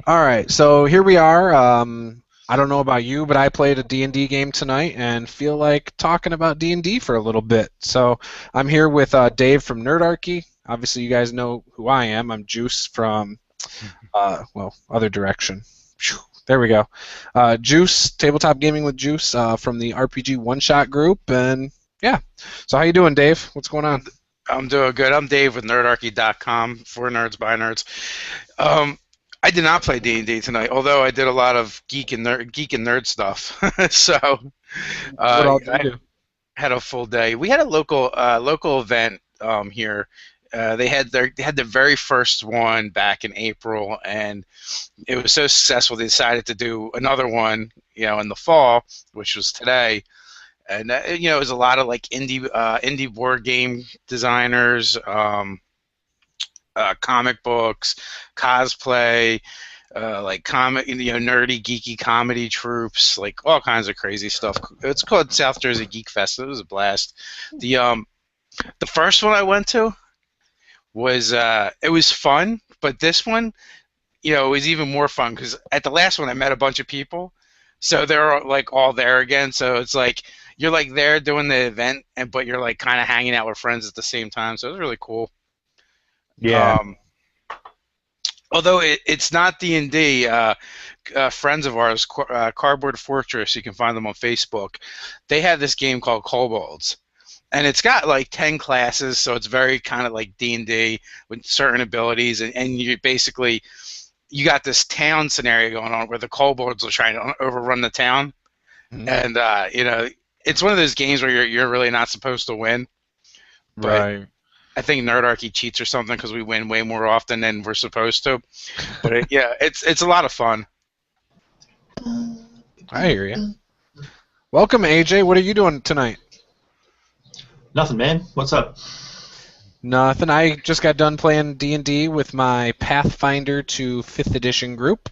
All right, so here we are. I don't know about you, but I played a D&D game tonight and feel like talking about D&D for a little bit. So I'm here with Dave from Nerdarchy. Obviously, you guys know who I am. I'm Juice from, other direction. Phew, there we go. Juice, Tabletop Gaming with Juice from the RPG One Shot Group. And yeah, so how you doing, Dave? What's going on? I'm, I'm doing good. I'm Dave with nerdarchy.com for nerds by nerds. Um, I did not play D&D tonight, although I did a lot of geek and nerd stuff. So What all do you I do? had a full day. We had a local event here. They had the very first one back in April, and it was so successful they decided to do another one, in the fall, which was today. And it was a lot of like indie board game designers, comic books, cosplay, like comic, nerdy, geeky comedy troops, like all kinds of crazy stuff. It's called South Jersey Geek Fest. It was a blast. The first one I went to was it was fun, but this one, it was even more fun because at the last one I met a bunch of people, so they're like all there again. So it's like you're like there doing the event, but you're like kind of hanging out with friends at the same time. So it was really cool. Yeah. Um, Although it's not D&D, friends of ours, Cardboard Fortress, you can find them on Facebook. They have this game called Kobolds, and it's got like 10 classes, so it's very kind of like D&D with certain abilities, and you got this town scenario going on where the kobolds are trying to overrun the town, Mhm. and it's one of those games where you're really not supposed to win, but Right. I think Nerdarchy cheats or something because we win way more often than we're supposed to. But yeah, it's a lot of fun. I hear you. Welcome, AJ. What are you doing tonight? Nothing, man. What's up? Nothing. I just got done playing D&D with my Pathfinder to 5th edition group.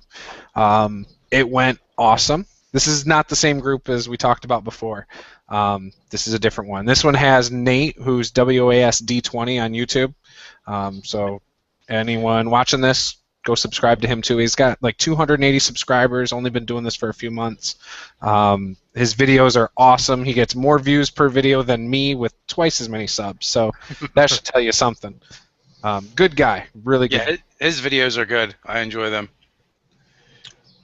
It went awesome. This is not the same group as we talked about before. This is a different one. This one has Nate, who's WASD20 on YouTube. So anyone watching this, go subscribe to him too. He's got like 280 subscribers, only been doing this for a few months. His videos are awesome. He gets more views per video than me with twice as many subs. So that should tell you something. Good guy, really Yeah, good. his videos are good. I enjoy them.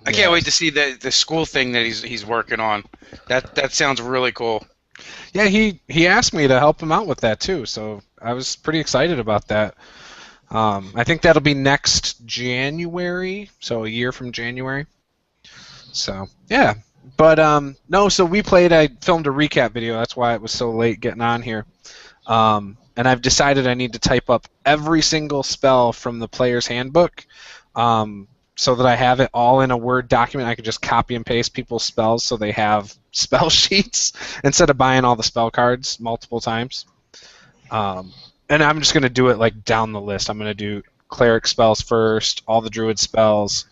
I can't Yeah, wait to see the school thing that he's working on. That sounds really cool. yeah. He asked me to help him out with that too, so I was pretty excited about that. I think that'll be next January, so a year from January. So yeah, but no. So we played. I filmed a recap video. That's why it was so late getting on here. And I've decided I need to type up every single spell from the player's handbook, so that I have it all in a Word document. I can just copy and paste people's spells so they have spell sheets instead of buying all the spell cards multiple times. Um, and I'm just gonna do it like down the list. I'm gonna do cleric spells first, all the druid spells,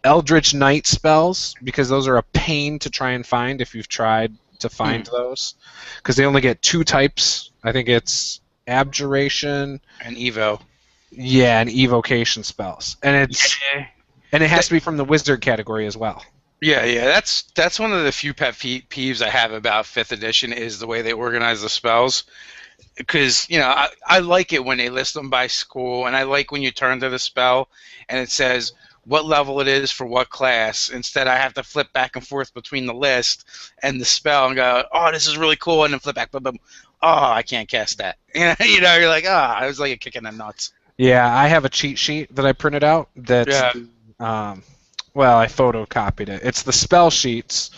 Eldritch Knight spells, because those are a pain to try and find if you've tried to find Hmm. those, because they only get two types. I think it's Abjuration, And Evo. yeah, and Evocation spells, and Yeah. it has That, to be from the Wizard category as well. yeah. That's one of the few peeves I have about fifth edition is the way they organize the spells. Because I like it when they list them by school, and I like when you turn to the spell and it says what level it is for what class. Instead, I have to flip back and forth between the list and the spell and go, "Oh, this is really cool," and then flip back, boom, boom. Oh, I can't cast that. You're like, I was like a kick in the nuts. Yeah, I have a cheat sheet that I printed out. Yeah. Um, well, I photocopied it. It's the spell sheets,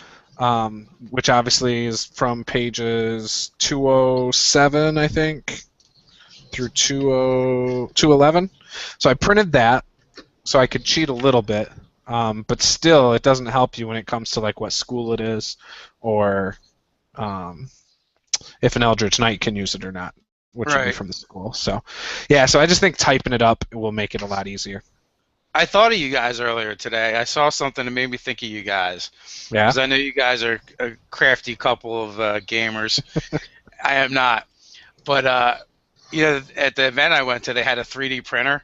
which obviously is from pages 207, I think, through 211. So I printed that so I could cheat a little bit, but still, it doesn't help you when it comes to like what school it is, or um, if an Eldritch Knight can use it or not, which would be Right. from the school. So, yeah, so I just think typing it up will make it a lot easier. I thought of you guys earlier today. I saw something that made me think of you guys Yeah. because I know you guys are a crafty couple of gamers. I am not. But at the event I went to, they had a 3D printer,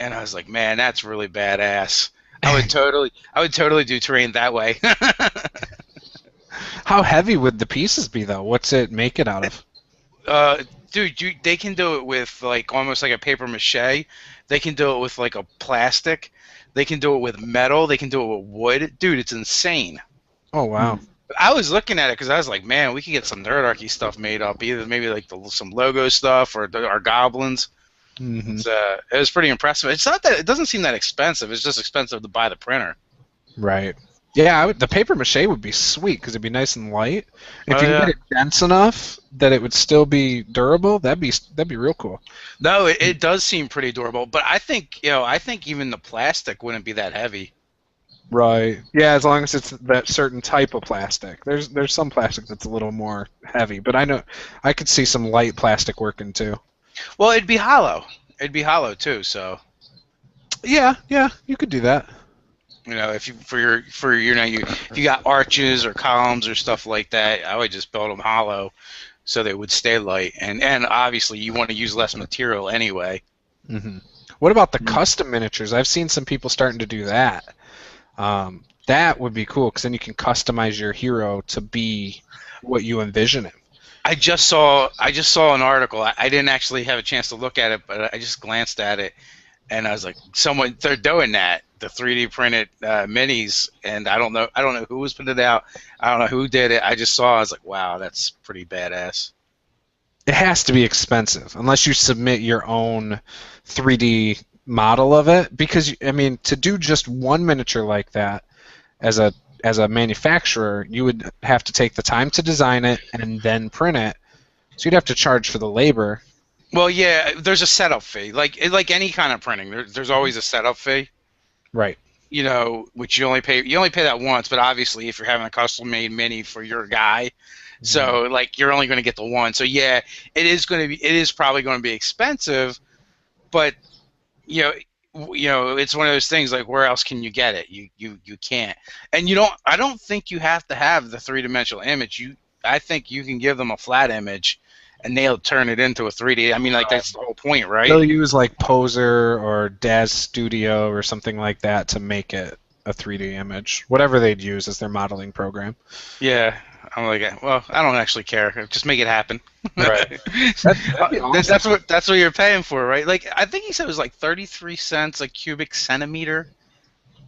and I was like, man, that's really badass. I would totally do terrain that way. How heavy would the pieces be, though? What's it make it out of? Dude, they can do it with like almost like a paper mache. They can do it with like a plastic. They can do it with metal. They can do it with wood. Dude, it's insane. Oh, wow. I was looking at it because I was like, man, we could get some Nerdarchy stuff made up. Either maybe like some logo stuff or our goblins. Mm-hmm. It was pretty impressive. It's not that it doesn't seem that expensive. It's just expensive to buy the printer. Right. Yeah, the paper mache would be sweet because it'd be nice and light. If you yeah. made it dense enough that it would still be durable, that'd be real cool. No, it does seem pretty durable, but I think even the plastic wouldn't be that heavy. Right. Yeah, as long as it's that certain type of plastic. There's some plastic that's a little more heavy, but I could see some light plastic working too. Well, it'd be hollow. It'd be hollow too, so. Yeah, you could do that. You know, if you got arches or columns or stuff like that, I would just build them hollow, so they would stay light. And obviously, you want to use less material anyway. Mm-hmm. What about the custom miniatures? I've seen some people starting to do that. That would be cool because then you can customize your hero to be what you envision him. I just saw an article. I didn't actually have a chance to look at it, but I just glanced at it, and I was like, they're doing that. The 3D printed minis, and I don't know who was putting it out. I don't know who did it. I just saw. I was like, wow, that's pretty badass. It has to be expensive unless you submit your own 3D model of it, because I mean, to do just one miniature like that as a manufacturer, you would have to take the time to design it and then print it. So you'd have to charge for the labor. Well, yeah, there's a setup fee. Like any kind of printing, there's always a setup fee. Right. You know, which you only pay that once, but obviously if you're having a custom made mini for your guy, so like you're only going to get the one. So yeah, it is probably going to be expensive, but you know, it's one of those things like where else can you get it? You can't. And I don't think you have to have the 3-dimensional image. I think you can give them a flat image and they'll turn it into a 3D. I mean, like, that's the whole point, right? They'll use like Poser or Daz Studio or something like that to make it a 3D image, whatever they'd use as their modeling program. Yeah, I'm like, well, I don't actually care. Just make it happen. Right. That's what you're paying for, right? Like, I think he said it was like 33 cents a cubic centimeter.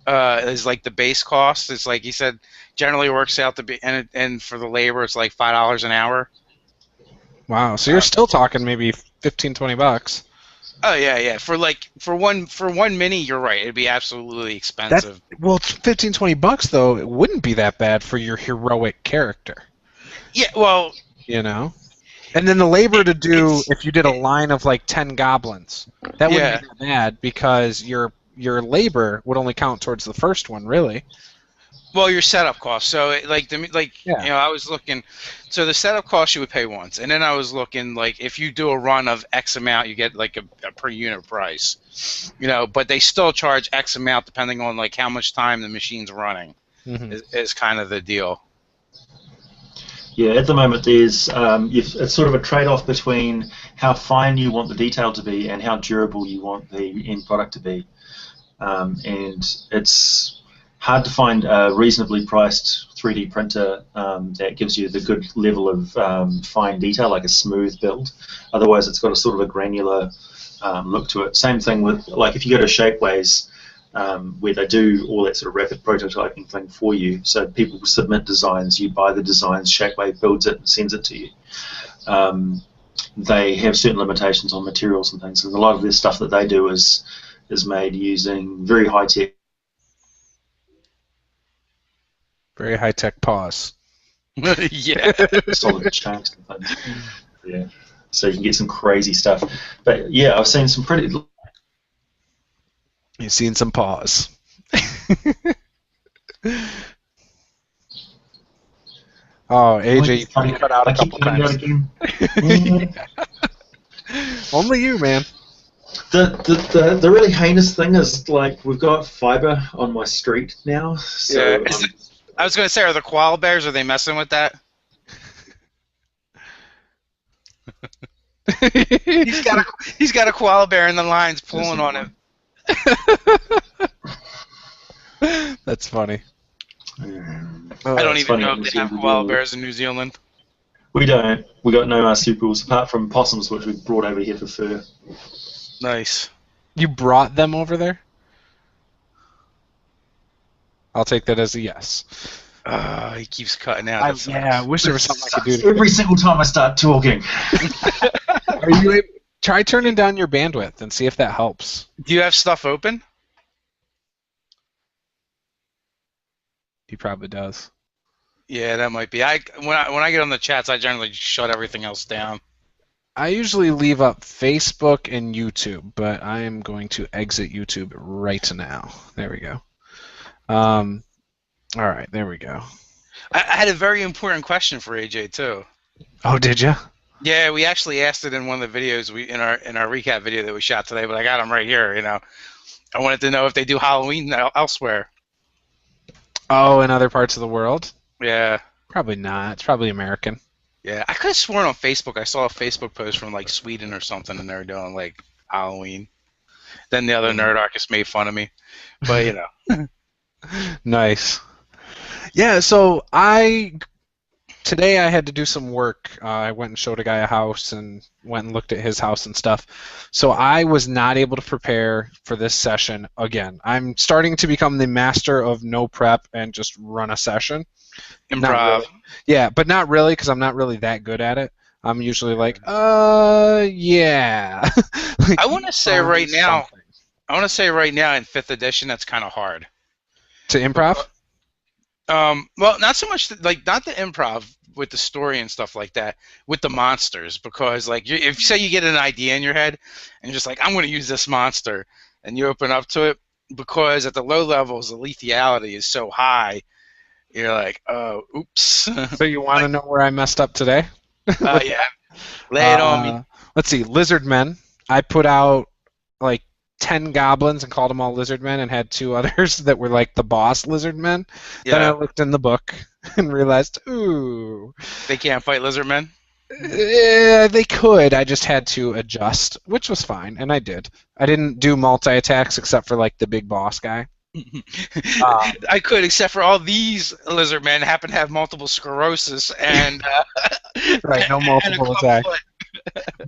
Is like the base cost. It's like he said, generally works out to be, and for the labor, it's like $5 an hour. Wow, so you're still talking maybe $15-20. Oh yeah. For one mini, you're right. It'd be absolutely expensive. Well, it's $15-20 though. It wouldn't be that bad for your heroic character. Yeah, well, you know. And then the labor to do if you did a line of like 10 goblins, that wouldn't be that bad because your labor would only count towards the first one, really. Well, your setup cost. So, you know, I was looking. So the setup cost you would pay once, and then I was looking like if you do a run of X amount, you get like a per unit price. You know, but they still charge X amount depending on like how much time the machine's running. Is kind of the deal. Yeah, at the moment there's it's sort of a trade-off between how fine you want the detail to be and how durable you want the end product to be, and it's hard to find a reasonably priced 3D printer that gives you the good level of fine detail, like a smooth build. Otherwise, it's got a sort of a granular look to it. Same thing with, like, if you go to Shapeways, where they do all that sort of rapid prototyping thing for you. So people submit designs, you buy the designs, Shapeway builds it and sends it to you. They have certain limitations on materials and things, and a lot of their stuff that they do is made using very high-tech. Very high-tech pause. Yeah. Solid chunks and things. Yeah. So you can get some crazy stuff. But yeah, I've seen some pretty... You've seen some pause. Oh, AJ, you cut out a couple times. Only you, man. The really heinous thing is, like, we've got fiber on my street now. So yeah. I was gonna say, are the koala bears? Are they messing with that? he's got a koala bear in the lines pulling on him. That's funny. I don't It's even funny know how if these they have things koala deal. bears in New Zealand. We don't. We got no marsupials apart from possums, which we brought over here for fur. Nice. You brought them over there? I'll take that as a yes. He keeps cutting out. That I sucks. wish there was something I could do Sucks to. every single time I start talking. Are you able, try turning down your bandwidth and see if that helps. Do you have stuff open? He probably does. Yeah, that might be. When I get on the chats, I generally shut everything else down. I usually leave up Facebook and YouTube, but I am going to exit YouTube right now. There we go. All right, there we go. I had a very important question for AJ too. Oh, did you? Yeah, we actually asked it in one of the videos in our recap video that we shot today, but I got them right here. I wanted to know if they do Halloween elsewhere. Oh, in other parts of the world? Yeah. Probably not. It's probably American. Yeah, I could have sworn on Facebook I saw a Facebook post from like Sweden or something, and they were doing like Halloween. Then the other nerd artist made fun of me, but Nice. Yeah, so today I had to do some work. I went and showed a guy a house and went and looked at his house and stuff. So I was not able to prepare for this session again. I'm starting to become the master of no prep and just run a session. improv. Really. Yeah, but not really because I'm not really that good at it. I'm usually like, yeah. Like, I want to say right now, something. in 5th edition, that's kind of hard. To improv? Well, not so much not the improv with the story and stuff like that, with the monsters, because like if say you get an idea in your head and you're just like, I'm going to use this monster, and you open up to it, because at the low levels the lethality is so high, you're like, oh, oops. So you want to know where I messed up today? Yeah, lay it on me. Let's see, lizard men. I put out like 10 goblins and called them all lizard men and had 2 others that were like the boss lizard men. Then I Yeah, looked in the book and realized, ooh, they can't fight lizard men. they could. I just had to adjust, which was fine, and I did. I didn't do multi-attacks except for like the big boss guy. I could, except for all these lizard men happen to have multiple sclerosis and Right, no and a multiple club attack. foot.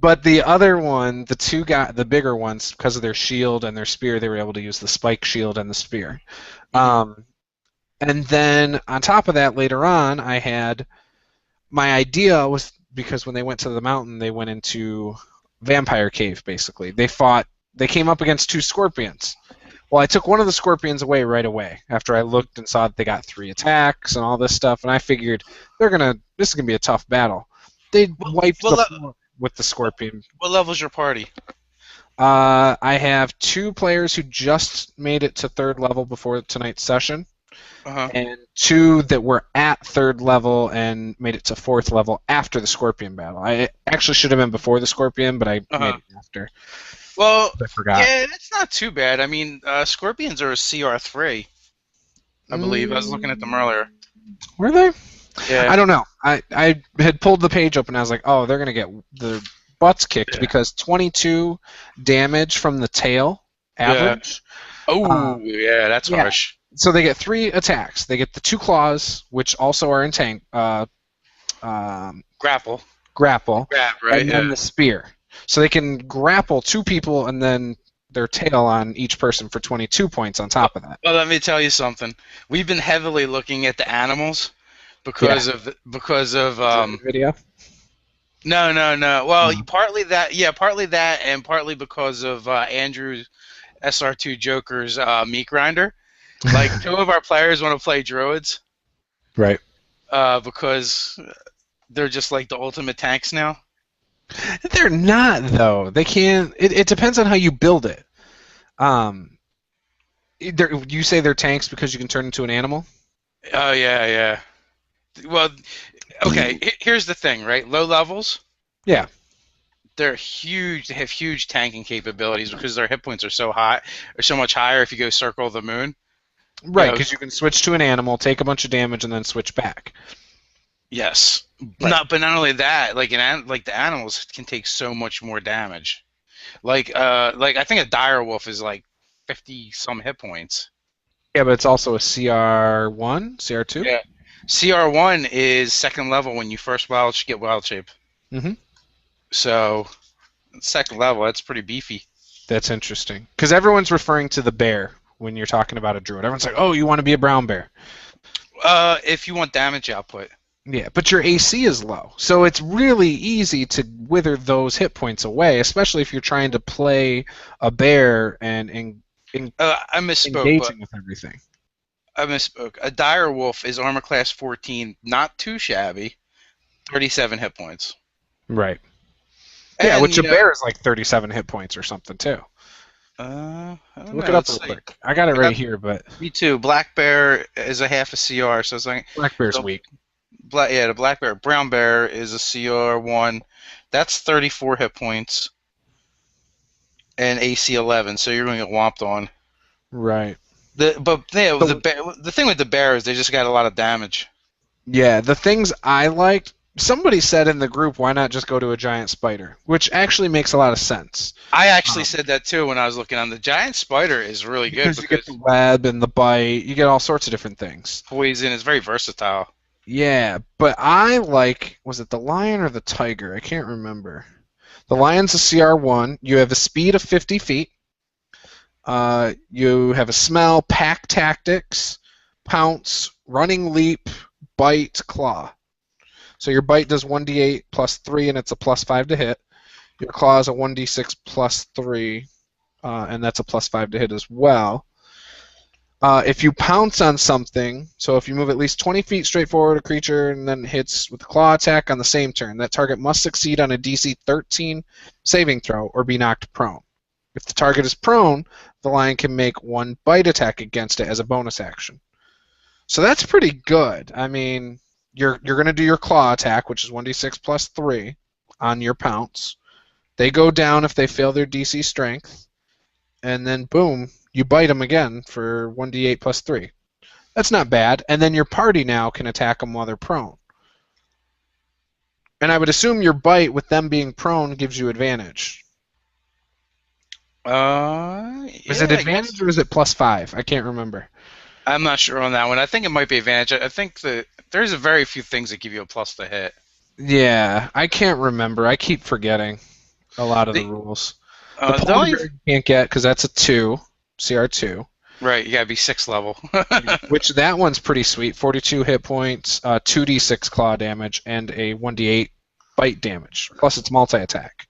But the other one, the bigger ones, because of their shield and their spear, they were able to use the spike shield and the spear. And then on top of that, later on, I had my idea was because when they went to the mountain, they went into Vampire Cave. Basically, they came up against 2 scorpions. Well, I took one of the scorpions away right away after I looked and saw that they got 3 attacks and all this stuff, and I figured this is gonna be a tough battle. They wiped the floor with the scorpion. What level's your party? I have 2 players who just made it to 3rd level before tonight's session, and 2 that were at 3rd level and made it to 4th level after the scorpion battle. I actually should have been before the scorpion, but I made it after. Well, I forgot. yeah, that's not too bad. I mean, scorpions are a CR3, I believe. I was looking at them earlier. Were they? Yeah. I don't know. I had pulled the page open and I was like, oh, they're going to get the butts kicked because 22 damage from the tail average. Oh, yeah, that's harsh. So they get 3 attacks. They get the 2 claws, which also are in Grapple. grapple, Right, and then the spear. So they can grapple 2 people and then their tail on each person for 22 points on top of that. Well, let me tell you something. We've been heavily looking at the animals because of video. No. Well, partly that, and partly because of Andrew SR2 Joker's meat grinder. Like 2 of our players want to play druids, Right. because they're just like the ultimate tanks now. They're not though. They can't. It depends on how you build it. You say they're tanks because you can turn into an animal. Oh yeah. Well, okay. Here's the thing, right? Low levels. Yeah. They're huge. They have huge tanking capabilities because their hit points are so high, or so much higher if you go circle the moon. Right, because you can switch to an animal, take a bunch of damage, and then switch back. Yes. Right. But not only that, like the animals can take so much more damage. Like I think a dire wolf is like 50 some hit points. Yeah, but it's also a CR1, CR2. Yeah. CR1 is second level when you first get wild shape. Mm-hmm. So second level, that's pretty beefy. That's interesting because everyone's referring to the bear when you're talking about a druid. Everyone's like, "Oh, you want to be a brown bear." If you want damage output. Yeah, but your AC is low, so it's really easy to wither those hit points away, especially if you're trying to play a bear and I misspoke, but engaging with everything. I misspoke. A dire wolf is armor class 14, not too shabby. 37 hit points. Right. Yeah, And, which a bear is like 37 hit points or something too. I don't Look know, it up let's real see. quick. I got it right here, but Me too. Black bear is a half a CR, so it's like black bear's so weak. the black bear. Brown bear is a CR1. That's 34 hit points and AC 11. So you're going to get whomped on. Right. The thing with the bear is they just got a lot of damage. Yeah, the things I liked. Somebody said in the group, "Why not just go to a giant spider?" Which actually makes a lot of sense. I actually said that too when I was looking on. The giant spider is really good Because you get the web and the bite, you get all sorts of different things. poison is very versatile. Yeah, but I like, was it the lion or the tiger? I can't remember. The lion's a CR1. You have a speed of 50 feet. You have a smell, pack tactics, pounce, running leap, bite, claw. So your bite does 1d8 plus 3, and it's a plus 5 to hit. Your claw is a 1d6 plus 3, and that's a plus 5 to hit as well. If you pounce on something, so if you move at least 20 feet straight forward a creature and then hits with a claw attack on the same turn, that target must succeed on a DC 13 saving throw or be knocked prone. If the target is prone, the lion can make one bite attack against it as a bonus action. So that's pretty good. I mean, you're going to do your claw attack, which is 1d6 plus 3 on your pounce. They go down if they fail their DC strength, and then boom, you bite them again for 1d8 plus 3. That's not bad. And then your party now can attack them while they're prone. And I would assume your bite with them being prone gives you advantage. Is it advantage or is it plus 5? I can't remember. I'm not sure on that one. I think it might be advantage. I think that there's a very few things that give you a plus to hit. Yeah, I can't remember. I keep forgetting a lot of the rules. The polar bear you can't get because that's a 2, CR2. Right, you gotta be 6th level. Which that one's pretty sweet. 42 hit points, 2d6 claw damage, and a 1d8 bite damage. Plus it's multi-attack.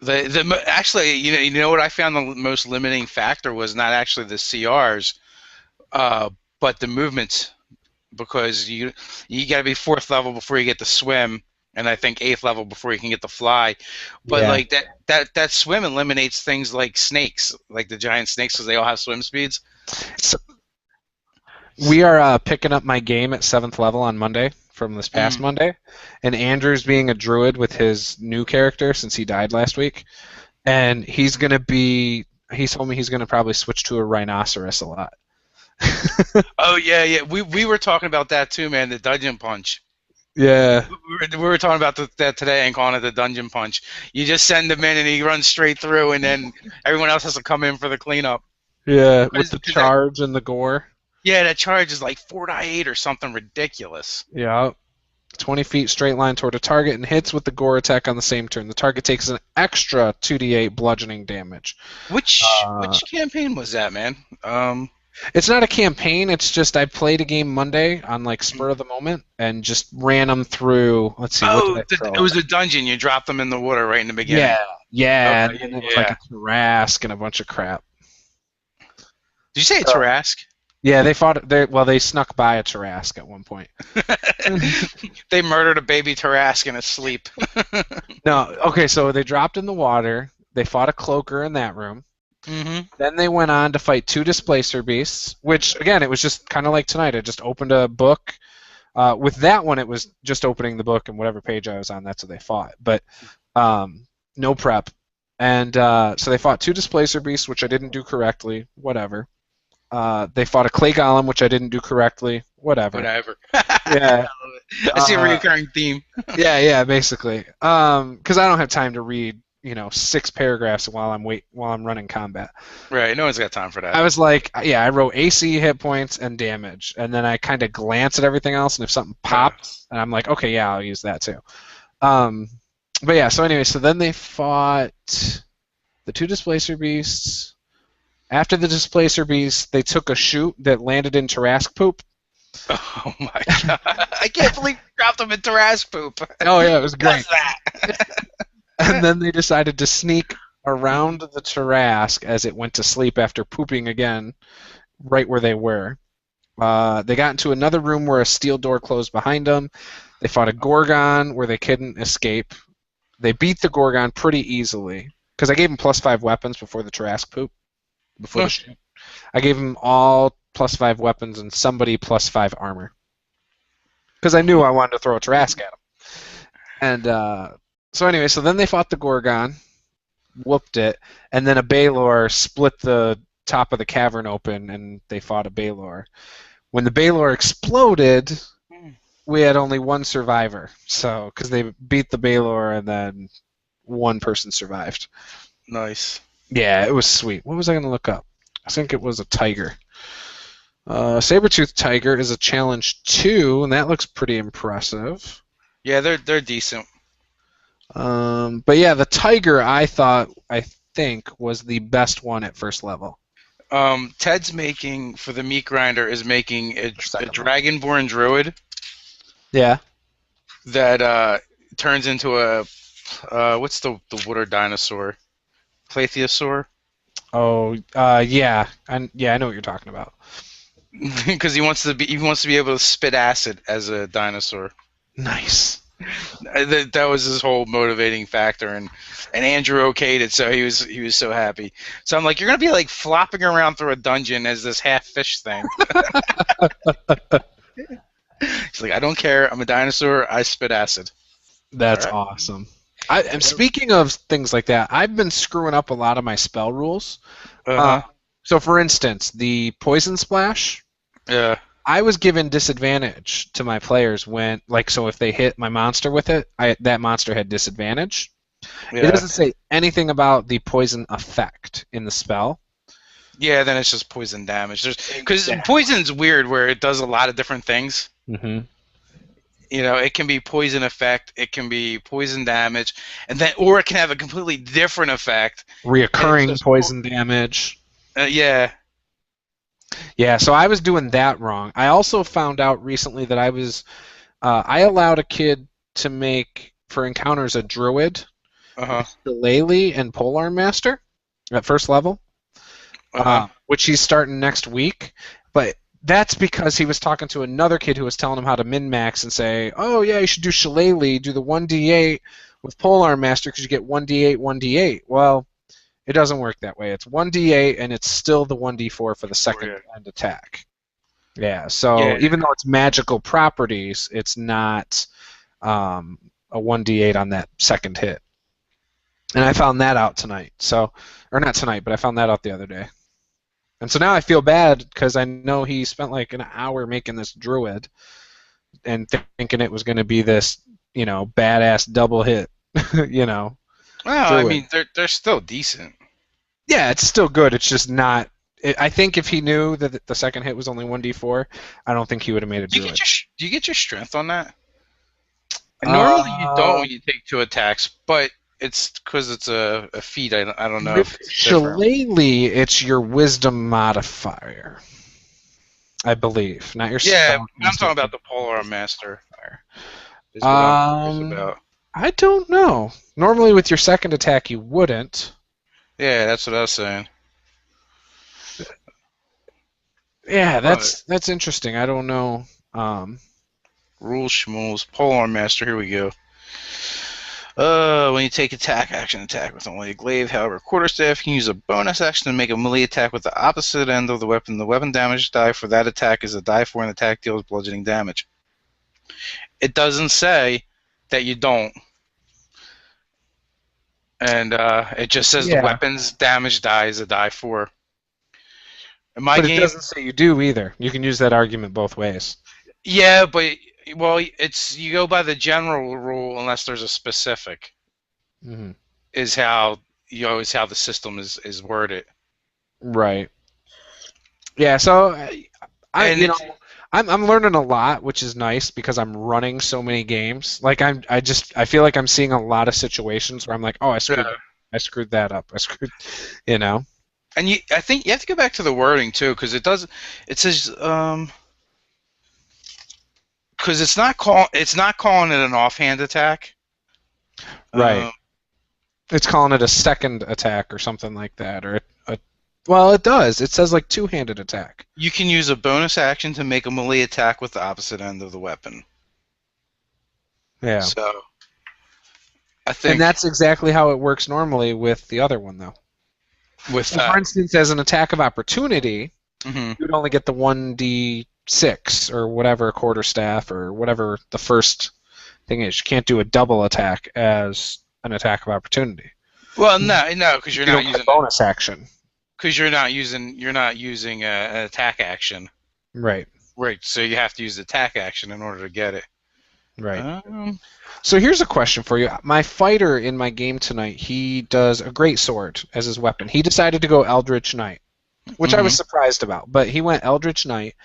Actually, you know what I found the most limiting factor was not actually the CRs, but the movements, because you got to be 4th level before you get to swim, and I think 8th level before you can get to fly. But like that swim eliminates things like snakes, like the giant snakes, because they all have swim speeds. So, we are picking up my game at 7th level on Monday from this past Monday, and Andrew's being a druid with his new character since he died last week, and he's told me he's gonna probably switch to a rhinoceros a lot. Oh yeah, we were talking about that too, man. The dungeon punch. Yeah. We were talking about that today and calling it the dungeon punch. You just send him in and he runs straight through, and then everyone else has to come in for the cleanup. Yeah, with the charge and the gore. Yeah, that charge is like 4/8 or something ridiculous. Yeah. 20 feet straight line toward a target and hits with the gore attack on the same turn. The target takes an extra 2d8 bludgeoning damage. Which campaign was that, man? It's not a campaign. It's just I played a game Monday on like spur of the moment and just ran them through. Let's see. It was a dungeon. You dropped them in the water right in the beginning. Yeah. Okay, and then it was like a Tarrasque and a bunch of crap. Did you say a Tarrasque? Yeah, they fought. They snuck by a Tarrasque at one point. They murdered a baby Tarrasque in his sleep. No, okay. So they dropped in the water. They fought a cloaker in that room. Mm-hmm. Then they went on to fight 2 displacer beasts, which again, it was just kind of like tonight. I just opened a book. With that one, it was just opening the book and whatever page I was on, that's what they fought. But no prep. And so they fought 2 displacer beasts, which I didn't do correctly. Whatever. They fought a clay golem, which I didn't do correctly. Whatever. Yeah. I see a recurring theme. Yeah, basically. Because I don't have time to read 6 paragraphs while I'm running combat. Right. No one's got time for that. I was like, yeah, I wrote AC, hit points, and damage, and then I kind of glance at everything else, and if something pops, and I'm like, okay, yeah, I'll use that too. But yeah, so anyway, so then they fought the 2 Displacer Beasts. After the Displacer Beasts, they took a shoot that landed in Tarrasque poop. Oh my god! I can't believe you dropped them in Tarrasque poop. Oh yeah, it was great. What's that? And then they decided to sneak around the Tarrasque as it went to sleep after pooping again, right where they were. They got into another room where a steel door closed behind them. They fought a Gorgon where they couldn't escape. They beat the Gorgon pretty easily because I gave them +5 weapons before the Tarrasque poop. Before the shoot. I gave them all +5 weapons and somebody +5 armor. Because I knew I wanted to throw a Tarrasque at them. And so anyway, so then they fought the Gorgon, whooped it, and then a Balor split the top of the cavern open and they fought a Balor. When the Balor exploded, we had only 1 survivor. So, because they beat the Balor and then 1 person survived. Nice. Yeah, it was sweet. What was I going to look up? I think it was a tiger. Saber-tooth tiger is a challenge 2, and that looks pretty impressive. Yeah, they're decent. But yeah, the tiger I think was the best one at first level. Ted's making for the meat grinder is making a dragonborn druid. Yeah. That turns into a what's the water dinosaur? Plathiosaur. Oh, yeah. I know what you're talking about. Because he wants to be able to spit acid as a dinosaur. Nice. That was his whole motivating factor, and Andrew okayed it, so he was so happy. So I'm like, you're gonna be like flopping around through a dungeon as this half fish thing. He's like, I don't care. I'm a dinosaur. I spit acid. That's awesome. And speaking of things like that, I've been screwing up a lot of my spell rules. So, for instance, the poison splash. Yeah. I was given disadvantage to my players when, so if they hit my monster with it, that monster had disadvantage. Yeah. It doesn't say anything about the poison effect in the spell. Yeah, then it's just poison damage. Because poison's weird, where it does a lot of different things. Mm-hmm. It can be poison effect, it can be poison damage, or it can have a completely different effect. Reoccurring poison damage. Yeah. Yeah, so I was doing that wrong. I also found out recently that I allowed a kid to make, for encounters, a druid, Shillelagh, and Polearm Master at first level, which he's starting next week. But that's because he was talking to another kid who was telling him how to min-max and say, oh, yeah, you should do Shillelagh, do the 1d8 with Polearm Master because you get 1d8, 1d8. Well, it doesn't work that way. It's 1d8, and it's still the 1d4 for the second end attack. Yeah, so even though it's magical properties, it's not a 1d8 on that second hit. And I found that out tonight. Or not tonight, but I found that out the other day. And so now I feel bad because I know he spent like an hour making this druid and thinking it was going to be this, badass double hit, Well, I mean, they're still decent. Yeah, it's still good. It's just not. I think if he knew that the second hit was only 1d4, I don't think he would have made a druid. Do you get your strength on that? Normally you don't when you take 2 attacks, but it's because it's a feat. I don't know. With Shillelagh, it's your wisdom modifier, I believe, not your. Yeah, I'm talking about the Polearm Master. Is what I'm about. I don't know. Normally, with your second attack, you wouldn't. Yeah, that's what I was saying. Yeah, that's interesting. I don't know. Rules, schmools, Polearm Master. Here we go. When you take attack with only a glaive, however, quarterstaff, you can use a bonus action to make a melee attack with the opposite end of the weapon. The weapon damage die for that attack is a die 4, and the attack deals bludgeoning damage. It doesn't say that you don't. And it just says the weapon's damage die is a die 4. But it doesn't say you do either. You can use that argument both ways. Yeah, but you go by the general rule unless there's a specific. Mm-hmm. is how is how the system is worded. Right. Yeah. So I And you know I'm learning a lot, which is nice because I'm running so many games. Like I feel like I'm seeing a lot of situations where I'm like, oh, I screwed that up. I screwed, you know. and I think you have to go back to the wording too, because it says because it's not calling it an offhand attack. Right. Um, It's calling it a second attack or something like that, or well, it does. It says like two-handed attack. you can use a bonus action to make a melee attack with the opposite end of the weapon. Yeah. So I think And that's exactly how it works normally with the other one, though. with So for instance, as an attack of opportunity, mhm. you'd only get the 1d6 or whatever quarterstaff or whatever the first thing is. You can't do a double attack as an attack of opportunity. Well, no, because You don't get a bonus action. because you're not using an attack action. Right. Right. So you have to use the attack action in order to get it. Right. So here's a question for you. My fighter in my game tonight, he does a great sword as his weapon. He decided to go Eldritch Knight, which I was surprised about. But he went Eldritch Knight,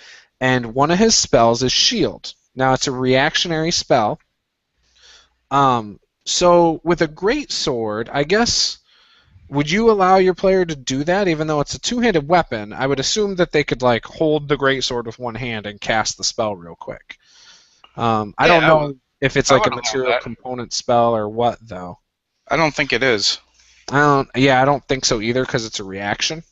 and one of his spells is Shield. Now it's a reactionary spell. So with a great sword, I guess, would you allow your player to do that, even though it's a two-handed weapon? I would assume that they could like hold the great sword with one hand and cast the spell real quick. I don't know if it's like a material component spell or what, though. I don't think it is. I don't think so either because it's a reaction.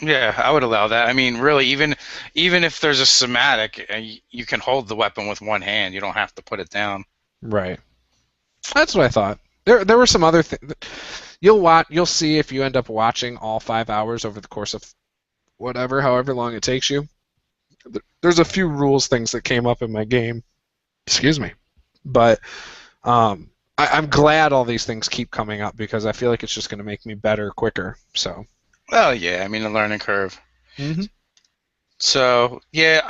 Yeah, I would allow that. I mean, really, even if there's a somatic, you can hold the weapon with one hand. You don't have to put it down. Right. That's what I thought. There were some other things. You'll see if you end up watching all 5 hours over the course of however long it takes you. There's a few rules things that came up in my game. Excuse me. But I'm glad all these things keep coming up because I feel like it's just going to make me better quicker. So. Well, yeah, I mean, a learning curve. Mm-hmm. So, yeah,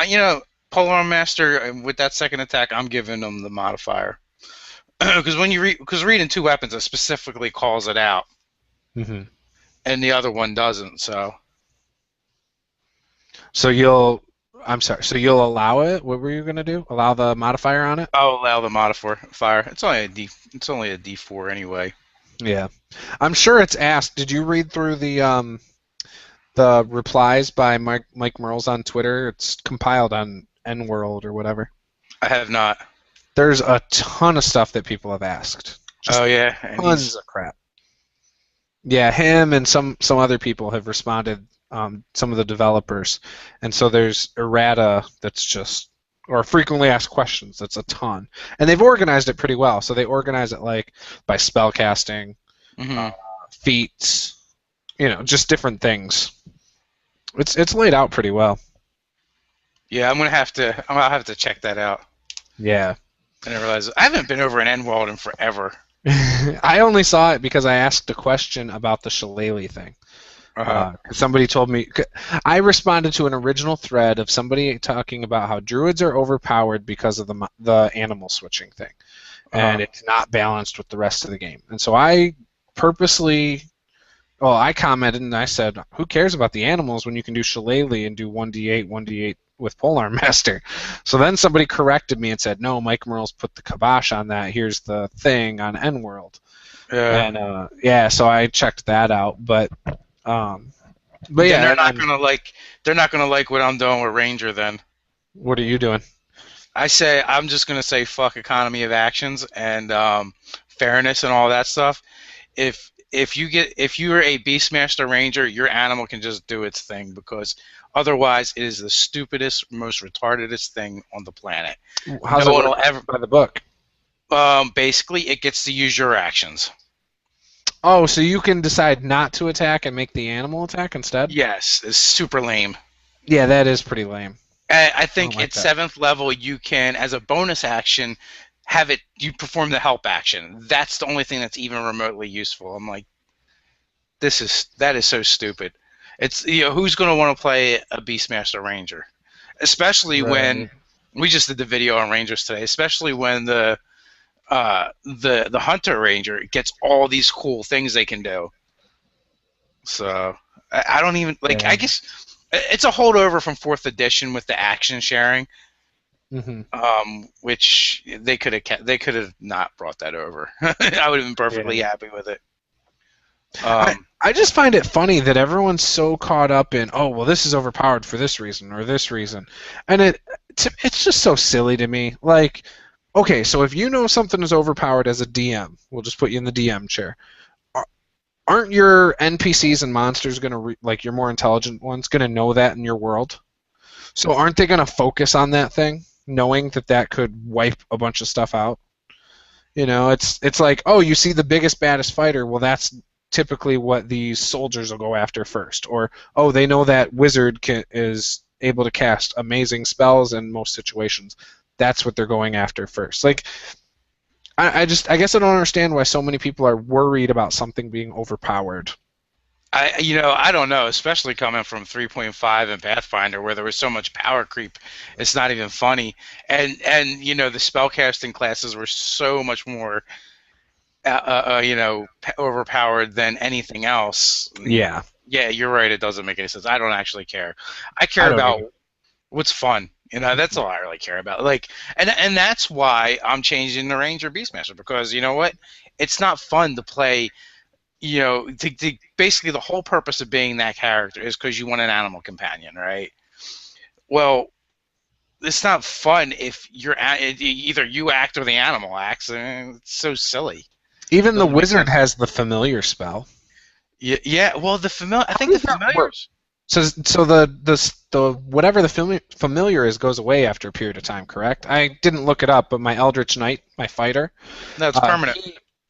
Polearm Master, with that second attack, I'm giving them the modifier. Because when reading two weapons, it specifically calls it out. Mm-hmm. And the other one doesn't, so. So you'll allow it? What were you going to do? Allow the modifier on it? I'll allow the modifier. It's only a D4 anyway. Yeah. I'm sure it's asked. Did you read through the replies by Mike Merles on Twitter? It's compiled on N-World or whatever. I have not. There's a ton of stuff that people have asked. Just yeah. Tons of crap. Yeah, him and some other people have responded, some of the developers. And so there's errata that's just, or frequently asked questions, that's a ton. And they've organized it pretty well. So they organize it like by spellcasting, feats, just different things. It's laid out pretty well. Yeah, I'm gonna have to check that out. Yeah. I didn't realize I haven't been over in N-World in forever. I only saw it because I asked a question about the shillelagh thing. Somebody told me. I responded to an original thread of somebody talking about how druids are overpowered because of the animal switching thing, and it's not balanced with the rest of the game. And so I I commented and I said, "Who cares about the animals when you can do shillelagh and do 1d8 with Polearm Master?" So then somebody corrected me and said, "No, Mike Merles put the kibosh on that. Here's the thing on N-World." Yeah. And so I checked that out, but yeah, they're not gonna like what I'm doing with Ranger. Then what are you doing? I'm just gonna say fuck economy of actions and fairness and all that stuff. If you're a Beastmaster Ranger, your animal can just do its thing because otherwise it is the stupidest, most retardedest thing on the planet. How's it work by the book? Basically, it gets to use your actions. Oh, so you can decide not to attack and make the animal attack instead? Yes, it's super lame. Yeah, that is pretty lame. I think at 7th level you can, as a bonus action, you perform the help action. That's the only thing that's even remotely useful. I'm like, that is so stupid. It's who's going to want to play a Beastmaster Ranger, especially when we just did the video on Rangers today. Especially when the the hunter ranger gets all these cool things they can do. So I don't even like. Yeah. I guess it's a holdover from 4th edition with the action sharing, which they could have not brought that over. I would have been perfectly happy with it. I just find it funny that everyone's so caught up in, oh, well, this is overpowered for this reason or this reason, and it's just so silly to me. Like, okay, so if you know something is overpowered as a DM, we'll just put you in the DM chair. Aren't your NPCs and monsters gonna like your more intelligent ones gonna know that in your world? So aren't they gonna focus on that thing, knowing that that could wipe a bunch of stuff out? You know, it's like, oh, you see the biggest, baddest fighter. Well, that's typically what these soldiers will go after first. Or, oh, they know that wizard is able to cast amazing spells in most situations. That's what they're going after first. Like, I guess I don't understand why so many people are worried about something being overpowered. I don't know, especially coming from 3.5 and Pathfinder, where there was so much power creep. It's not even funny. And the spellcasting classes were so much more, overpowered than anything else. Yeah. Yeah, you're right. It doesn't make any sense. I don't actually care. I care about what's fun. That's all I really care about. Like, and that's why I'm changing the Ranger Beastmaster, because you know what? It's not fun to play. Basically the whole purpose of being that character is because you want an animal companion, right? Well, it's not fun if either you act or the animal acts. It's so silly. Even the wizard has the familiar spell. Yeah. Well, the familiar. I think the familiars. So the whatever the familiar is goes away after a period of time, correct? I didn't look it up, but my Eldritch Knight, my fighter, no, it's permanent.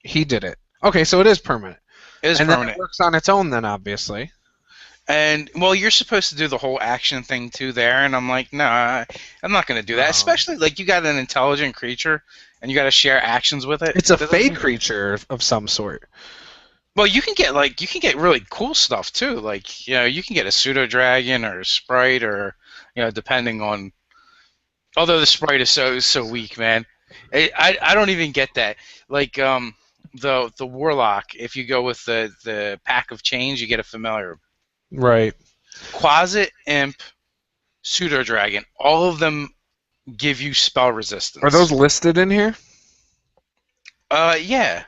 He did it. Okay, so it is permanent. It is permanent. Then it works on its own, then obviously. And well, you're supposed to do the whole action thing too there, and I'm like, no, I'm not going to do that. Especially like you got an intelligent creature, and you got to share actions with it. It's a fey creature of some sort. Well, you can get really cool stuff too. Like, you can get a pseudo dragon or a sprite, or depending on. Although the sprite is so weak, man. I don't even get that. Like the warlock, if you go with the pack of chains, you get a familiar. Right. Quasit, imp, pseudo dragon, all of them give you spell resistance. Are those listed in here? Yeah.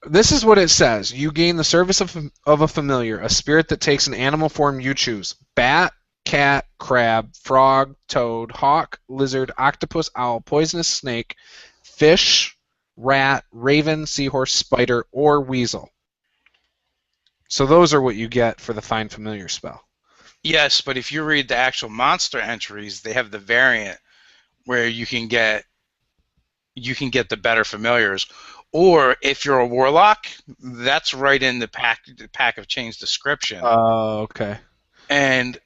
This is what it says. You gain the service of a familiar, a spirit that takes an animal form you choose. Bat, cat, crab, frog, toad, hawk, lizard, octopus, owl, poisonous snake, fish, rat, raven, seahorse, spider, or weasel. So those are what you get for the Find Familiar spell. Yes, but if you read the actual monster entries, they have the variant where you can get the better familiars. Or if you're a warlock, that's right in the pack of chains description. Oh, okay. And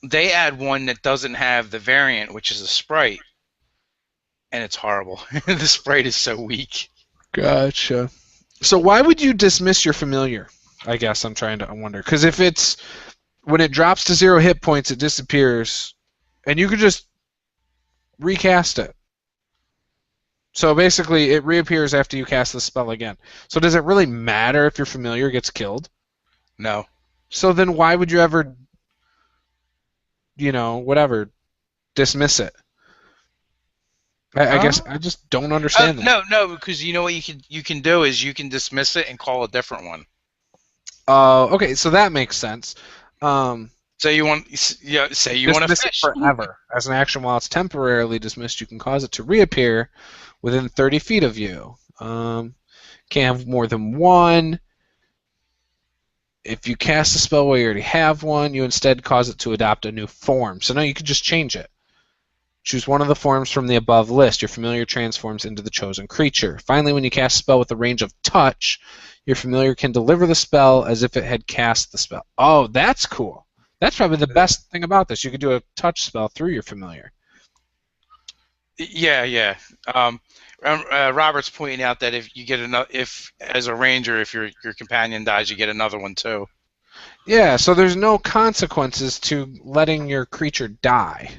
they add one that doesn't have the variant, which is a sprite, and it's horrible. The sprite is so weak. Gotcha. So why would you dismiss your familiar? I guess I'm trying to wonder. Because if it's when it drops to 0 hit points, it disappears, and you could just recast it. So basically, it reappears after you cast the spell again. So does it really matter if your familiar gets killed? No. So then why would you ever, dismiss it? I guess I just don't understand that. No, because you know what you can do is you can dismiss it and call a different one. Okay, so that makes sense. Say you want to dismiss it forever. As an action, while it's temporarily dismissed, you can cause it to reappear within 30 feet of you. Can't have more than one. If you cast a spell while you already have one, you instead cause it to adopt a new form. So now you can just change it. Choose one of the forms from the above list. Your familiar transforms into the chosen creature. Finally, when you cast a spell with the range of touch, your familiar can deliver the spell as if it had cast the spell. Oh, that's cool. That's probably the best thing about this. You could do a touch spell through your familiar. Yeah. Robert's pointing out that if you get if as a ranger, if your companion dies, you get another one too. Yeah, so there's no consequences to letting your creature die,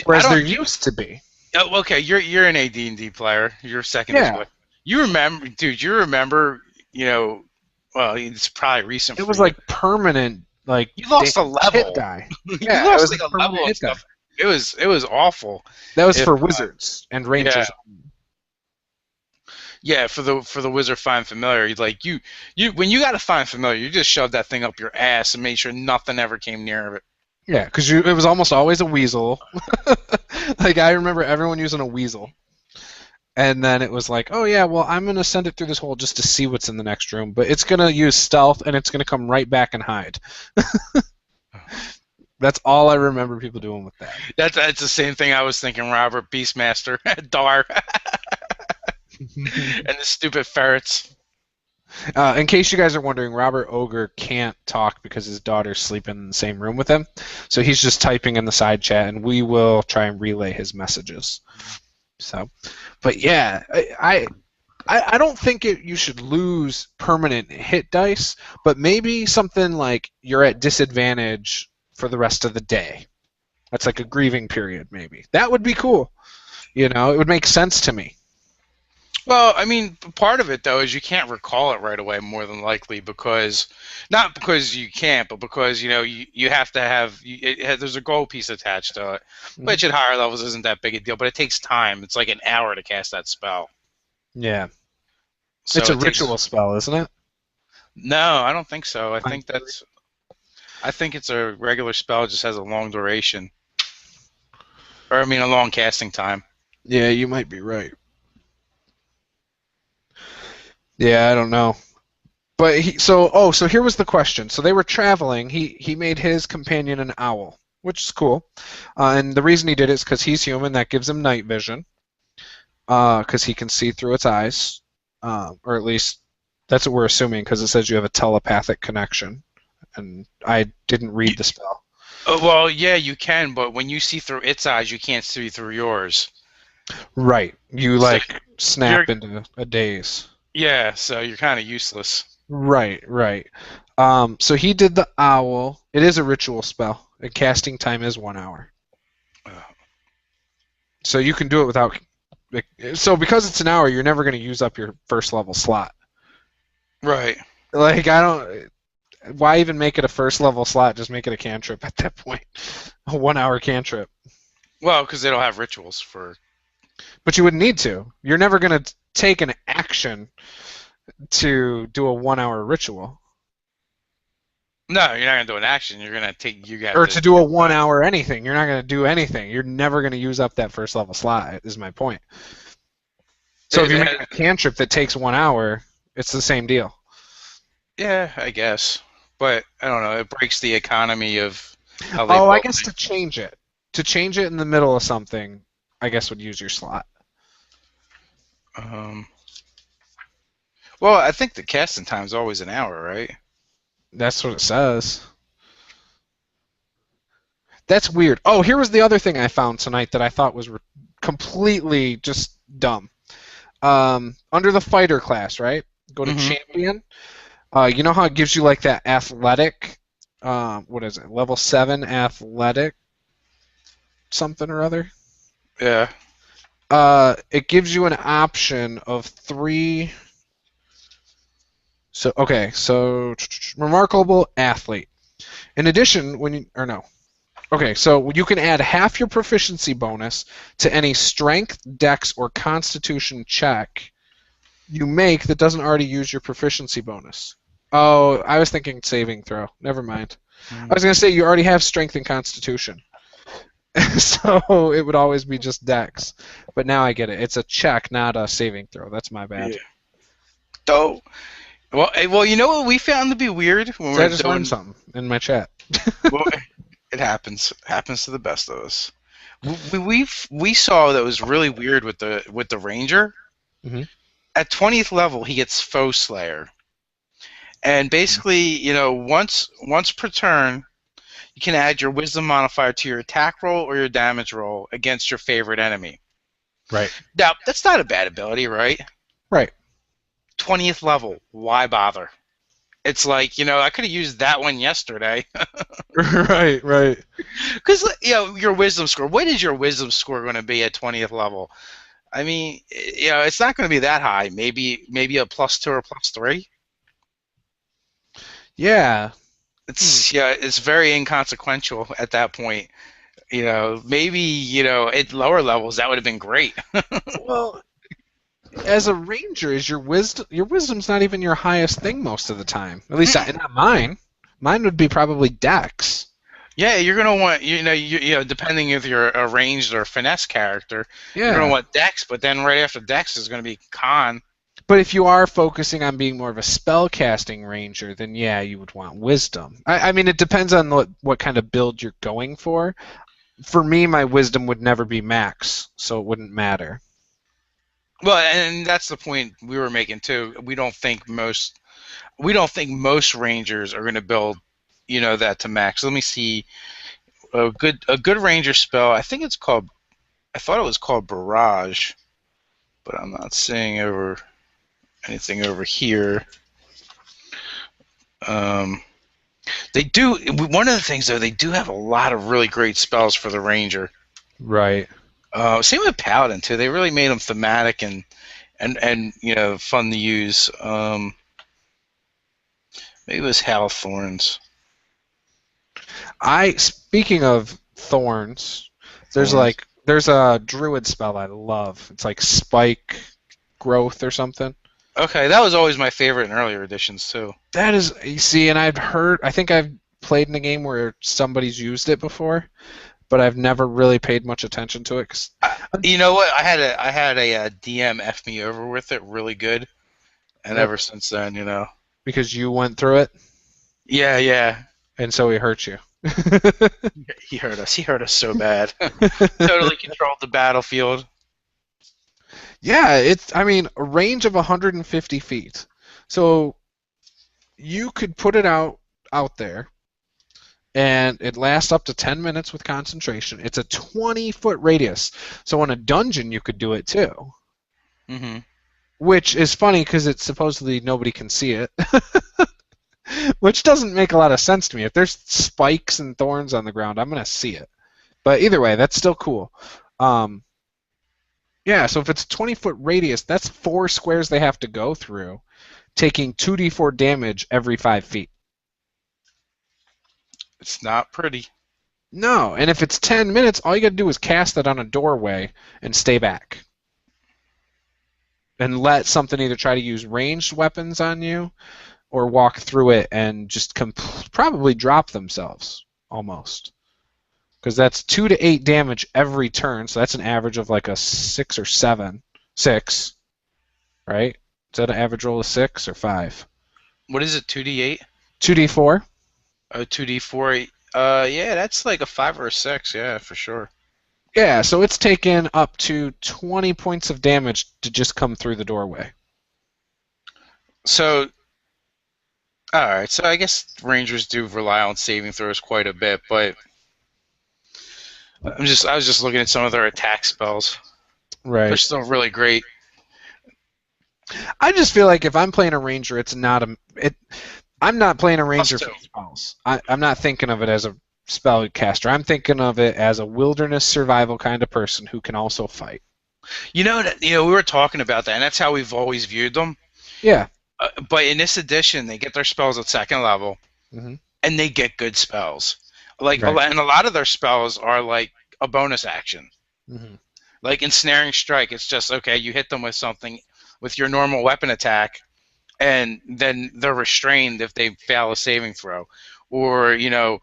whereas there used to be. Okay, you're an AD&D player. You're second. Yeah. You remember, dude? You remember? You know, well, it's probably recent. It For was you. like permanent, like You lost a hit level. die. You Yeah, it lost was like a a permanent level of hit die. stuff. It was awful. That was If, for wizards and rangers. Yeah, for the wizard find familiar, you when you got to find familiar, you just shove that thing up your ass and make sure nothing ever came near it. Yeah, because it was almost always a weasel. Like I remember everyone using a weasel, and then it was like, oh yeah, well I'm gonna send it through this hole just to see what's in the next room, but it's gonna use stealth and it's gonna come right back and hide. That's all I remember people doing with that. That's the same thing I was thinking, Robert. Beastmaster, Dar, and the stupid ferrets. In case you guys are wondering, Robert Ogre can't talk because his daughter's sleeping in the same room with him, so he's just typing in the side chat, and we will try and relay his messages. So, but yeah, I don't think you should lose permanent hit dice, but maybe something like you're at disadvantage for the rest of the day. That's like a grieving period, maybe. That would be cool. You know, it would make sense to me. Well, I mean, part of it though is you can't recall it right away, more than likely, because not because you can't, but because you have to have there's a gold piece attached to it, which at higher levels isn't that big a deal, but it takes time. It's like an hour to cast that spell. Yeah, So it's a it takes- ritual spell, isn't it? No, I don't think so. I think it's a regular spell. It just has a long duration, or I mean, a long casting time. Yeah, you might be right. Yeah, I don't know. But so here was the question. So they were traveling. He made his companion an owl, which is cool. And the reason he did it is because he's human. That gives him night vision. Because he can see through its eyes, or at least that's what we're assuming. Because it says you have a telepathic connection, and I didn't read the spell. Well, yeah, you can, but when you see through its eyes, you can't see through yours. Right. You So snap into a daze. Yeah, so you're kind of useless. Right. So he did the owl. It is a ritual spell. The casting time is 1 hour. So you can do it without. So because it's an hour, you're never going to use up your first level slot. Right. Like I don't. Why even make it a first level slot? Just make it a cantrip at that point. A 1 hour cantrip. Well, because they don't have rituals for. But you wouldn't need to. You're never going to take an action to do a 1 hour ritual. No, you're not gonna do an action. You're gonna take to do a 1 hour anything. You're not going to do anything. You're never going to use up that first level slot. Is my point. So if you make a cantrip that takes 1 hour, it's the same deal. Yeah, I guess, but I don't know. It breaks the economy of. How I guess to change it in the middle of something, I guess would use your slot. Well, I think the casting time is always an hour, right? That's what it says. That's weird. Oh, here was the other thing I found tonight that I thought was completely just dumb. Under the fighter class, right? Go to champion. You know how it gives you like that athletic, what is it? Level 7 athletic something or other? Yeah. It gives you an option of 3. So remarkable athlete. In addition, so you can add half your proficiency bonus to any strength, dex, or constitution check you make that doesn't already use your proficiency bonus. Oh, I was thinking saving throw. Never mind. I was going to say you already have strength and constitution. So it would always be just dex. But now I get it. It's a check, not a saving throw. That's my bad. Yeah. So, well, you know what we found to be weird when I just learned something in my chat. Well, it happens. It happens to the best of us. We saw that was really weird with the ranger. Mm-hmm. At 20th level, he gets Foe Slayer, and basically, once per turn, you can add your Wisdom modifier to your attack roll or your damage roll against your favorite enemy. Right. Now, that's not a bad ability, right? Right. 20th level. Why bother? It's like, I could have used that one yesterday. Right. Because, your Wisdom score. What is your Wisdom score going to be at 20th level? I mean, it's not going to be that high. Maybe a +2 or +3. Yeah. It's very inconsequential at that point. Maybe at lower levels that would have been great. Well, as a ranger, is your wisdom's not even your highest thing most of the time. At least not mine. Mine would be probably dex. Yeah, you're gonna want depending if you're a ranged or finesse character, you're gonna Yeah. want dex. But then right after dex is gonna be con. But if you are focusing on being more of a spellcasting ranger, then yeah, you would want wisdom. I mean, it depends on what kind of build you're going for. For me, my wisdom would never be max, so it wouldn't matter. Well, and that's the point we were making too. We don't think most rangers are gonna build, that to max. Let me see. A good ranger spell. I thought it was called Barrage, but I'm not seeing anything over here. They do. One of the things though, they do have a lot of really great spells for the ranger. Right. Same with paladin too. They really made them thematic and fun to use. Maybe it was Hal Thorns. Speaking of thorns, there's a druid spell I love. It's like spike growth or something. Okay, that was always my favorite in earlier editions too. That is, you see, and I think I've played in a game where somebody's used it before, but I've never really paid much attention to it. 'Cause You know what? I had a DM F me over with it really good, and ever since then, because you went through it, Yeah. and so he hurt you. He hurt us. He hurt us so bad. Totally controlled the battlefield. Yeah, a range of 150 feet. So you could put it out there, and it lasts up to 10 minutes with concentration. It's a 20-foot radius. So in a dungeon, you could do it too. Mm-hmm. Which is funny because it's supposedly nobody can see it. Which doesn't make a lot of sense to me. If there's spikes and thorns on the ground, I'm going to see it. But either way, that's still cool. Yeah, so if it's a 20-foot radius, that's 4 squares they have to go through, taking 2d4 damage every 5 feet. It's not pretty. No, and if it's 10 minutes, all you got to do is cast it on a doorway and stay back. And let something either try to use ranged weapons on you or walk through it and just probably drop themselves, almost. Because that's 2 to 8 damage every turn, so that's an average of like a 6 or 7. 6, right? Is that an average roll of 6 or 5? What is it, 2d8? 2d4. Oh, 2d4. Yeah, that's like a 5 or a 6, yeah, for sure. Yeah, so it's taken up to 20 points of damage to just come through the doorway. So, alright, so I guess Rangers do rely on saving throws quite a bit, but I was just looking at some of their attack spells. Right. They're still really great. I just feel like if I'm playing a ranger, I'm not playing a ranger for spells. I'm not thinking of it as a spellcaster. I'm thinking of it as a wilderness survival kind of person who can also fight. We were talking about that, and that's how we've always viewed them. Yeah. But in this edition, they get their spells at 2nd level, Mm-hmm. and they get good spells. Right. And a lot of their spells are like a bonus action. Mm-hmm. Like Ensnaring Strike, it's just, okay, you hit them with something with your normal weapon attack, and then they're restrained if they fail a saving throw. Or, the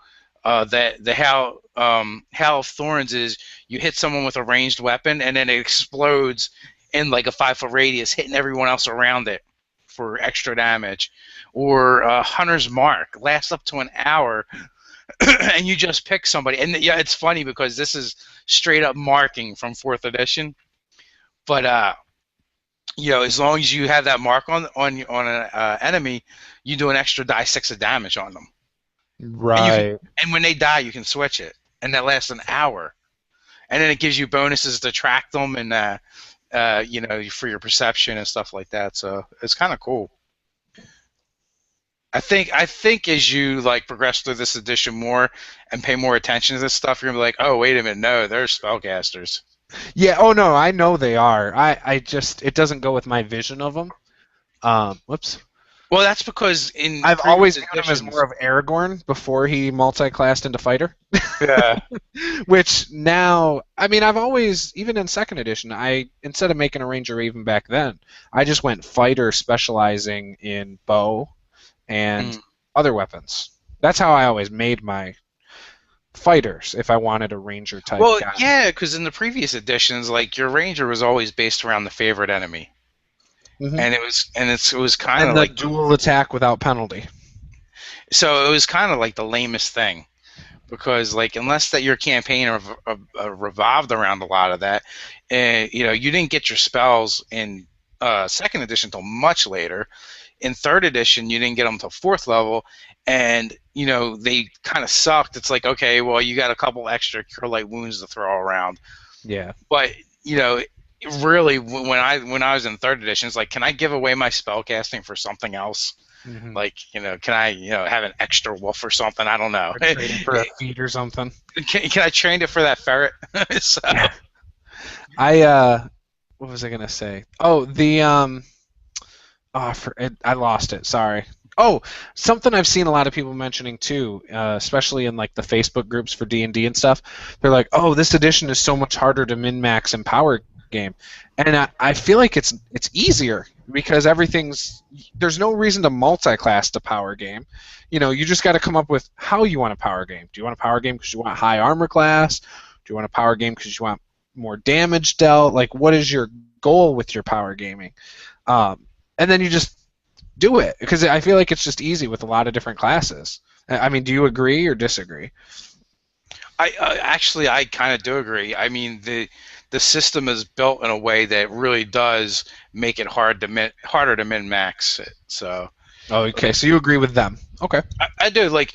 Hail of Thorns is you hit someone with a ranged weapon, and then it explodes in like a 5-foot radius, hitting everyone else around it for extra damage. Or Hunter's Mark lasts up to an hour, and you just pick somebody. And yeah, it's funny because this is straight up marking from 4th edition. But as long as you have that mark on an enemy, you do an extra die 6 of damage on them. Right. And when they die, you can switch it, and that lasts an hour. And then it gives you bonuses to track them and for your perception and stuff like that. So it's kind of cool. I think as you progress through this edition more and pay more attention to this stuff, you're gonna be like, oh, wait a minute, no, they're spellcasters. Yeah. Oh no, I know they are. I just it doesn't go with my vision of them. Whoops. Well, that's because in I've previous always viewed him as editions. more of Aragorn before he multi-classed into fighter. Yeah. Which now, I mean, I've always, even in second edition, I instead of making a ranger even back then, I just went fighter specializing in bow and other weapons. That's how I always made my fighters if I wanted a ranger type Well, guy. yeah, because in the previous editions, like your ranger was always based around the favorite enemy, Mhm. and it was kind And of the like dual attack without penalty. so it was kind of like the lamest thing because like unless that your campaign revolved around a lot of that, you didn't get your spells in second edition until much later. In third edition, you didn't get them until fourth level, and they kind of sucked. It's like, okay, well, you got a couple extra cure light wounds to throw around, Yeah. but really, when I was in third edition, it's like, can I give away my spell casting for something else? Mhm. Like, can I have an extra wolf or something? I don't know. Or trading for a feed or something. Can I train it for that ferret? So, What was I gonna say? Oh, I lost it. Sorry. Oh, something I've seen a lot of people mentioning too, especially in like the Facebook groups for D&D and stuff. They're like, "Oh, this edition is so much harder to min-max in power game," and I feel like it's easier because there's no reason to multi-class to power game. You just got to come up with how you want a power game. Do you want a power game because you want high armor class? Do you want a power game because you want more damage dealt? Like, what is your goal with your power gaming? And then you just do it because I feel like it's just easy with a lot of different classes. I mean, do you agree or disagree? I kind of do agree. I mean, the system is built in a way that really does make it harder to min max it. So. Oh, okay. So you agree with them? Okay. I do like,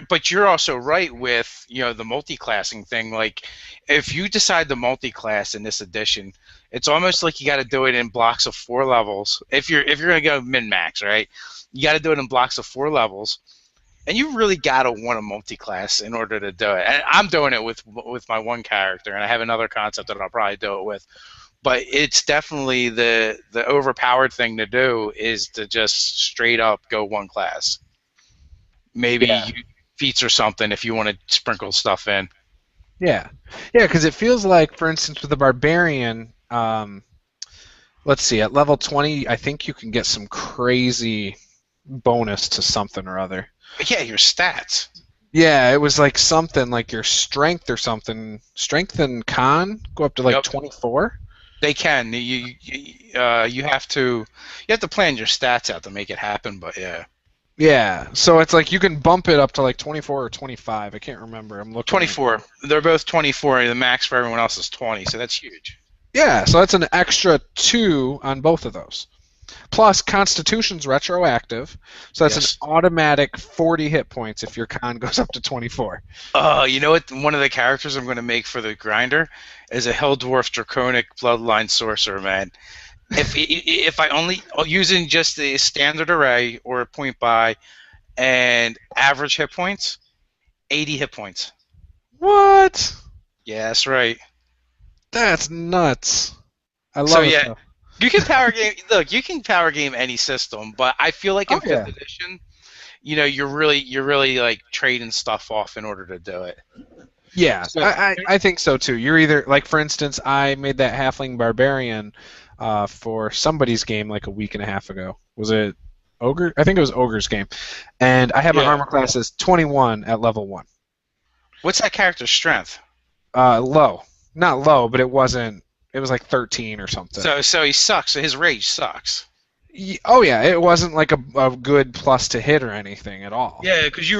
but you're also right with the multi-classing thing. Like, if you decide to multi-class in this edition, it's almost like you got to do it in blocks of 4 levels. If you're gonna go min-max, right? You got to do it in blocks of 4 levels, and you really gotta want to multi-class in order to do it. And I'm doing it with my one character, and I have another concept that I'll probably do it with. But it's definitely the overpowered thing to do is to just straight up go one class. Maybe feats or something if you want to sprinkle stuff in. Yeah, because it feels like, for instance, with the barbarian, let's see, at level 20, I think you can get some crazy bonus to something or other. Yeah, your stats. Yeah, it was like something like your strength or something. Strength and con go up to like 24. They can. You have to plan your stats out to make it happen. But yeah. Yeah, so it's like you can bump it up to like 24 or 25. I can't remember. I'm looking. 24. They're both 24. The max for everyone else is 20, so that's huge. Yeah, so that's an extra 2 on both of those. Plus, Constitution's retroactive, so that's an automatic 40 hit points if your con goes up to 24. You know what? One of the characters I'm going to make for the grinder is a Hill Dwarf Draconic Bloodline Sorcerer, man. If I only using just the standard array or a point buy and average hit points, 80 hit points. What? Yeah, that's right. That's nuts. I love it. Though. You can power game. Look, you can power game any system, but I feel like in 5th edition, you're really like trading stuff off in order to do it. Yeah, so, I think so too. You're either like, for instance, I made that Halfling Barbarian for somebody's game like a week and a half ago. Was it Ogre? I think it was Ogre's game, and I have my armor class as 21 at level 1. What's that character's strength? Low, not low, but it wasn't. It was like 13 or something. So he sucks. So his rage sucks. Oh yeah, it wasn't like a good plus to hit or anything at all. Yeah, because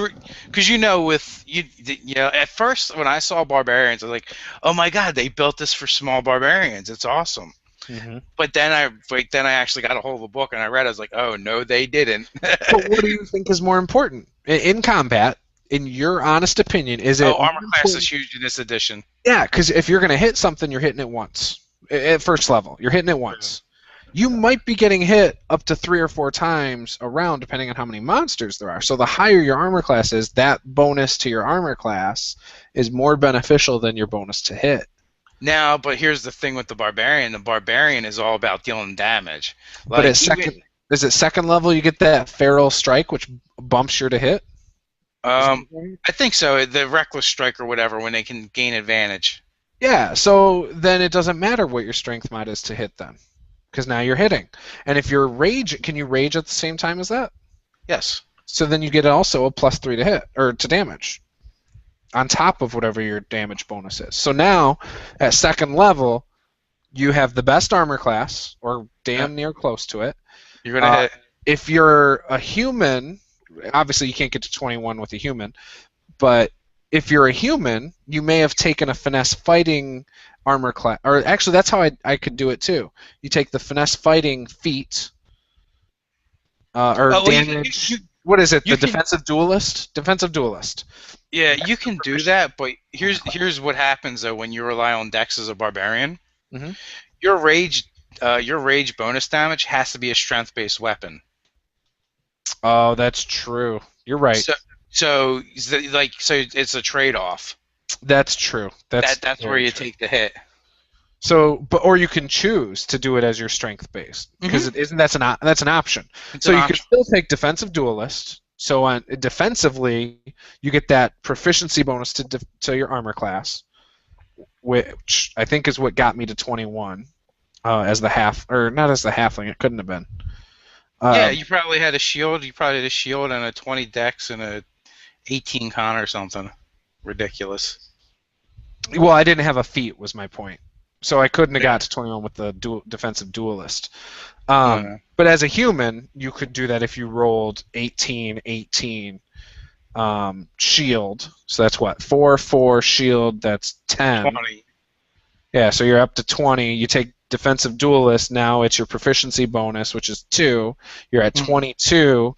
at first when I saw barbarians, I was like, oh my god, they built this for small barbarians. It's awesome. Mm-hmm. But then I actually got a hold of the book and I read. I was like, oh no, they didn't. But what do you think is more important in combat? In your honest opinion, is it? Armor class is huge in this edition. Yeah, because if you're gonna hit something, you're hitting it once at first level. You're hitting it once. You might be getting hit up to 3 or 4 times a round, depending on how many monsters there are. So the higher your armor class is, that bonus to your armor class is more beneficial than your bonus to hit. Now, but here's the thing with the barbarian. The barbarian is all about dealing damage. But at Even, second, is it second level you get that feral strike, which bumps you to hit? I think so. The reckless strike or whatever, when they can gain advantage. Yeah, so then it doesn't matter what your strength mod is to hit them, because now you're hitting. And if you're rage, can you rage at the same time as that? Yes. So then you get also a +3 to hit or to damage, on top of whatever your damage bonus is. So now at second level, you have the best armor class, or damn near close to it. You're gonna hit. If you're a human, obviously you can't get to 21 with a human, but if you're a human, you may have taken a finesse fighting armor class, or actually that's how I could do it too. You take the finesse fighting feat, or damage. What is it? The defensive duelist? Defensive duelist. Yeah, you can do that, but here's what happens though when you rely on Dex as a barbarian. Mm-hmm. Your rage bonus damage has to be a strength-based weapon. Oh, that's true. You're right. So it's a trade-off. That's true. That's where you take the hit. So, or you can choose to do it as your strength based, because that's an option. So you can still take defensive duelist. So defensively, you get that proficiency bonus to your armor class, which I think is what got me to 21 as the half, or not as the halfling. It couldn't have been. Yeah, you probably had a shield. You probably had a shield and a 20 dex and a 18 con or something. Ridiculous. Well, I didn't have a feat, was my point. So I couldn't have got to 21 with the defensive duelist. But as a human, you could do that if you rolled 18, 18 shield. So that's what? 4, 4 shield, that's 10. 20. Yeah, so you're up to 20. You take defensive duelist, now it's your proficiency bonus, which is 2. You're at 22.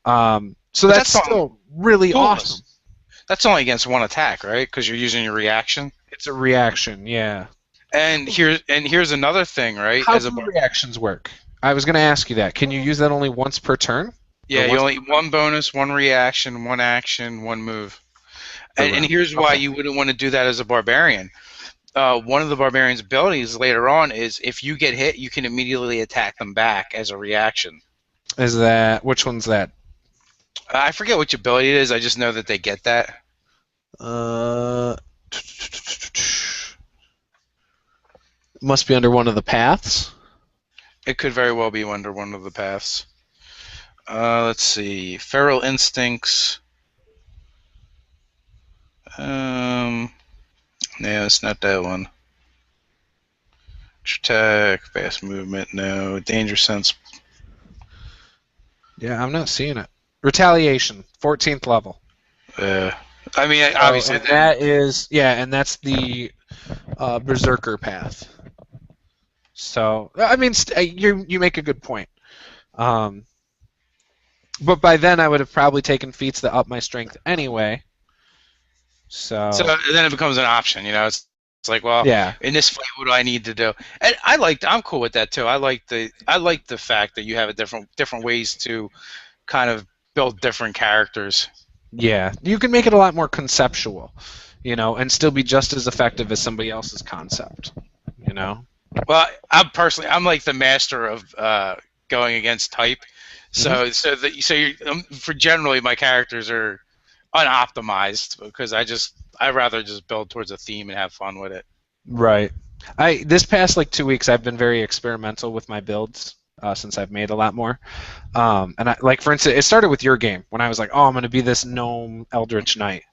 So that's still really awesome. That's only against one attack, right? Because you're using your reaction. It's a reaction, yeah. And here's another thing, right? How do reactions work? I was going to ask you that. Can you use that only once per turn? Yeah, you only one bonus, one reaction, one action, one move. And here's why you wouldn't want to do that as a barbarian. One of the barbarian's abilities later on is if you get hit, you can immediately attack them back as a reaction. Which one's that? I forget which ability it is. I just know that they get that. Must be under one of the paths. It could very well be under one of the paths. Let's see. Feral Instincts. No, it's not that one. Attack, fast movement, no. Danger sense. Yeah, I'm not seeing it. Retaliation, 14th level. I mean, obviously and that's the Berserker path. So, I mean, you make a good point. But by then I would have probably taken feats that up my strength anyway. So then it becomes an option, you know. It's like, well, in this fight, what do I need to do? And I'm cool with that too. I like the fact that you have a different ways to kind of build different characters. Yeah, you can make it a lot more conceptual, you know, and still be just as effective as somebody else's concept, you know. Well, I'm like the master of going against type. So for generally my characters are unoptimized because I rather just build towards a theme and have fun with it. Right. This past 2 weeks I've been very experimental with my builds since I've made a lot more. And for instance, it started with your game when I was like, oh, I'm going to be this gnome Eldritch Knight.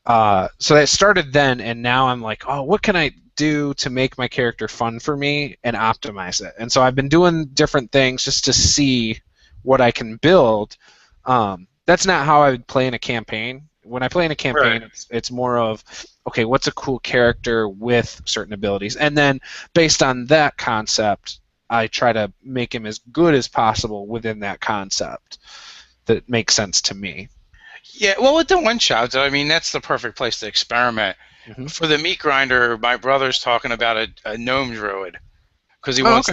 So that started then, and now I'm like, oh, what can I do to make my character fun for me and optimize it? And so I've been doing different things just to see what I can build. That's not how I would play in a campaign. When I play in a campaign, it's more of, okay, what's a cool character with certain abilities? And then based on that concept, I try to make him as good as possible within that concept that makes sense to me. Yeah, well, with the one-shots, I mean, that's the perfect place to experiment. Mm-hmm. For the meat grinder, my brother's talking about a gnome druid because he wants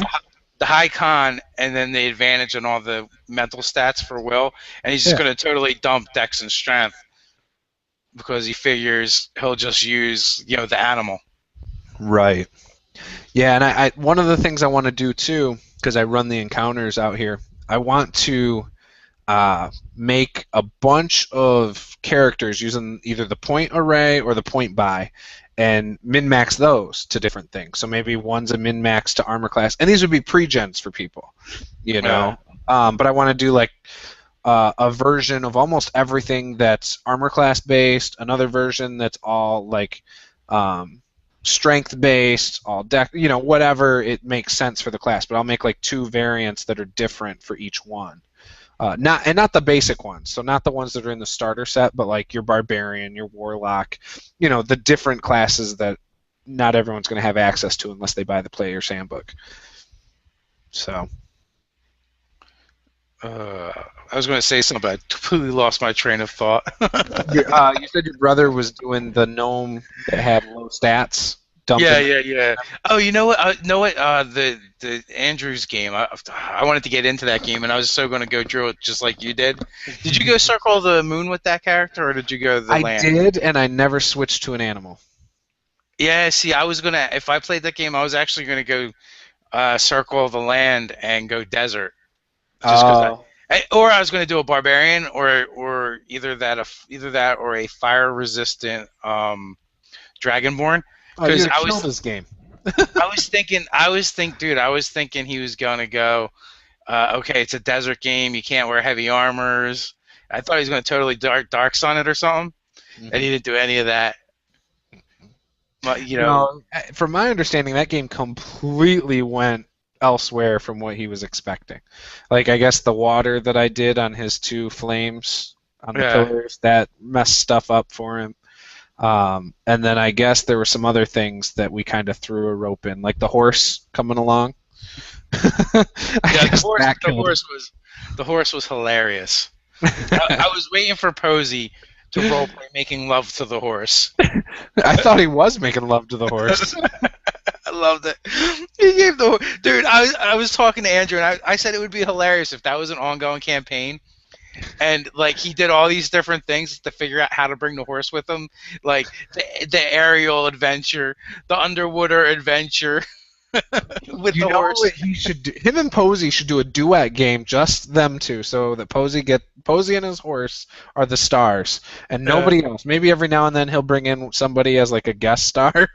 the high con and then the advantage on all the mental stats for will, and he's just going to totally dump dex and strength because he figures he'll just use, the animal. Right. Yeah, and I one of the things I want to do too, because I run the encounters out here, I want to make a bunch of characters using either the point array or the point buy, and min-max those to different things. So maybe one's a min-max to armor class, and these would be pre-gens for people, you know. But I want to do like a version of almost everything that's armor class based, another version that's all like strength based, all deck, you know, whatever it makes sense for the class. But I'll make like 2 variants that are different for each one. Not the basic ones, so not the ones that are in the starter set, but like your barbarian, your warlock, you know, the different classes that not everyone's going to have access to unless they buy the player's handbook. So. I was going to say something, but I completely lost my train of thought. You said your brother was doing the gnome that had low stats. Yeah. Oh, you know what? The Andrews game. I wanted to get into that game, and I was so going to go drill it just like you did. Did you go Circle the Moon with that character, or did you go the land? I did, and I never switched to an animal. Yeah, see, I was gonna. If I played that game, I was actually going to go Circle the Land and go Desert. Just or I was going to do a barbarian, or either that or a fire resistant dragonborn. Because I was this game. I was thinking he was going to go. Okay, it's a desert game. You can't wear heavy armors. I thought he was going to totally dark sun it or something, and he didn't do any of that. But from my understanding, that game completely went elsewhere from what he was expecting. Like, I guess the water that I did on his 2 flames on the pillars, that messed stuff up for him. And then I guess there were some other things that we kind of threw a rope in, like the horse coming along. The horse was hilarious. I was waiting for Posey to roleplay making love to the horse. I thought he was making love to the horse. I loved it. He gave dude. I was talking to Andrew, and I said it would be hilarious if that was an ongoing campaign, and like he did all these different things to figure out how to bring the horse with him, like the aerial adventure, the underwater adventure. With the horse. What he should do? Him and Posey should do a duet game, just them two, so that Posey and his horse are the stars, and nobody else. Maybe every now and then he'll bring in somebody as like a guest star, but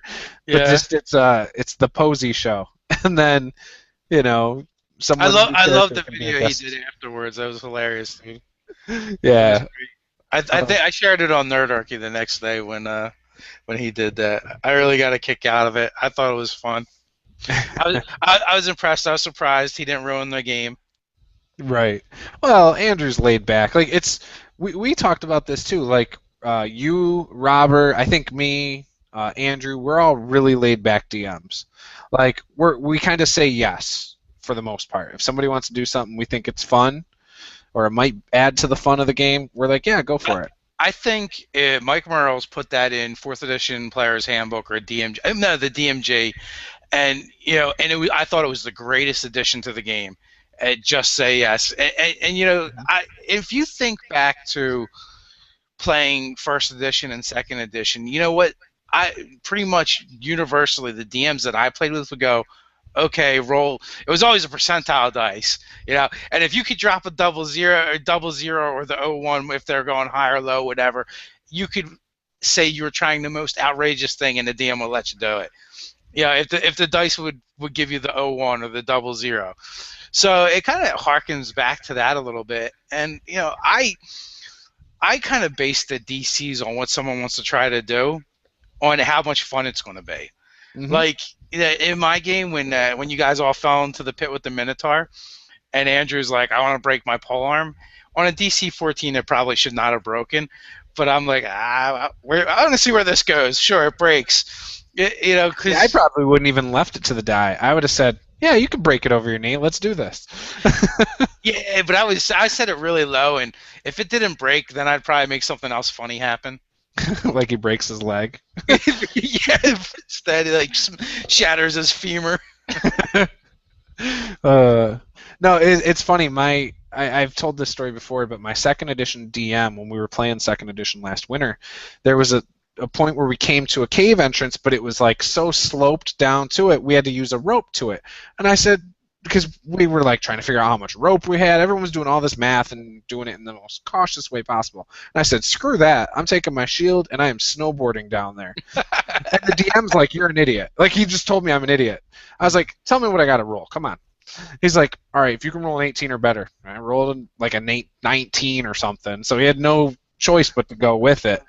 just it's the Posey show, and then someone. I love the video he did afterwards. That was hilarious, dude. Yeah, I think I shared it on Nerdarchy the next day when he did that. I really got a kick out of it. I thought it was fun. I was impressed. I was surprised he didn't ruin the game. Right. Well, Andrew's laid back. Like we talked about this too. Like you, Robert, I think me, Andrew, we're all really laid back DMs. Like we kind of say yes for the most part. If somebody wants to do something we think it's fun, or it might add to the fun of the game, we're like, yeah, go for it. I think Mike Merle's put that in 4th edition Player's Handbook or DMG. No, the DMG. And I thought it was the greatest addition to the game. Just say yes. And if you think back to playing 1st edition and 2nd edition, you know what? I pretty much universally the DMs that I played with would go, okay, roll. It was always a percentile dice, And if you could drop a 00 or the 01 if they're going high or low, whatever, you could say you were trying the most outrageous thing, and the DM will let you do it. Yeah, if the dice would give you the 01 or the 00. So it kind of harkens back to that a little bit. And, I kind of base the DCs on what someone wants to try to do, on how much fun it's going to be. Mm-hmm. Like, in my game, when you guys all fell into the pit with the Minotaur, and Andrew's like, I want to break my polearm, on a DC 14 it probably should not have broken. But I'm like, I want to see where this goes. Sure, it breaks. Cause I probably wouldn't even left it to the die. I would have said, yeah, you can break it over your knee. Let's do this. Yeah, but I set it really low, and if it didn't break, then I'd probably make something else funny happen. Like he breaks his leg. Yeah, instead he shatters his femur. No, it's funny. I've told this story before, but my 2nd edition DM, when we were playing 2nd edition last winter, there was a point where we came to a cave entrance, but it was like so sloped down to it, we had to use a rope to it. And I said, because we were like trying to figure out how much rope we had. Everyone was doing all this math and doing it in the most cautious way possible. And I said, screw that. I'm taking my shield and I am snowboarding down there. And the DM's like, you're an idiot. Like, he just told me I'm an idiot. I was like, tell me what I got to roll. Come on. He's like, all right, if you can roll an 18 or better. I rolled like a 19 or something. So he had no choice but to go with it,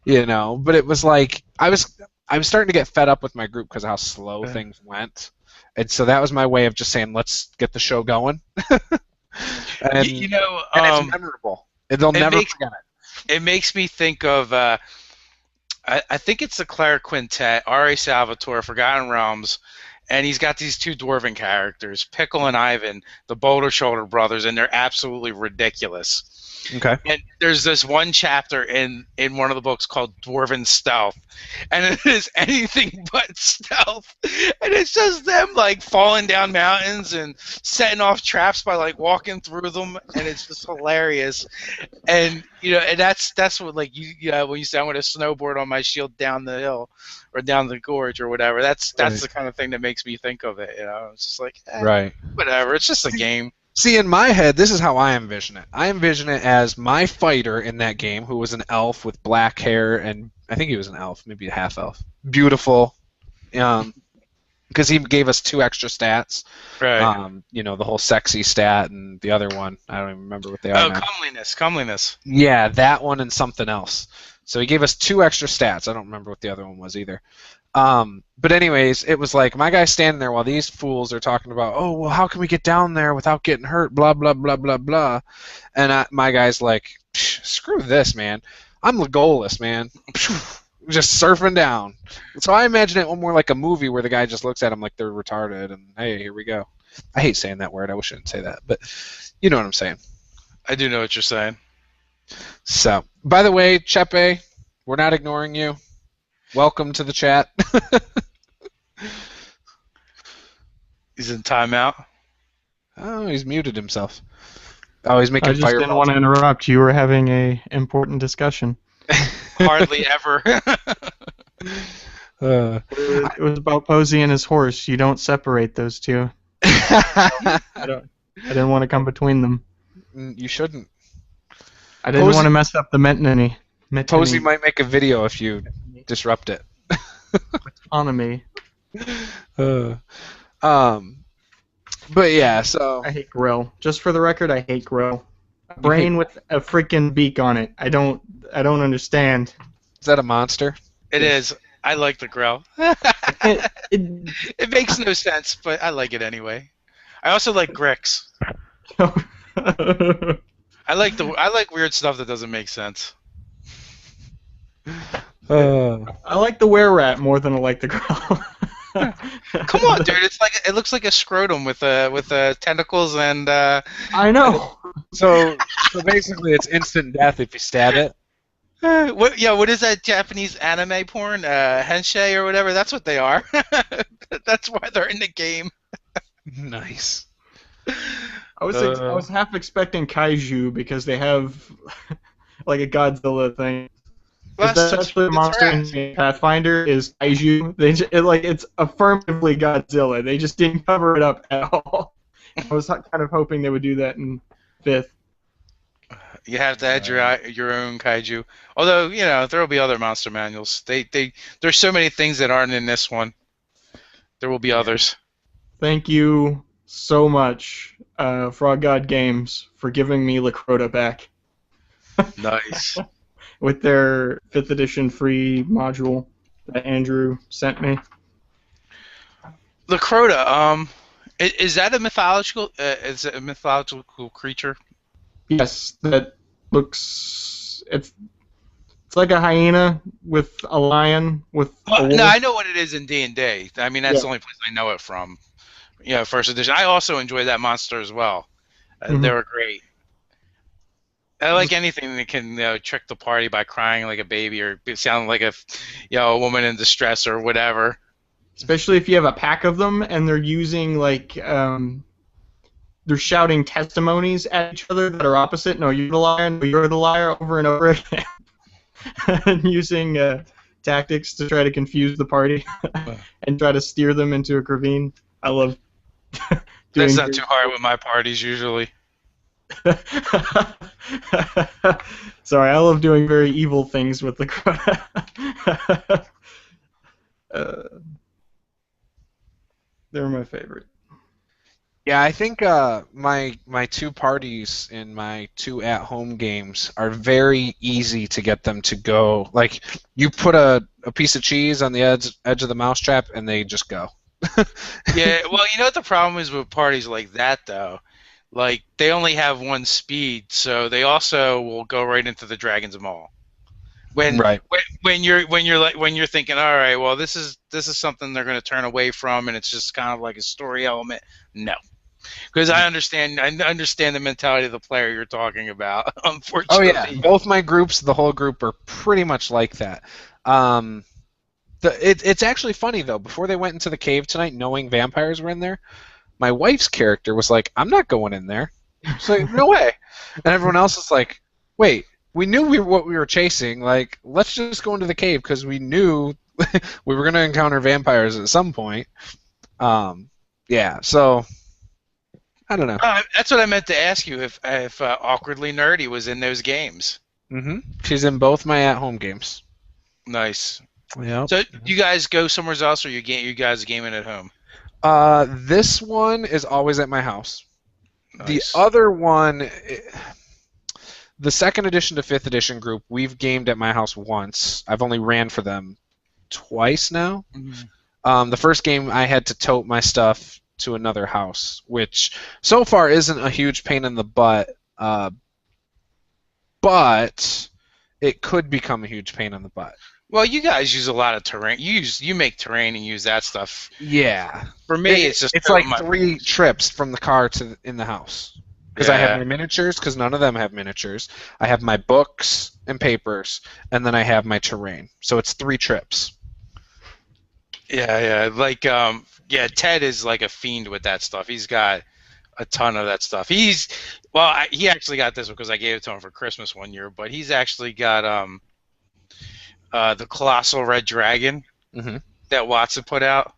you know. But it was like, I was starting to get fed up with my group because of how slow things went. And so that was my way of just saying, let's get the show going. And it's memorable. They'll never forget it. It makes me think of, I think it's the Claire Quintet, R.A. Salvatore, Forgotten Realms, and he's got these two dwarven characters, Pickle and Ivan, the Boulder Shoulder brothers, and they're absolutely ridiculous. Okay. And there's this one chapter in one of the books called Dwarven Stealth, and it is anything but stealth. And it's just them like falling down mountains and setting off traps by like walking through them, and it's just hilarious. And and that's what like when you say I'm going to snowboard on my shield down the hill or down the gorge or whatever. That's the kind of thing that makes me think of it. It's just like right, whatever. It's just a game. See, in my head, this is how I envision it. I envision it as my fighter in that game, who was an elf with black hair, and I think he was an elf, maybe a half-elf. Beautiful. Because he gave us 2 extra stats. Right. The whole sexy stat and the other one. I don't even remember what they are now. Comeliness. Yeah, that one and something else. So he gave us 2 extra stats. I don't remember what the other one was either. But anyways, it was like my guy's standing there while these fools are talking about, oh, well, how can we get down there without getting hurt, blah, blah, blah, blah, blah. And my guy's like, screw this, man. I'm Legolas, man. Just surfing down. So I imagine it more like a movie where the guy just looks at him like they're retarded and, hey, here we go. I hate saying that word. I wish I didn't say that. But you know what I'm saying. I do know what you're saying. So, by the way, Chepe, we're not ignoring you. Welcome to the chat. He's in timeout. Oh, he's muted himself. Oh, he's making I just fireballs. didn't want to interrupt. You were having a important discussion. Hardly ever. It was about Posey and his horse. You don't separate those two. I didn't want to come between them. You shouldn't. I didn't want to mess up the metany. Posey might make a video if you disrupt it. Autonomy. But yeah, so I hate Grill. Just for the record, I hate Grill. A brain with a freaking beak on it. I don't understand. Is that a monster? It is. I like the Grill. It makes no sense, but I like it anyway. I also like Grix. I like weird stuff that doesn't make sense. I like the were-rat more than I like the Grill. Come on, dude! It looks like a scrotum with tentacles and. I know. So basically, it's instant death if you stab it. What is that Japanese anime porn? Hensei or whatever. That's what they are. That's why they're in the game. Nice. I was half expecting kaiju because they have like a Godzilla thing. That's actually a monster in Pathfinder is kaiju. It's affirmatively Godzilla. They just didn't cover it up at all. I was kind of hoping they would do that in 5th. You have to add your own kaiju. Although there will be other monster manuals. There's so many things that aren't in this one. There will be others. Thank you so much, Frog God Games, for giving me Lacrota back. Nice. With their 5th edition free module that Andrew sent me. Lacrota, is that a mythological? Is it a mythological creature? Yes, that looks. It's like a hyena with a lion with. No, I know what it is in D&D. I mean, that's the only place I know it from. 1st edition. I also enjoy that monster as well. They were great. I like anything that can trick the party by crying like a baby or sound like a woman in distress or whatever. Especially if you have a pack of them and they're using they're shouting testimonies at each other that are opposite. No, you're the liar. No, you're the liar over and over again. And using tactics to try to confuse the party and try to steer them into a ravine. I love doing That's not too hard with my parties usually. Sorry, I love doing very evil things with the they're my favorite. Yeah, I think my two parties in my two at-home games are very easy to get them to go. Like, you put a piece of cheese on the edge of the mousetrap, and they just go. Yeah, well, you know what the problem is with parties like that, though? Like, they only have one speed, so they also will go right into the Dragon's Maw. When you're thinking, all right, well, this is something they're going to turn away from, and it's just kind of like a story element. No. Because I understand the mentality of the player you're talking about. Unfortunately. Oh yeah, both my groups, the whole group, are pretty much like that. It's actually funny though. Before they went into the cave tonight, knowing vampires were in there, my wife's character was like, "I'm not going in there." It's like, no way. And everyone else is like, "Wait, we knew what we were chasing. Like, let's just go into the cave because we knew we were going to encounter vampires at some point." Yeah, so. I don't know. That's what I meant to ask you, if Awkwardly Nerdy was in those games. Mm-hmm. She's in both my at-home games. Nice. Yeah. So you guys go somewhere else, or you guys gaming at home? This one is always at my house. Nice. The other one, the second edition to fifth edition group, we've gamed at my house once. I've only ran for them twice now. Mm-hmm. The first game, I had to tote my stuff to another house, which so far isn't a huge pain in the butt, but it could become a huge pain in the butt. Well, you guys use a lot of terrain. You make terrain and use that stuff. Yeah. For me, it's like 3 trips from the car to in the house. Because I have my miniatures, because none of them have miniatures. I have my books and papers, and then I have my terrain. So it's 3 trips. Yeah. Like, Ted is like a fiend with that stuff. He's got a ton of that stuff. He actually got this because I gave it to him for Christmas one year, but he's actually got the Colossal Red Dragon that Watson put out.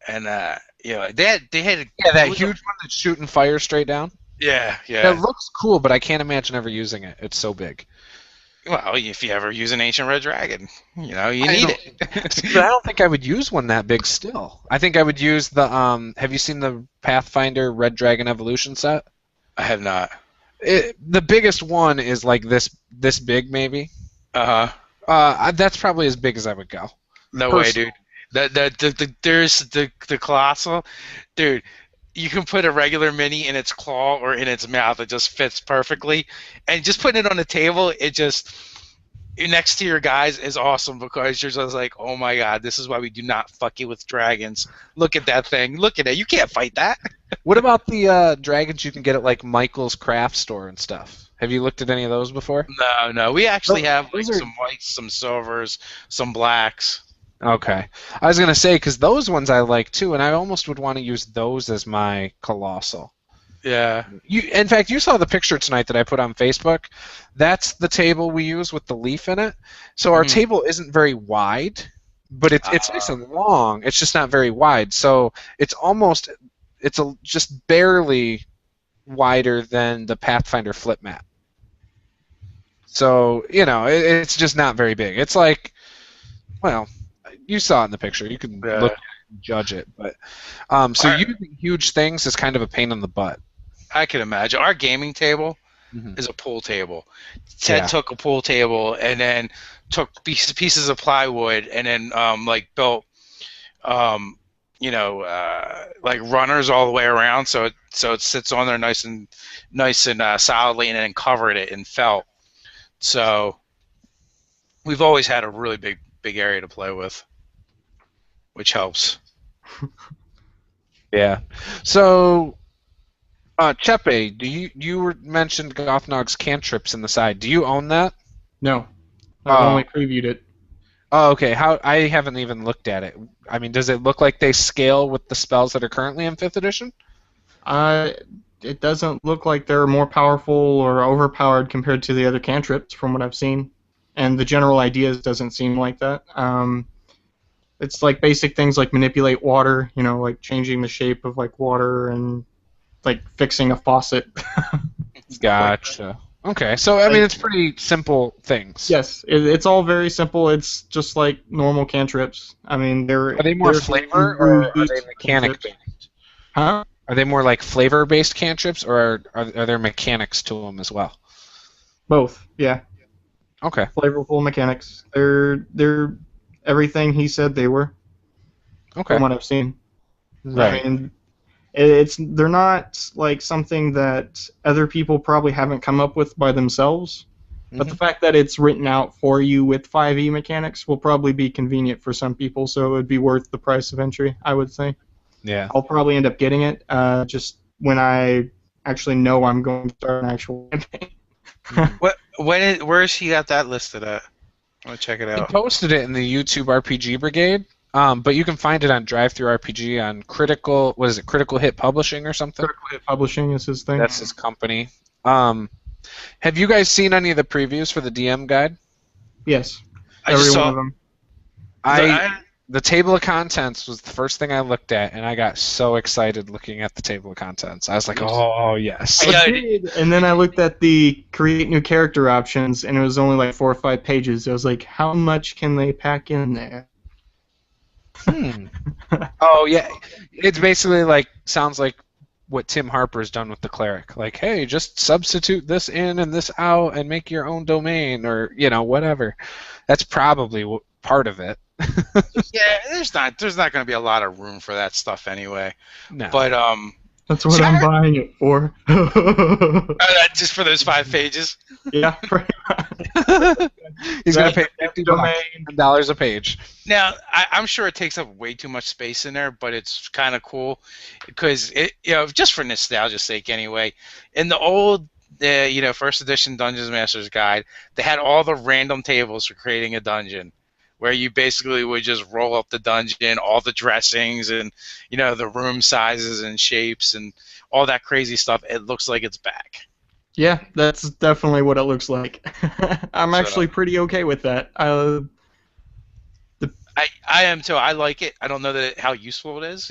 And they had that huge one that's shooting fire straight down. Yeah. It looks cool, but I can't imagine ever using it. It's so big. Well, if you ever use an Ancient Red Dragon, you need it. But I don't think I would use one that big still. I think I would use the, have you seen the Pathfinder Red Dragon Evolution set? I have not. The biggest one is like this big, maybe. That's probably as big as I would go. No way, dude. There's the Colossal. Dude, you can put a regular mini in its claw or in its mouth. It just fits perfectly. And just putting it on the table, it just next to your guys is awesome because you're just like, oh my god, this is why we do not fuck you with dragons. Look at that thing. Look at it. You can't fight that. What about the dragons you can get at like Michael's craft store and stuff? Have you looked at any of those before? No. We actually have like some whites, some silvers, some blacks. Okay. I was going to say, because those ones I like too, and I almost would want to use those as my Colossal. Yeah. In fact, you saw the picture tonight that I put on Facebook. That's the table we use with the leaf in it. So our table isn't very wide, but it's nice and long. It's just not very wide. So it's just barely wider than the Pathfinder flip mat. So, it's just not very big. It's like, well, you saw it in the picture. You can look at it and judge it. But using huge things is kind of a pain in the butt. I can imagine. Our gaming table is a pool table. Ted took a pool table and then took pieces of plywood and then built like runners all the way around so it sits on there nice and solidly, and then covered it in felt. So we've always had a really big area to play with, which helps. Yeah. So, Chepe, you mentioned Gothnog's cantrips in the side. Do you own that? No, I only previewed it. Oh, okay. I haven't even looked at it. I mean, does it look like they scale with the spells that are currently in 5th edition? It doesn't look like they're more powerful or overpowered compared to the other cantrips from what I've seen. and the general ideas doesn't seem like that. It's like basic things like manipulate water, like changing the shape of like water and like fixing a faucet. Gotcha. Okay, so I mean it's pretty simple things. Yes, it's all very simple. It's just like normal cantrips. I mean, are they more flavor or are they mechanic based? Huh? Are they more like flavor based cantrips or are there mechanics to them as well? Both. Yeah. Okay. Flavorful mechanics. They're everything he said they were. Okay. From what I've seen. Right. I mean, they're not like something that other people probably haven't come up with by themselves, but the fact that it's written out for you with 5e mechanics will probably be convenient for some people, so it would be worth the price of entry, I would say. Yeah. I'll probably end up getting it just when I actually know I'm going to start an actual campaign. Where's he got that listed at? I'm gonna check it out. He posted it in the YouTube RPG Brigade. But you can find it on DriveThruRPG on Critical. What is it? Critical Hit Publishing or something? Critical Hit Publishing is his thing. That's his company. Have you guys seen any of the previews for the DM guide? Yes. Every one of them. The table of contents was the first thing I looked at, and I got so excited looking at the table of contents. I was like, "Oh yes!" I did, and then I looked at the create new character options, and it was only like 4 or 5 pages. I was like, "How much can they pack in there?" Oh yeah, it's basically like sounds like what Tim Harper's done with the cleric. Like, hey, just substitute this in and this out and make your own domain, or whatever. That's probably part of it. Yeah, there's not going to be a lot of room for that stuff anyway. No. But that's what I'm buying it for. Just for those 5 pages. Yeah. He's gonna pay $50 a page. Now, I'm sure it takes up way too much space in there, but it's kind of cool because just for nostalgia's sake, anyway. In the old, first edition Dungeons Master's Guide, they had all the random tables for creating a dungeon, where you basically would just roll up the dungeon, all the dressings and the room sizes and shapes and all that crazy stuff. It looks like it's back. Yeah, that's definitely what it looks like. I'm actually pretty okay with that. I am too. I like it. I don't know how useful it is,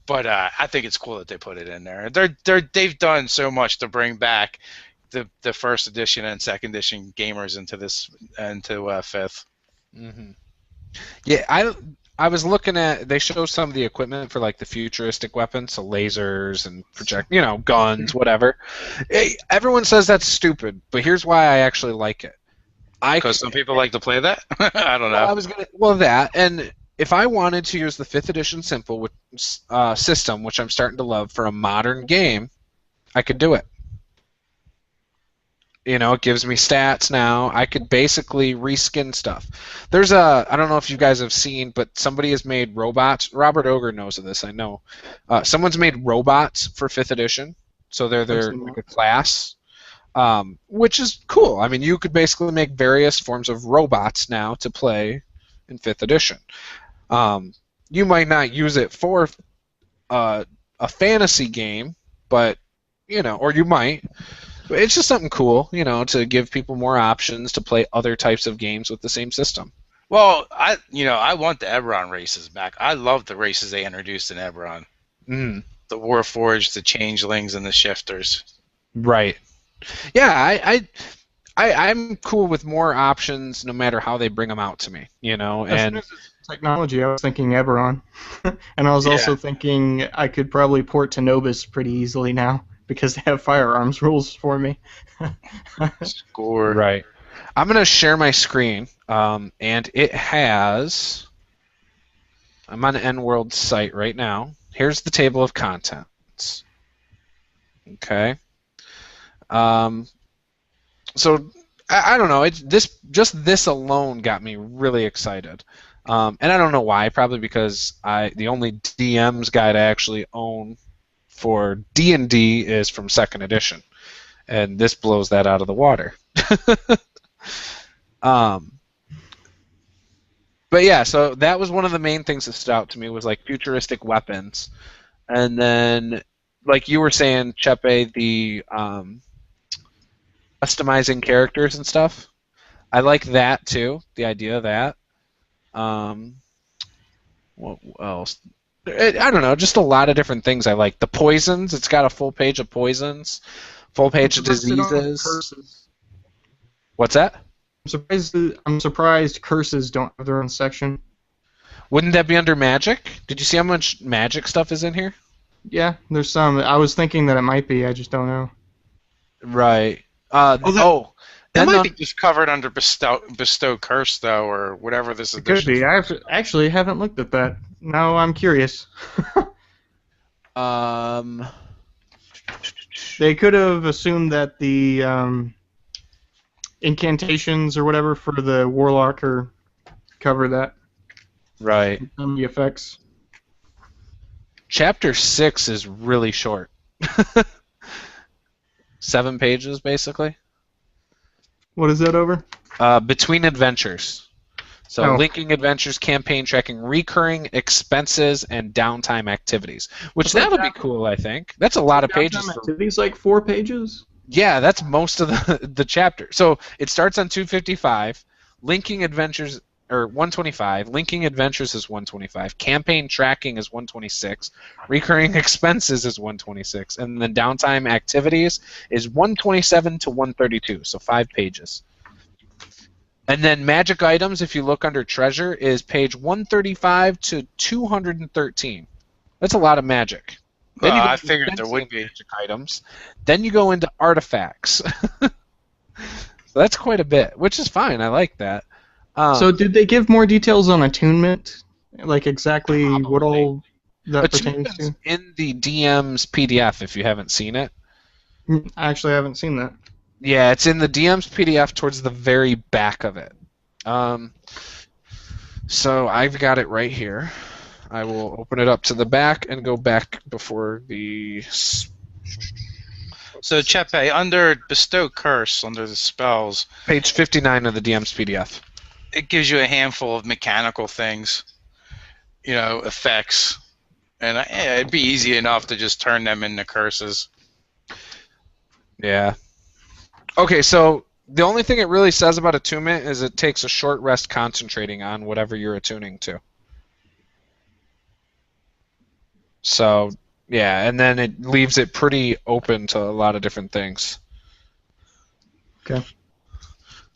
but I think it's cool that they put it in there. They've done so much to bring back the first edition and second edition gamers into fifth. Mm-hmm. Yeah, I was looking at. They show some of the equipment for like the futuristic weapons, so lasers and guns, whatever. Everyone says that's stupid, but here's why I actually like it. Because some people like to play that. I don't know. That, and if I wanted to use the 5th edition simple system, which I'm starting to love for a modern game, I could do it. It gives me stats now. I could basically reskin stuff. I don't know if you guys have seen, but somebody has made robots. Robert Ogre knows of this, I know. Someone's made robots for 5th edition, so they're like a class, which is cool. I mean, you could basically make various forms of robots now to play in 5th edition. You might not use it for a fantasy game, but, or you might. It's just something cool, to give people more options to play other types of games with the same system. Well, I want the Eberron races back. I love the races they introduced in Eberron. Mm. The Warforged, the Changelings, and the Shifters. Right. Yeah, I'm cool with more options, no matter how they bring them out to me. And technology, I was thinking Eberron, and I was also thinking I could probably port to Nobis pretty easily now, because they have firearms rules for me. Score. Right. I'm going to share my screen, and it has... I'm on EndWorld's site right now. Here's the table of contents. Okay. So, I don't know. This alone got me really excited. And I don't know why. Probably because the only DM's guide I actually own for D&D is from 2nd edition, and this blows that out of the water. But yeah, so that was one of the main things that stood out to me was like futuristic weapons, and then like you were saying, Chepe, the customizing characters and stuff. I like that too. The idea of that. What else? I don't know. Just a lot of different things I like. The poisons. It's got a full page of poisons, full page of diseases. Curses. What's that? I'm surprised curses don't have their own section. Wouldn't that be under magic? Did you see how much magic stuff is in here? Yeah, there's some. I was thinking that it might be. I just don't know. Right. That might be just covered under bestow curse though, or whatever this edition. It could be. I actually haven't looked at that. Now I'm curious. They could have assumed that the incantations or whatever for the warlock cover that. Right. The effects. Chapter 6 is really short. 7 pages, basically. What is that over? Between adventures. So linking adventures, campaign tracking, recurring expenses, and downtime activities. Which that'll be cool, I think. That's a lot of pages. Activities like 4 pages? Yeah, that's most of the chapter. So it starts on 255. Linking adventures, or 125. Linking adventures is 125. Campaign tracking is 126. Recurring expenses is 126. And then downtime activities is 127 to 132. So 5 pages. And then magic items, if you look under treasure, is page 135 to 213. That's a lot of magic. Then I figured there would be magic items. Then you go into artifacts. So that's quite a bit, which is fine. I like that. So did they give more details on attunement? Like exactly probably. What all that pertains to? In the DM's PDF, if you haven't seen it. I actually haven't seen that. Yeah, it's in the DM's PDF towards the very back of it. So I've got it right here. I will open it up to the back and go back before the... So, Chepe, under Bestow Curse, under the spells... Page 59 of the DM's PDF. It gives you a handful of mechanical things, effects. And it'd be easy enough to just turn them into curses. Yeah. Okay, so the only thing it really says about attunement is it takes a short rest concentrating on whatever you're attuning to. So, yeah, and then it leaves it pretty open to a lot of different things. Okay.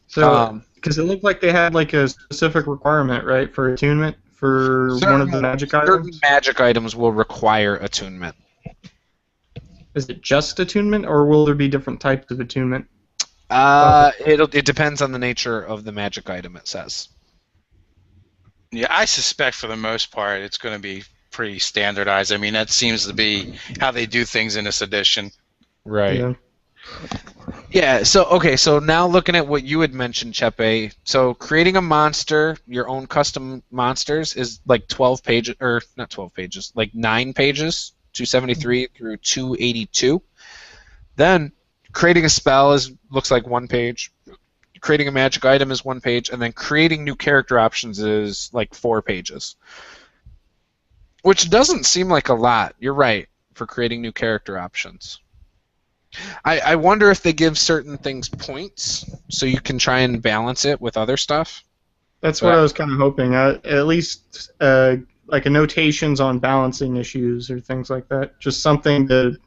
So, because it looked like they had like a specific requirement, right, for attunement for one of the magic items? Certain magic items will require attunement. Is it just attunement, or will there be different types of attunement? It depends on the nature of the magic item, it says. Yeah, I suspect for the most part it's going to be pretty standardized. I mean, that seems to be how they do things in this edition. Right. Yeah, so now looking at what you had mentioned, Chepe, so creating a monster, your own custom monsters, is like 12 pages, or not 12 pages, like 9 pages, 273 through 282. Then creating a spell looks like 1 page. Creating a magic item is 1 page, and then creating new character options is like 4 pages. Which doesn't seem like a lot. You're right, for creating new character options. I wonder if they give certain things points, so you can try and balance it with other stuff. That's what I was kind of hoping. At least like a notations on balancing issues or things like that. Just something that,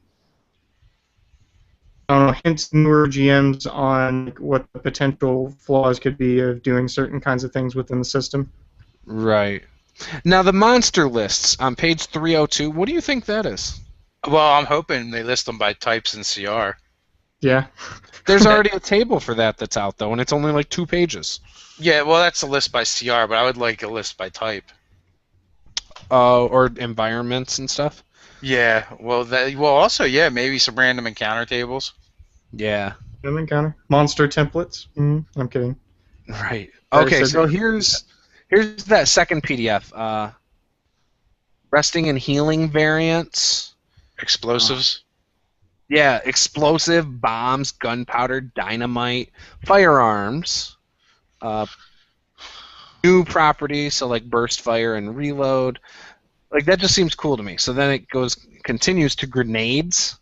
I don't know, hints newer GMs on what the potential flaws could be of doing certain kinds of things within the system. Right. Now, the monster lists on page 302, what do you think that is? Well, I'm hoping they list them by types in CR. Yeah. There's already a table for that's out, though, and it's only like 2 pages. Yeah, well, that's a list by CR, but I would like a list by type. Or environments and stuff? Yeah, also, maybe some random encounter tables. Yeah. Random encounter? Monster templates? I'm kidding. Right. Okay, so here's that second PDF. Resting and healing variants. Explosives? Yeah, explosive, bombs, gunpowder, dynamite, firearms, new properties, so like burst fire and reload. Like, that just seems cool to me. So then it continues to grenades,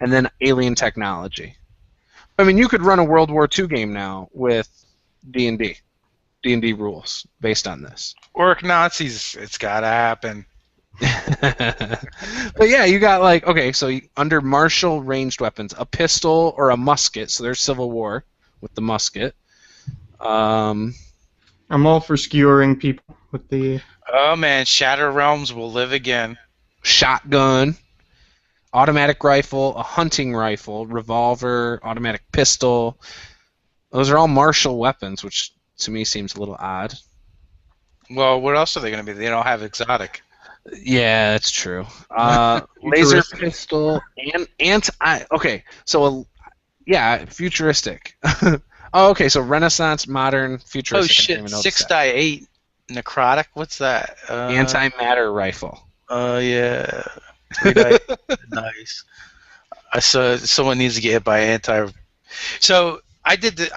and then alien technology. I mean, you could run a World War II game now with D&D. D&D rules based on this. Orc Nazis, it's gotta happen. But yeah, you got like, okay, so under martial ranged weapons, a pistol or a musket. So there's Civil War with the musket. I'm all for skewering people with the. Oh man, Shattered Realms will live again. Shotgun, automatic rifle, a hunting rifle, revolver, automatic pistol. Those are all martial weapons, which to me seems a little odd. Well, what else are they going to be? They don't have exotic. Yeah, that's true. Laser pistol and okay, so yeah, futuristic. Oh, okay, so Renaissance, modern, futuristic. Oh shit, 6x8 necrotic. What's that? Antimatter rifle. Oh yeah, 3 nice. I saw someone needs to get hit by anti. So I did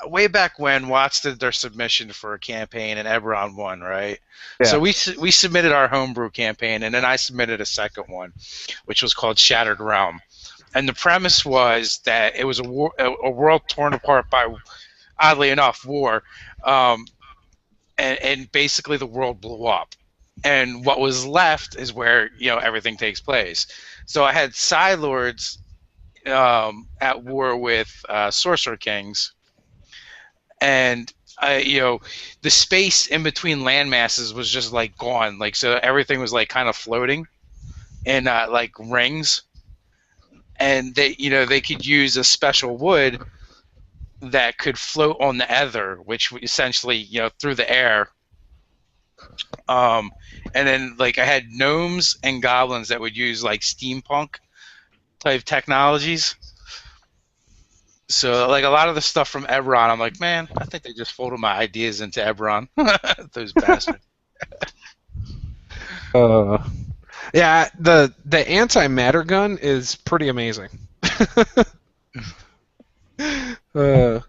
way back when Watts did their submission for a campaign and Eberron won, right? Yeah. So we submitted our homebrew campaign, and then I submitted a second one, which was called Shattered Realm. And the premise was that it was a world torn apart by, oddly enough, war, and basically the world blew up. And what was left is where everything takes place. So I had Psi Lords at war with Sorcerer Kings. And the space in between land masses was just like gone, like so everything was like kind of floating in like rings, and they could use a special wood that could float on the ether, which essentially through the air. And then like I had gnomes and goblins that would use like steampunk type technologies. So, like, a lot of the stuff from Eberron, I'm like, man, I think they just folded my ideas into Eberron. Those bastards. Yeah, the antimatter gun is pretty amazing. You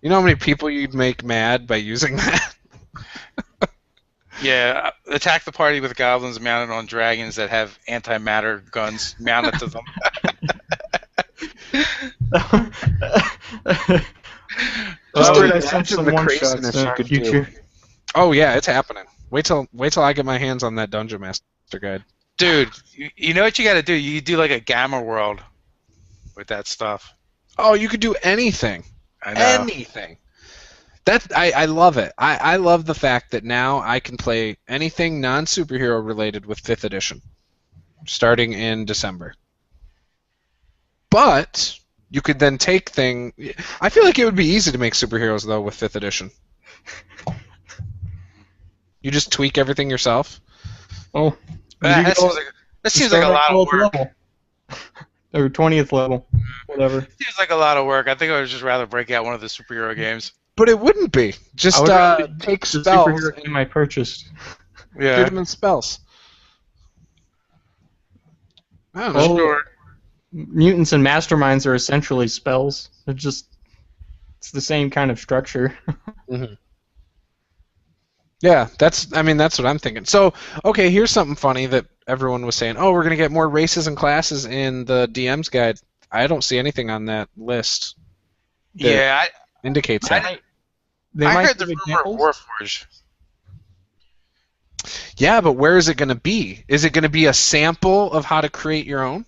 know how many people you'd make mad by using that? Yeah, attack the party with goblins mounted on dragons that have antimatter guns mounted to them. I sent some one-shots in the future. Oh yeah, it's happening. Wait till I get my hands on that Dungeon Master guide. Dude, you know what you got to do? You do like a Gamma World with that stuff. Oh, you could do anything. I know. Anything. I love it. I love the fact that now I can play anything non-superhero related with 5th edition, starting in December. But you could then take I feel like it would be easy to make superheroes though with 5th edition. You just tweak everything yourself. Oh, that seems like a lot of work. Level. Or 20th level, whatever. Seems like a lot of work. I think I would just rather break out one of the superhero games. But it wouldn't be. Just take spells. The superhero game I purchased. Yeah. Get them in spells. I don't know. Sure. Mutants and masterminds are essentially spells. It's the same kind of structure. Mm-hmm. Yeah, that's what I'm thinking. So, okay, here's something funny that everyone was saying. Oh, we're going to get more races and classes in the DM's guide. I don't see anything on that list. Yeah, indicates that. I heard the rumor of Warforged. Yeah, but where is it going to be? Is it going to be a sample of how to create your own?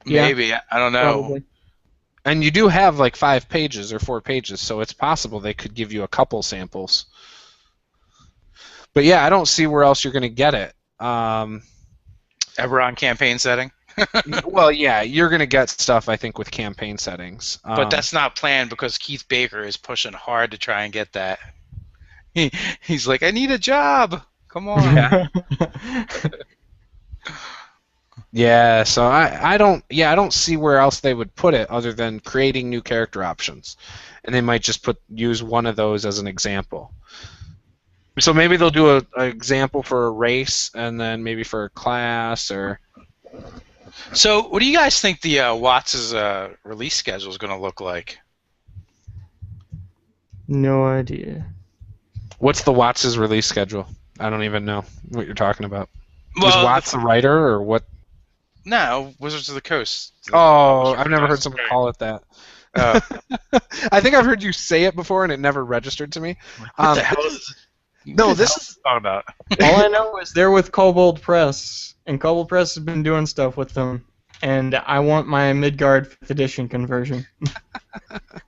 Maybe. Yeah. I don't know. Probably. And you do have like 5 pages or 4 pages, so it's possible they could give you a couple samples. But yeah, I don't see where else you're going to get it. Eberron campaign setting? Well, yeah, you're going to get stuff, I think, with campaign settings. But that's not planned because Keith Baker is pushing hard to try and get that. He's like, I need a job. Come on. Yeah. Yeah, so I don't see where else they would put it other than creating new character options. And they might just use one of those as an example. So maybe they'll do an example for a race and then maybe for a class or... So what do you guys think the Watts' release schedule is going to look like? No idea. What's the Watts' release schedule? I don't even know what you're talking about. Well, is Watts the writer or what? No, Wizards of the Coast. Oh, I've never heard someone call it that. Oh. I think I've heard you say it before, and it never registered to me. What the hell is No, this is talking about. All I know is they're with Kobold Press, and Kobold Press has been doing stuff with them, and I want my Midgard 5th edition conversion.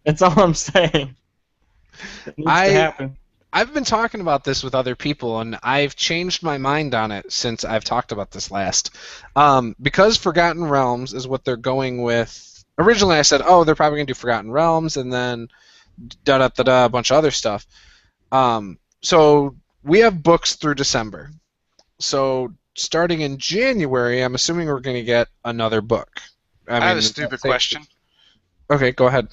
That's all I'm saying. It needs to happen. I've been talking about this with other people, and I've changed my mind on it since I've talked about this last. Because Forgotten Realms is what they're going with. Originally, I said, oh, they're probably going to do Forgotten Realms, and then da-da-da-da, a bunch of other stuff. So we have books through December. So starting in January, I'm assuming we're going to get another book. I have a stupid question. Okay, go ahead.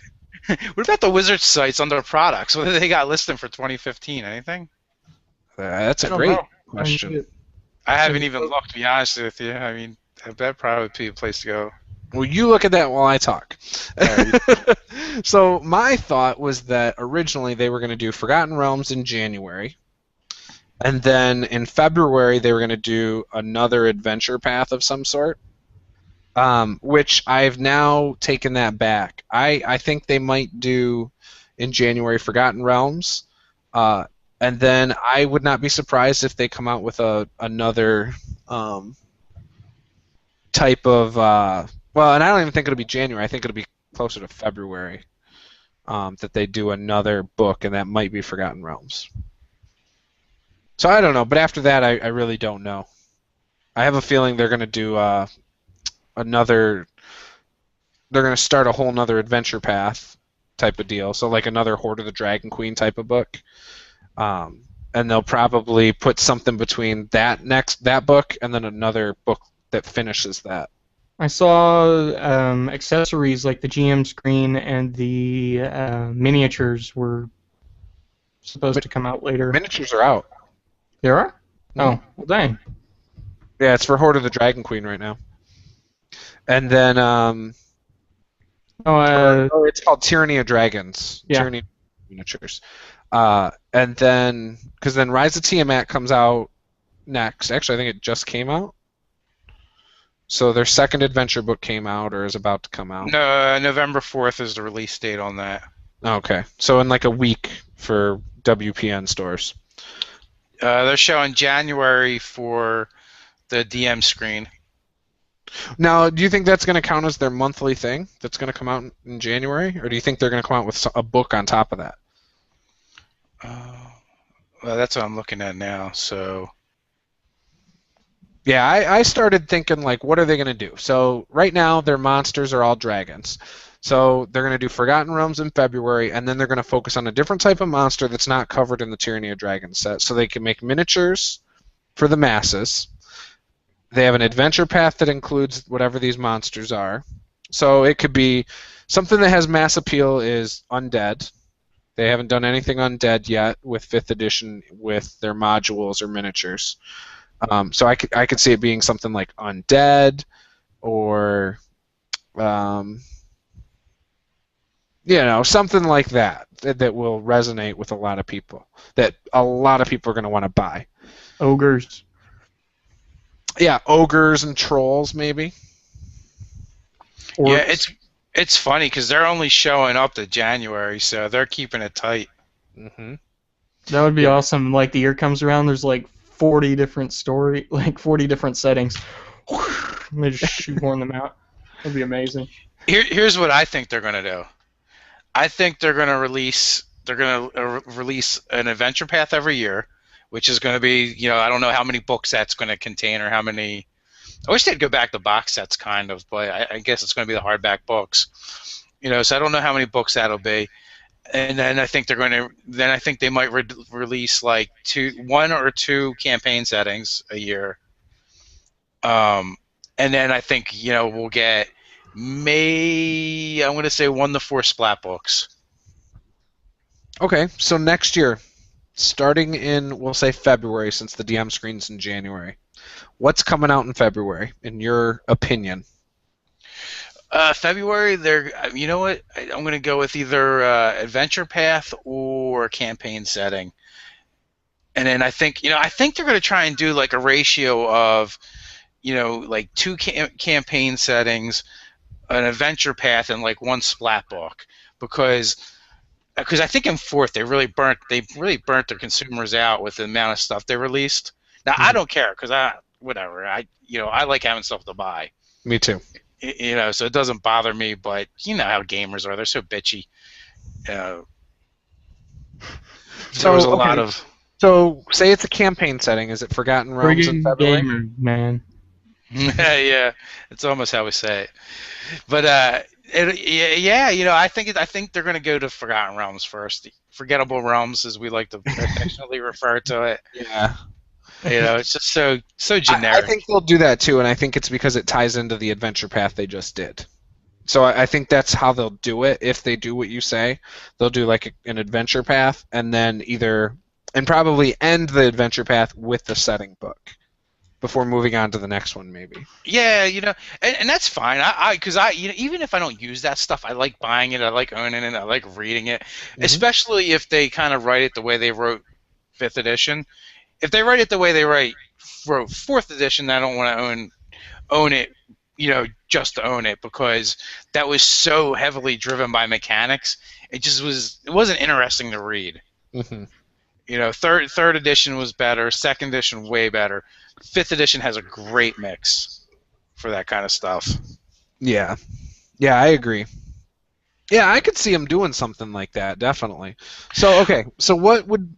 What about the Wizards sites under products? What do they got listed for 2015? Anything? That's a great question. I haven't even looked, to be honest with you. I mean, that probably would be a place to go. Well, you look at that while I talk. So my thought was that originally they were going to do Forgotten Realms in January, and then in February they were going to do another adventure path of some sort, which I've now taken that back. I think they might do in January Forgotten Realms, and then I would not be surprised if they come out with another type of well, and I don't even think it'll be January. I think it'll be closer to February that they do another book, and that might be Forgotten Realms. So I don't know, but after that, I really don't know. I have a feeling they're going to do another. They're going to start a whole nother adventure path type of deal. So like another Hoard of the Dragon Queen type of book, and they'll probably put something between that book and then another book that finishes that. I saw accessories like the GM screen and the miniatures were supposed to come out later. Miniatures are out. There are? Oh, well, dang. Yeah, it's for Hoard of the Dragon Queen right now. And then it's called Tyranny of Dragons. Yeah. Tyranny of Miniatures. And then because then Rise of Tiamat comes out next. Actually, I think it just came out. So their second adventure book came out or is about to come out. No, November 4th is the release date on that. Okay. So in like a week for WPN stores. They're showing January for the DM screen. Now, do you think that's going to count as their monthly thing that's going to come out in January? Or do you think they're going to come out with a book on top of that? Well, that's what I'm looking at now, so... Yeah, I started thinking, like, what are they going to do? So right now, their monsters are all dragons. So they're going to do Forgotten Realms in February, and then they're going to focus on a different type of monster that's not covered in the Tyranny of Dragons set. So they can make miniatures for the masses. They have an adventure path that includes whatever these monsters are. So it could be something that has mass appeal is undead. They haven't done anything undead yet with 5th edition with their modules or miniatures. So I could see it being something like undead, or something like that will resonate with a lot of people. That a lot of people are going to want to buy. Ogres. Yeah, ogres and trolls maybe. Yeah, it's funny because they're only showing up to January, so they're keeping it tight. Mm-hmm. That would be awesome. Like the year comes around, there's like 40 different 40 different settings. And they just shoehorn them out. That'd be amazing. Here's what I think they're gonna do. I think they're gonna release an adventure path every year, which is gonna be, I don't know how many books that's gonna contain or how many. I wish they'd go back to box sets kind of, but I guess it's gonna be the hardback books. So I don't know how many books that'll be. And then I think they might release like 1 or 2 campaign settings a year. And then I think we'll get I'm going to say 1 to 4 splat books. Okay, so next year, starting in we'll say February, since the DM screen's in January, what's coming out in February in your opinion? February, you know what? I'm going to go with either adventure path or campaign setting. And then I think they're going to try and do like a ratio of, like 2 campaign settings, an adventure path, and like 1 splat book. because I think in fourth they really burnt their consumers out with the amount of stuff they released. Now I don't care because I like having stuff to buy. Me too. So it doesn't bother me. But you know how gamers are; they're so bitchy. There was a lot of. So say it's a campaign setting. Is it Forgotten Realms in February? Gamer, man. Yeah, it's almost how we say it. But I think they're going to go to Forgotten Realms first. Forgettable Realms, as we like to affectionately refer to it. Yeah. It's just so generic. I think they'll do that too, and I think it's because it ties into the adventure path they just did. So I think that's how they'll do it. If they do what you say, they'll do like an adventure path, and then probably end the adventure path with the setting book before moving on to the next one, maybe. Yeah, and that's fine. Because even if I don't use that stuff, I like buying it. I like owning it. I like reading it, especially if they kind of write it the way they wrote 5th edition. If they write it the way they wrote 4th edition, I don't want to own it. Just to own it, because that was so heavily driven by mechanics. It wasn't interesting to read. Mm-hmm. Third edition was better. 2nd edition way better. 5th edition has a great mix for that kind of stuff. Yeah, I agree. Yeah, I could see them doing something like that, definitely. So okay, so what would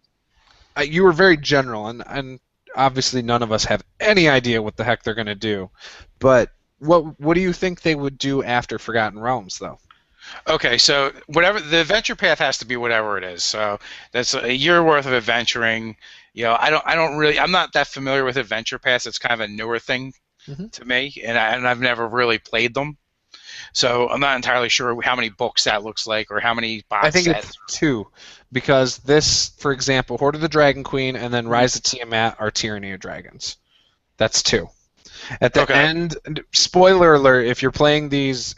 you were very general, and obviously none of us have any idea what the heck they're going to do, but what do you think they would do after Forgotten Realms, though? Okay, so whatever the adventure path has to be, whatever it is. So that's a year worth of adventuring. I'm not that familiar with adventure paths. It's kind of a newer thing to me, and I've never really played them. So I'm not entirely sure how many books that looks like or how many box sets. I think it's 2, because this, for example, Hoard of the Dragon Queen and then Rise of Tiamat are Tyranny of Dragons. That's 2. At the end, spoiler alert, if you're playing this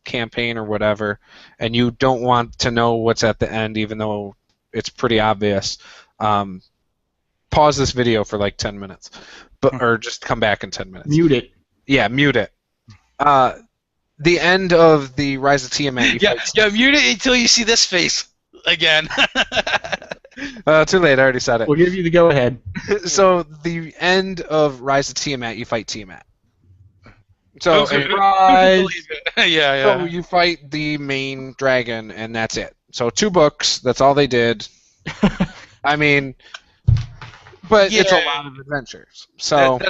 campaign or whatever, and you don't want to know what's at the end, even though it's pretty obvious, pause this video for like 10 minutes, or just come back in 10 minutes. Mute it. Yeah, mute it. The end of the Rise of Tiamat. Mute it until you see this face again. Too late. I already said it. We'll give you the go-ahead. So the end of Rise of Tiamat, you fight Tiamat. So yeah. So you fight the main dragon, and that's it. So 2 books. That's all they did. I mean, but it's a lot of adventures. So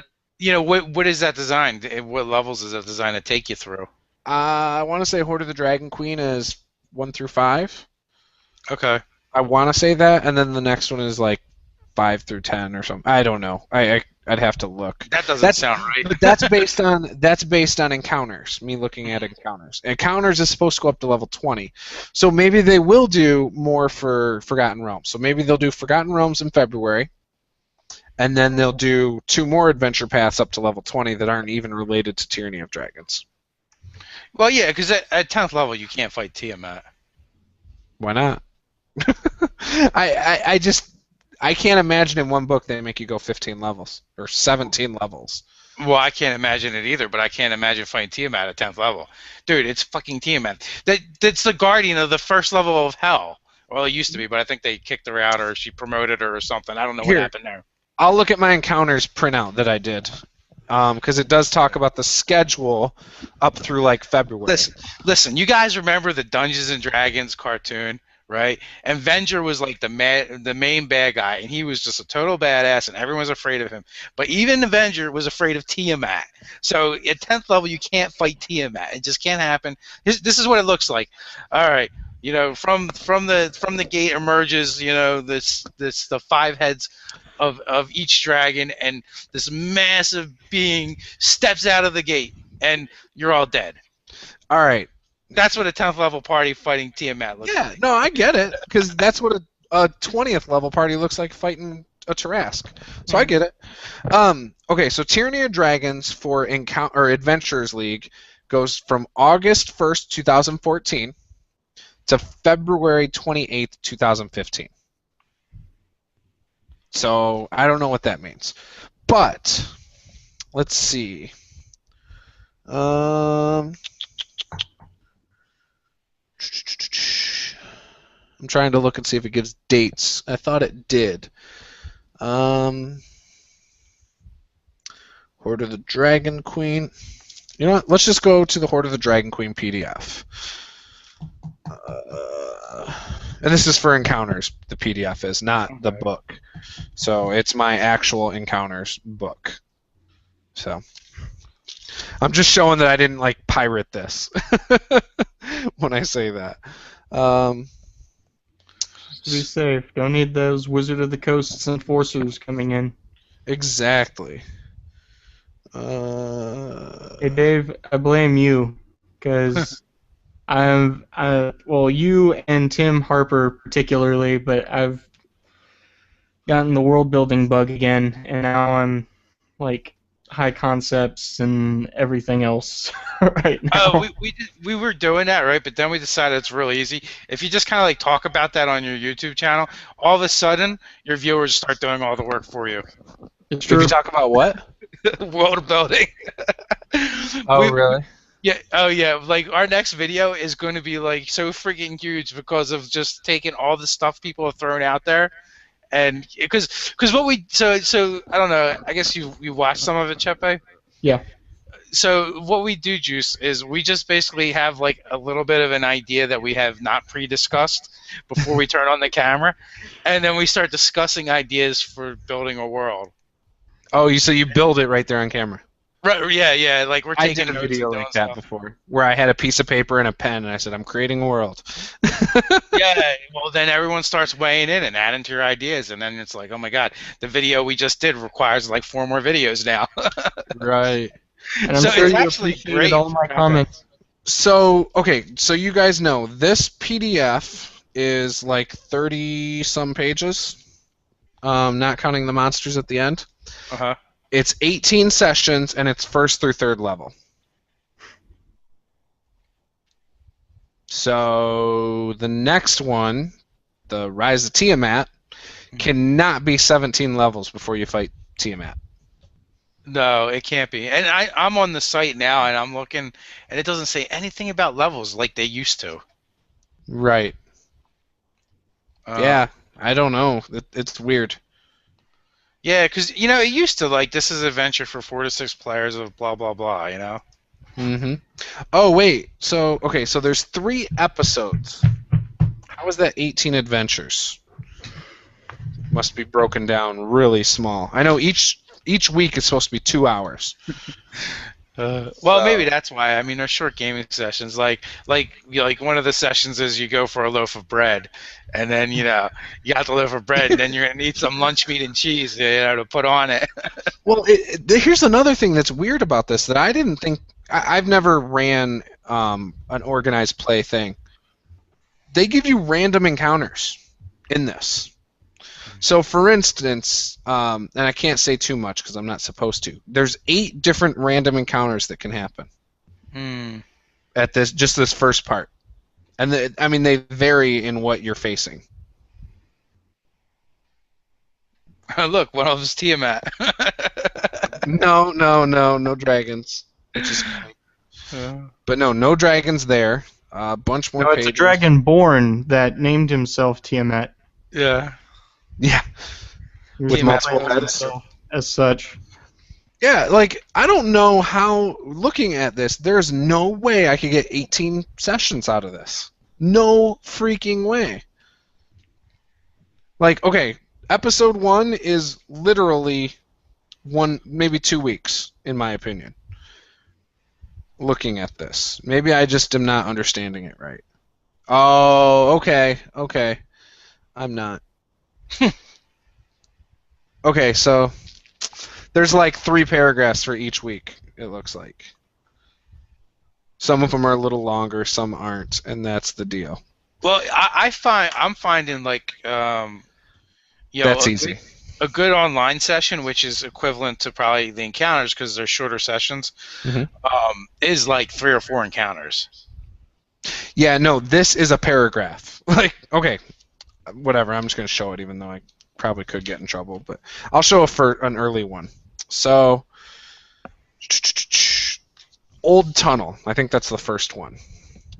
what is that designed? What levels is that designed to take you through? I want to say Hoard of the Dragon Queen is 1 through 5. Okay. I want to say that, and then the next one is like 5 through 10 or something. I don't know. I'd have to look. That doesn't sound right. But that's based on encounters. Me looking at encounters. Encounters is supposed to go up to level 20. So maybe they will do more for Forgotten Realms. So maybe they'll do Forgotten Realms in February, and then they'll do 2 more adventure paths up to level 20 that aren't even related to Tyranny of Dragons. Well, yeah, because at 10th level you can't fight Tiamat. Why not? I can't imagine in one book they make you go 15 levels or 17 levels. Well, I can't imagine it either, but I can't imagine fighting Tiamat at 10th level. Dude, it's fucking Tiamat. That's the guardian of the first level of hell. Well, it used to be, but I think they kicked her out or she promoted her or something. I don't know what happened there. I'll look at my encounters printout that I did. Because it does talk about the schedule up through like February. Listen, you guys remember the Dungeons and Dragons cartoon, right? And Venger was like the main bad guy, and he was just a total badass, and everyone's afraid of him. But even Avenger was afraid of Tiamat. So at 10th level, you can't fight Tiamat. It just can't happen. This is what it looks like. All right, from the gate emerges, the 5 heads of each dragon, and this massive being steps out of the gate, and you're all dead. All right. That's what a 10th level party fighting Tiamat looks like. Yeah, no, I get it, because that's what a 20th level party looks like fighting a Tarrasque. So I get it. Okay, so Tyranny of Dragons for Adventures League goes from August 1st, 2014 to February 28th, 2015. So I don't know what that means. But let's see. I'm trying to look and see if it gives dates. I thought it did. Horde of the Dragon Queen. You know what? Let's just go to the Horde of the Dragon Queen PDF. And this is for encounters, the PDF is, not the book. So it's my actual encounters book. So I'm just showing that I didn't like pirate this when I say that. Be safe. Don't need those Wizard of the Coast's enforcers coming in. Exactly. Hey Dave, I blame you, because well, you and Tim Harper particularly, but I've gotten the world building bug again, and now I'm like high concepts and everything else right now. Oh, we were doing that, right? But then we decided it's really easy. If you just kind of like talk about that on your YouTube channel, all of a sudden your viewers start doing all the work for you. It's true. If you talk about what? World building. Oh, really? Yeah. Oh, yeah. Like our next video is going to be like so freaking huge because of just taking all the stuff people have thrown out there, and because what we so I don't know. I guess you watched some of it, Chepe? Yeah. So what we do, Juice, is we just basically have like a little bit of an idea that we have not pre-discussed before we turn on the camera, and then we start discussing ideas for building a world. Oh, so you build it right there on camera. Right, yeah, like we're I taking did a notes video and like doing that stuff. before, where I had a piece of paper and a pen, and I said, I'm creating a world. Yeah, well then everyone starts weighing in and adding to your ideas, and then it's like, oh my god, the video we just did requires like 4 more videos now. Right. And I'm So sure it's you actually appreciated great all my for- comments. So, okay, so you guys know, this PDF is like 30-some pages, not counting the monsters at the end. Uh-huh. It's 18 sessions, and it's 1st through 3rd level. So the next one, the Rise of Tiamat, cannot be 17 levels before you fight Tiamat. No, it can't be. And I'm on the site now, and I'm looking, and it doesn't say anything about levels like they used to. Right. Yeah, I don't know. It's weird. Yeah, because, you know, it used to, like, this is adventure for 4 to 6 players of blah, blah, blah, you know? Mm-hmm. Oh, wait. So, okay, so there's 3 episodes. How is that 18 adventures? Must be broken down really small. I know each week is supposed to be 2 hours. Well, maybe that's why. I mean, they're short gaming sessions. Like one of the sessions is you go for a loaf of bread, and then you got the loaf of bread, and then you're gonna need some lunch meat and cheese, to put on it. Well, here's another thing that's weird about this that I didn't think. I've never ran an organized play thing. They give you random encounters in this. So, for instance, and I can't say too much because I'm not supposed to. There's 8 different random encounters that can happen at this first part, and they vary in what you're facing. Look, one of them's Tiamat. No dragons. Which is funny. But no dragons there. A bunch more. No, it's a dragon born that named himself Tiamat. Yeah. Yeah. With multiple heads. As such. Yeah, like, I don't know how, looking at this, there's no way I could get 18 sessions out of this. No freaking way. Like, okay, episode 1 is literally maybe 2 weeks, in my opinion. Looking at this. Maybe I just am not understanding it right. Oh, okay. I'm not. Okay, so there's like 3 paragraphs for each week, it looks like. Some of them are a little longer, some aren't, and that's the deal. Well, I'm finding like that's easy. A good online session, which is equivalent to probably the encounters because they're shorter sessions, is like 3 or 4 encounters. Yeah, no, this is a paragraph. Like, okay, whatever. I'm just gonna show it, even though I probably could get in trouble, but I'll show it for an early one. So, Old Tunnel. I think that's the first one,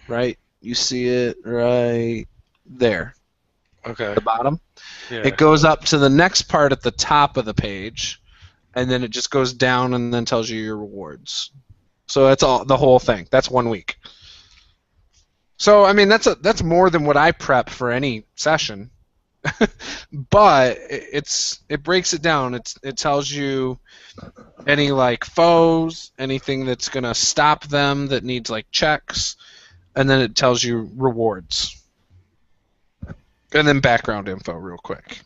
right? You see it right there, Okay. the bottom. Yeah. It goes up to the next part at the top of the page, and then it just goes down and then tells you your rewards. So that's all, the whole thing. That's 1 week. So I mean that's more than what I prep for any session. But it breaks it down. It tells you any like foes, anything that's gonna stop them that needs like checks, and then it tells you rewards. And then background info real quick.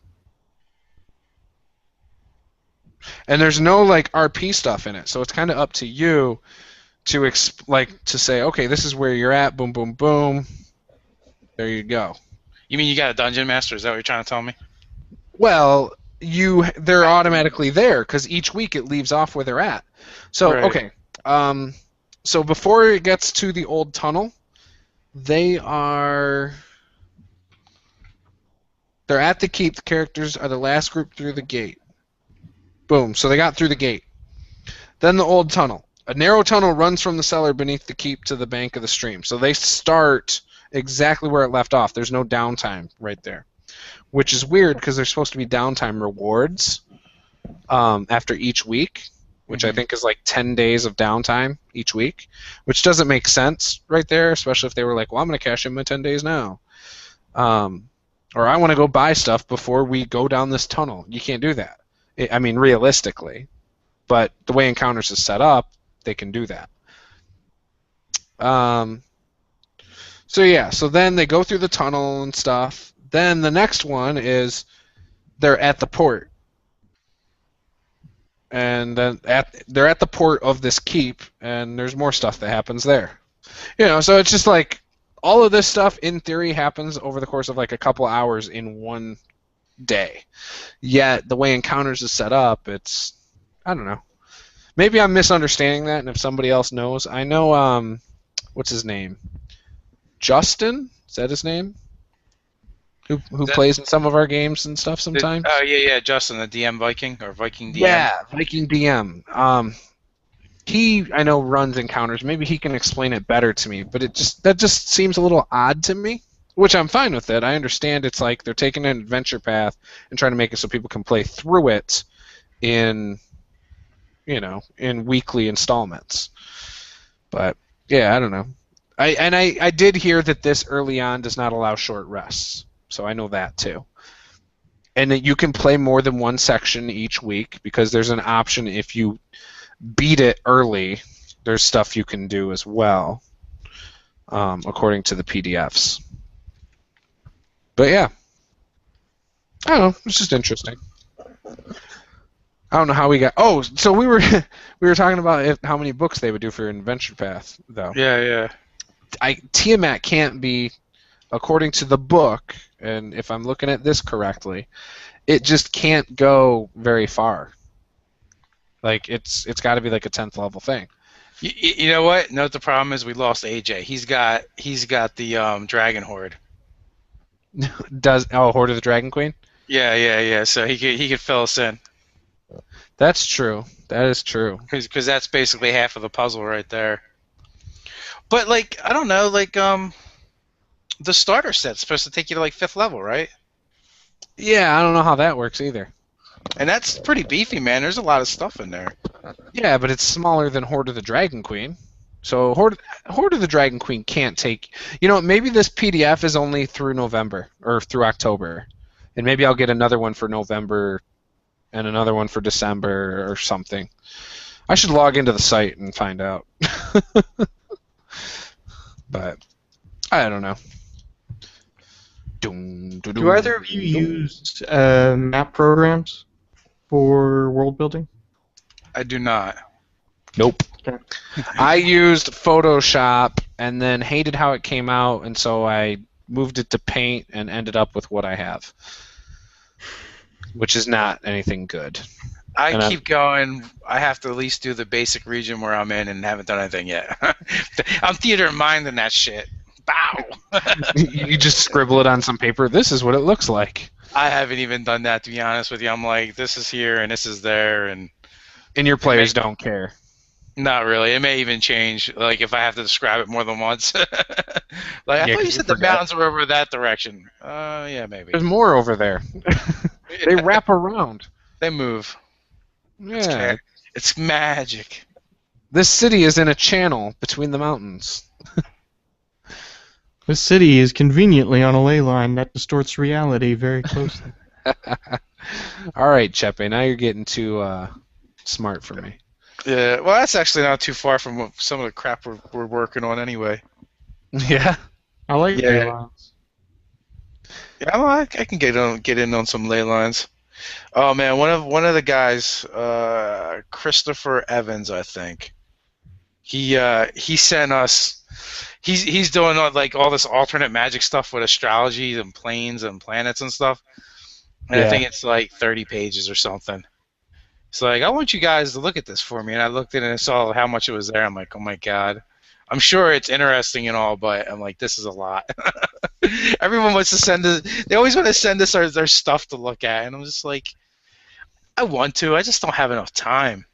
And there's no like RP stuff in it, so it's kind of up to you to to say, okay, this is where you're at. Boom, boom, boom. There you go. You mean you got a dungeon master? Is that what you're trying to tell me? Well, they're automatically there because each week it leaves off where they're at. So Right. okay, so before it gets to the old tunnel, they're at the keep. The characters are the last group through the gate. Boom. So they got through the gate. Then the old tunnel. A narrow tunnel runs from the cellar beneath the keep to the bank of the stream. So they start exactly where it left off. There's no downtime right there, which is weird because there's supposed to be downtime rewards after each week, which I think is like 10 days of downtime each week, which doesn't make sense right there, especially if they were like, well, I'm going to cash in my 10 days now. Or I want to go buy stuff before we go down this tunnel. You can't do that. I mean, realistically. But the way Encounters is set up, they can do that. So yeah, so then they go through the tunnel and stuff. Then the next one is they're at the port. And then they're at the port of this keep, and there's more stuff that happens there. You know, so it's just like all of this stuff in theory happens over the course of like a couple hours in one day. Yet the way Encounters is set up, it's, I don't know. Maybe I'm misunderstanding that, and if somebody else knows, I know what's his name? Justin? Is that his name? Who plays in some of our games and stuff sometimes? Oh yeah, Justin, the DM Viking or Viking DM. Yeah, Viking DM. He, I know, runs Encounters. Maybe he can explain it better to me, but that just seems a little odd to me, which I'm fine with it. I understand it's like they're taking an adventure path and trying to make it so people can play through it in weekly installments. But yeah, I don't know. I did hear that this early on does not allow short rests, so I know that too. And that you can play more than one section each week because there's an option if you beat it early, there's stuff you can do as well, according to the PDFs. But yeah, I don't know. It's just interesting. I don't know how we got. Oh, so we were talking about how many books they would do for Adventure Path, though. Yeah. Tiamat can't be, according to the book, and if I'm looking at this correctly, it just can't go very far. Like it's got to be like a 10th level thing. You know what? No, the problem is we lost AJ. He's got the Dragon Horde. Horde of the Dragon Queen? Yeah. So he could fill us in. That's true. That is true. Because that's basically half of the puzzle right there. But like I don't know, like the starter set's supposed to take you to like 5th level, right? Yeah, I don't know how that works either. And that's pretty beefy, man. There's a lot of stuff in there. Yeah, but it's smaller than Horde of the Dragon Queen. So Horde of the Dragon Queen can't take... maybe this PDF is only through November, or through October. And maybe I'll get another one for November and another one for December or something. I should log into the site and find out. But I don't know. Do either of you use map programs for world building? I do not. Nope. Okay. I used Photoshop and then hated how it came out, and so I moved it to Paint and ended up with what I have, which is not anything good. I keep going. I have to at least do the basic region where I'm in and haven't done anything yet. I'm theater of mind in that shit. Bow! You just scribble it on some paper. This is what it looks like. I haven't even done that, to be honest with you. I'm like, this is here and this is there. And your players don't care. Not really. It may even change, like if I have to describe it more than once. Like I Yeah, thought 'cause you you said the forget. mountains were over that direction. Yeah, maybe. There's more over there. They wrap around. They move. It's Yeah. it's magic. This city is in a channel between the mountains. This city is conveniently on a ley line that distorts reality very closely. All right, Chepe, now you're getting too smart for me. Yeah, well, that's actually not too far from some of the crap we're working on anyway. Yeah. I like Yeah. ley lines. Yeah, well, I can get in on some ley lines. Oh man, one of the guys, Christopher Evans, I think. He sent us. He's doing like all this alternate magic stuff with astrology and planes and planets and stuff. And I Yeah. think it's like 30 pages or something. So like, I want you guys to look at this for me. And I looked at it and saw how much it was there. I'm like, oh my god. I'm sure it's interesting and all, but I'm like, this is a lot. Everyone wants to send us. They always want to send us their stuff to look at, and I'm just like, I want to. I just don't have enough time.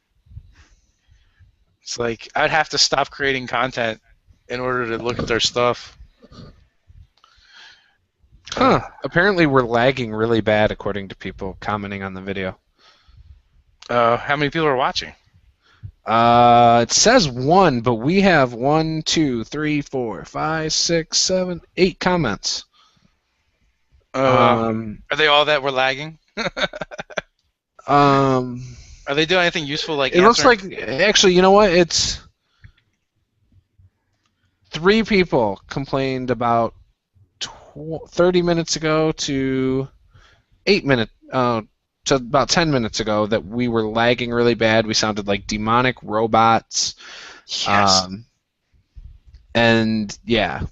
It's like I'd have to stop creating content in order to look at their stuff. Huh. Apparently we're lagging really bad according to people commenting on the video. How many people are watching? It says 1, but we have 1, 2, 3, 4, 5, 6, 7, 8 comments. Are they all that were lagging? Are they doing anything useful like It looks answering- like, actually, you know what? It's 3 people complained about 30 minutes ago to 8 minutes, to about 10 minutes ago that we were lagging really bad. We sounded like demonic robots. Yes. And yeah.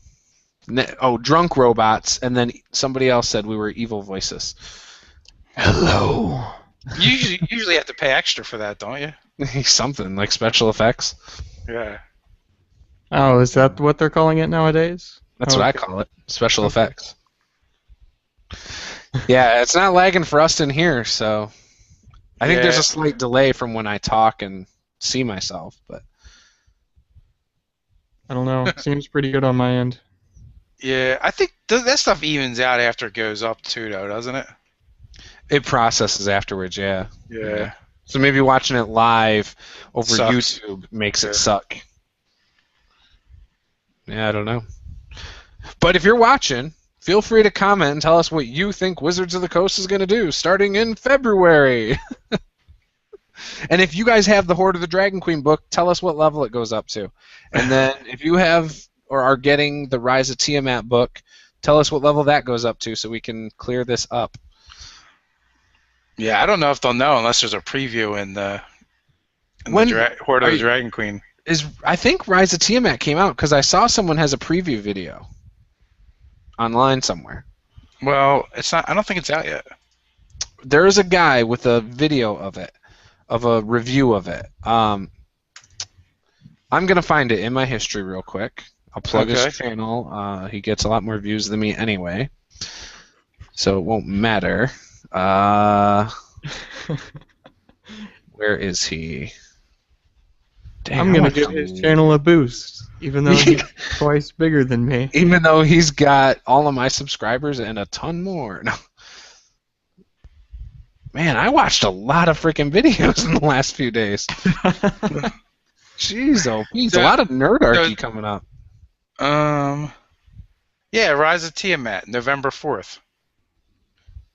Drunk robots. And then somebody else said we were evil voices. Hello. You usually have to pay extra for that, don't you? Something like special effects. Yeah. Oh, is that what they're calling it nowadays? That's Oh, what I okay. call it. Special effects. Yeah, it's not lagging for us in here, so I think there's Yeah. a slight delay from when I talk and see myself, but I don't know. Seems pretty good on my end. Yeah, I think that stuff evens out after it goes up too, though, doesn't it? it processes afterwards, yeah. Yeah. So maybe watching it live over Sucks. YouTube makes Yeah. it suck. Yeah, I don't know. But if you're watching, feel free to comment and tell us what you think Wizards of the Coast is going to do starting in February. And if you guys have the Horde of the Dragon Queen book, tell us what level it goes up to. And then if you have or are getting the Rise of Tiamat book, tell us what level that goes up to so we can clear this up. Yeah, I don't know if they'll know unless there's a preview in the When Horde of are the you- Dragon Queen. I think Rise of Tiamat came out because I saw someone has a preview video online somewhere. Well, it's not. I don't think it's out yet. There is a guy with a video of it, of a review of it. I'm gonna find it in my history real quick. I'll plug Okay. his channel. He gets a lot more views than me anyway, so it won't matter. Where is he? Dang, I'm I gonna want give to- his channel a boost, even though he's twice bigger than me. Even though he's got all of my subscribers and a ton more. No. Man, I watched a lot of freaking videos in the last few days. Jeez, oh, Pete, a lot of nerdarchy coming up. Yeah, Rise of Tiamat, November 4th.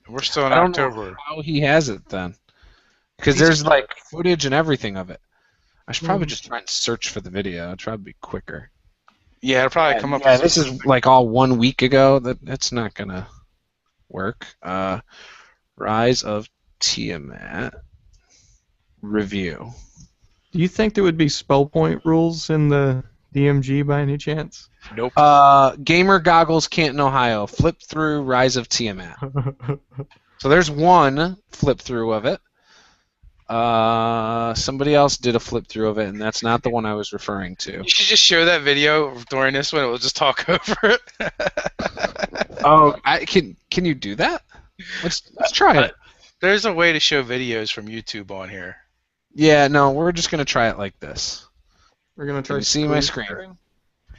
We're still in I don't October. know how he has it then. Because He's- there's like footage and everything of it. I should probably just try and search for the video. It'd probably be quicker. Yeah, it'll probably come up. Yeah, as- this is like all 1 week ago. That's not gonna work. Rise of Tiamat review. Do you think there would be spell point rules in the DMG by any chance? Nope. Gamer Goggles, Canton, Ohio. Flip through Rise of Tiamat. So there's one flip through of it. Somebody else did a flip through of it, and that's not the one I was referring to. You should just show that video during this one. We'll just talk over it. Oh, can you do that? Let's try it. There's a way to show videos from YouTube on here. Yeah, no, we're just gonna try it like this. We're gonna try. Can you see my screen? Sharing.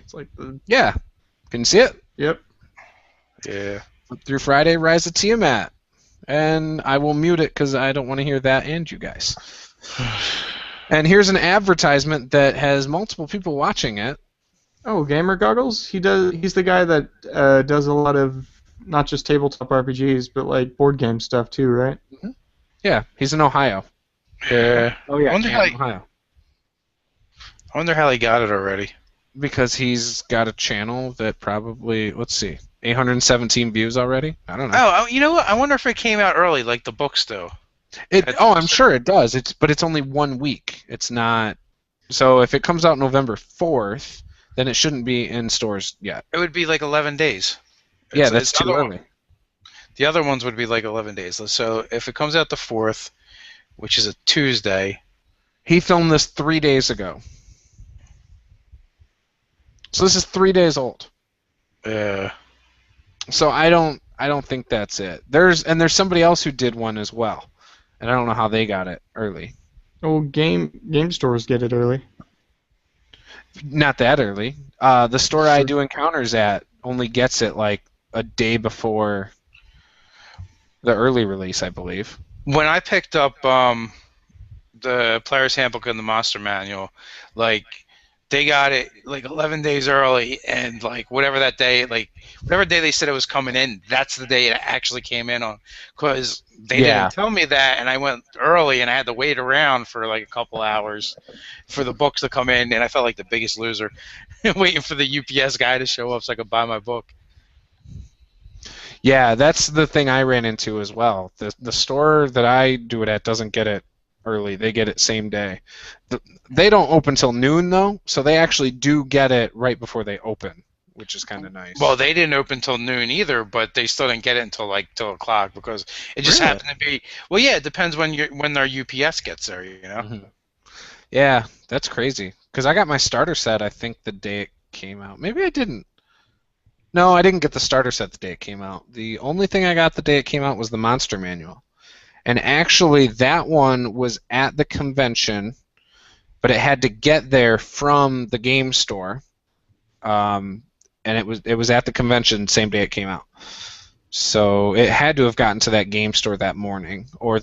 It's like the. Yeah. Can you see it? Yep. Yeah. Through Friday, Rise of Tiamat. And I will mute it because I don't want to hear that and you guys. And here's an advertisement that has multiple people watching it. Oh, Gamer Goggles? He's the guy that does a lot of not just tabletop RPGs, but like board game stuff too, right? Mm-hmm. Yeah, he's in Ohio. Yeah. Oh yeah, I wonder how he got it already. Because he's got a channel that probably, let's see, 817 views already? I don't know. Oh, you know what? I wonder if it came out early, like the books do. I'm sure it does. But it's only 1 week. It's not. So if it comes out November 4th, then it shouldn't be in stores yet. It would be like 11 days. Yeah, that's too early. The other ones would be like 11 days. So if it comes out the 4th, which is a Tuesday. He filmed this 3 days ago. So this is 3 days old. Yeah. So I don't think that's it. There's somebody else who did one as well, and I don't know how they got it early. Oh, game stores get it early. Not that early. The store I do encounters at only gets it like a day before the early release, I believe. When I picked up the Player's Handbook and the Monster Manual, like they got it like 11 days early, and like whatever day they said it was coming in, that's the day it actually came in on, because they didn't tell me that, and I went early and I had to wait around for like a couple hours for the books to come in, and I felt like the biggest loser waiting for the UPS guy to show up so I could buy my book. Yeah, that's the thing I ran into as well. The store that I do it at doesn't get it early. They get it same day. They don't open till noon though, so they actually do get it right before they open, which is kind of nice. Well, they didn't open till noon either, but they still didn't get it until like 2:00 because it just happened to be. Well, yeah, it depends when their UPS gets there, you know. Mm-hmm. Yeah, that's crazy. Because I got my starter set, I think, the day it came out. Maybe I didn't. No, I didn't get the starter set the day it came out. The only thing I got the day it came out was the Monster Manual. And actually, that one was at the convention, but it had to get there from the game store. And it was at the convention same day it came out. So it had to have gotten to that game store that morning, or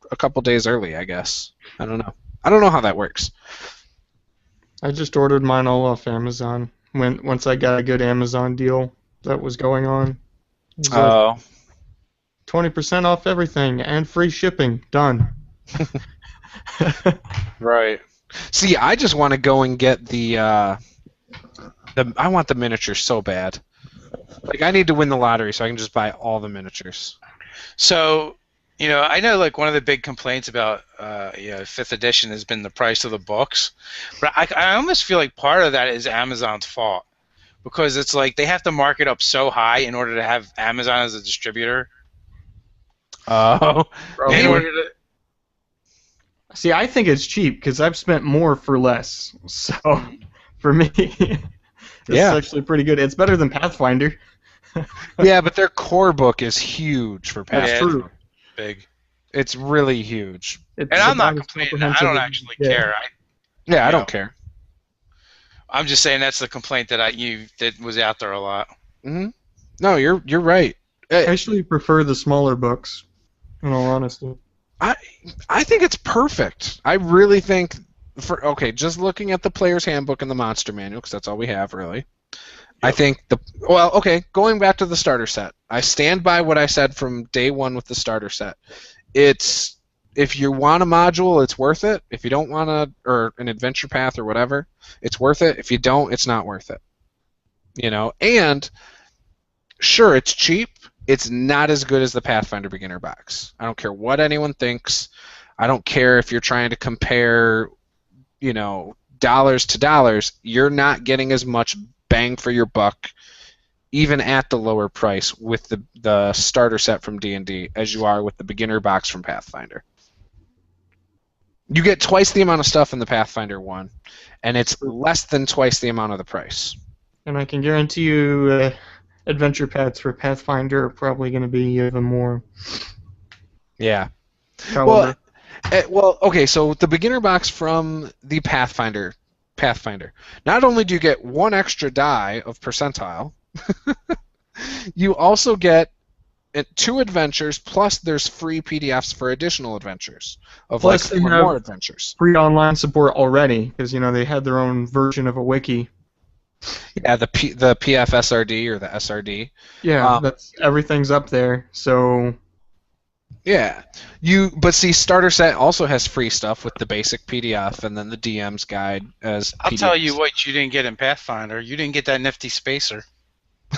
a couple days early, I guess. I don't know. I don't know how that works. I just ordered mine all off Amazon. Once I got a good Amazon deal that was going on. Oh. 20% off everything and free shipping. Done. Right. See, I just want to go and get I want the miniatures so bad. Like, I need to win the lottery so I can just buy all the miniatures. So, I know like one of the big complaints about 5th edition has been the price of the books, but I almost feel like part of that is Amazon's fault, because it's like they have to mark it up so high in order to have Amazon as a distributor. Oh. In order to... See, I think it's cheap because I've spent more for less. So, for me, it's actually pretty good. It's better than Pathfinder. Yeah, but their core book is huge for Pathfinder. That's true. Big. It's really huge. And I'm not complaining. I don't actually care. I don't care. I'm just saying that's the complaint that that was out there a lot. Mm-hmm. No, you're right. I actually prefer the smaller books, in all honesty. I think it's perfect. I really think just looking at the Player's Handbook and the Monster Manual, because that's all we have really. I think going back to the starter set, I stand by what I said from day one with the starter set. It's, if you want a module, it's worth it. If you don't want or an adventure path or whatever, it's worth it. If you don't, it's not worth it. And sure, it's cheap. It's not as good as the Pathfinder beginner box. I don't care what anyone thinks. I don't care if you're trying to compare, dollars to dollars. You're not getting as much bang for your buck, even at the lower price with the starter set from D&D as you are with the beginner box from Pathfinder. You get twice the amount of stuff in the Pathfinder one, and it's less than twice the amount of the price. And I can guarantee you adventure paths for Pathfinder are probably going to be even more. Yeah. Caliber. Okay, so the beginner box from the Pathfinder Pathfinder. Not only do you get 1 extra die of percentile, you also get 2 adventures, plus there's free PDFs for additional adventures of Plus like 4 more adventures. Free online support already, because they had their own version of a wiki. Yeah, the PFSRD or the SRD. Yeah, everything's up there. So. Yeah, but see, Starter Set also has free stuff with the basic PDF and then the DM's guide as PDFs. I'll tell you what you didn't get in Pathfinder. You didn't get that nifty spacer.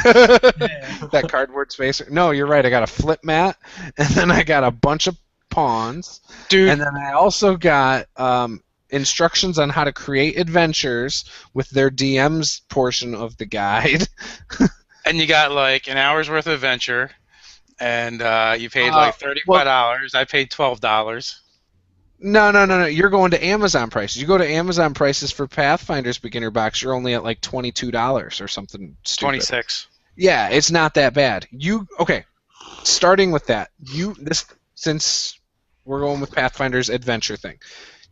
That cardboard spacer. No, you're right. I got a flip mat, and then I got a bunch of pawns. Dude. And then I also got instructions on how to create adventures with their DM's portion of the guide. And you got like an hour's worth of adventure. And you paid like $35. I paid $12. No. You're going to Amazon prices. You go to Amazon prices for Pathfinder's beginner box, you're only at like $22 or something stupid. $26. Yeah, it's not that bad. Okay, starting with that, since we're going with Pathfinder's adventure thing,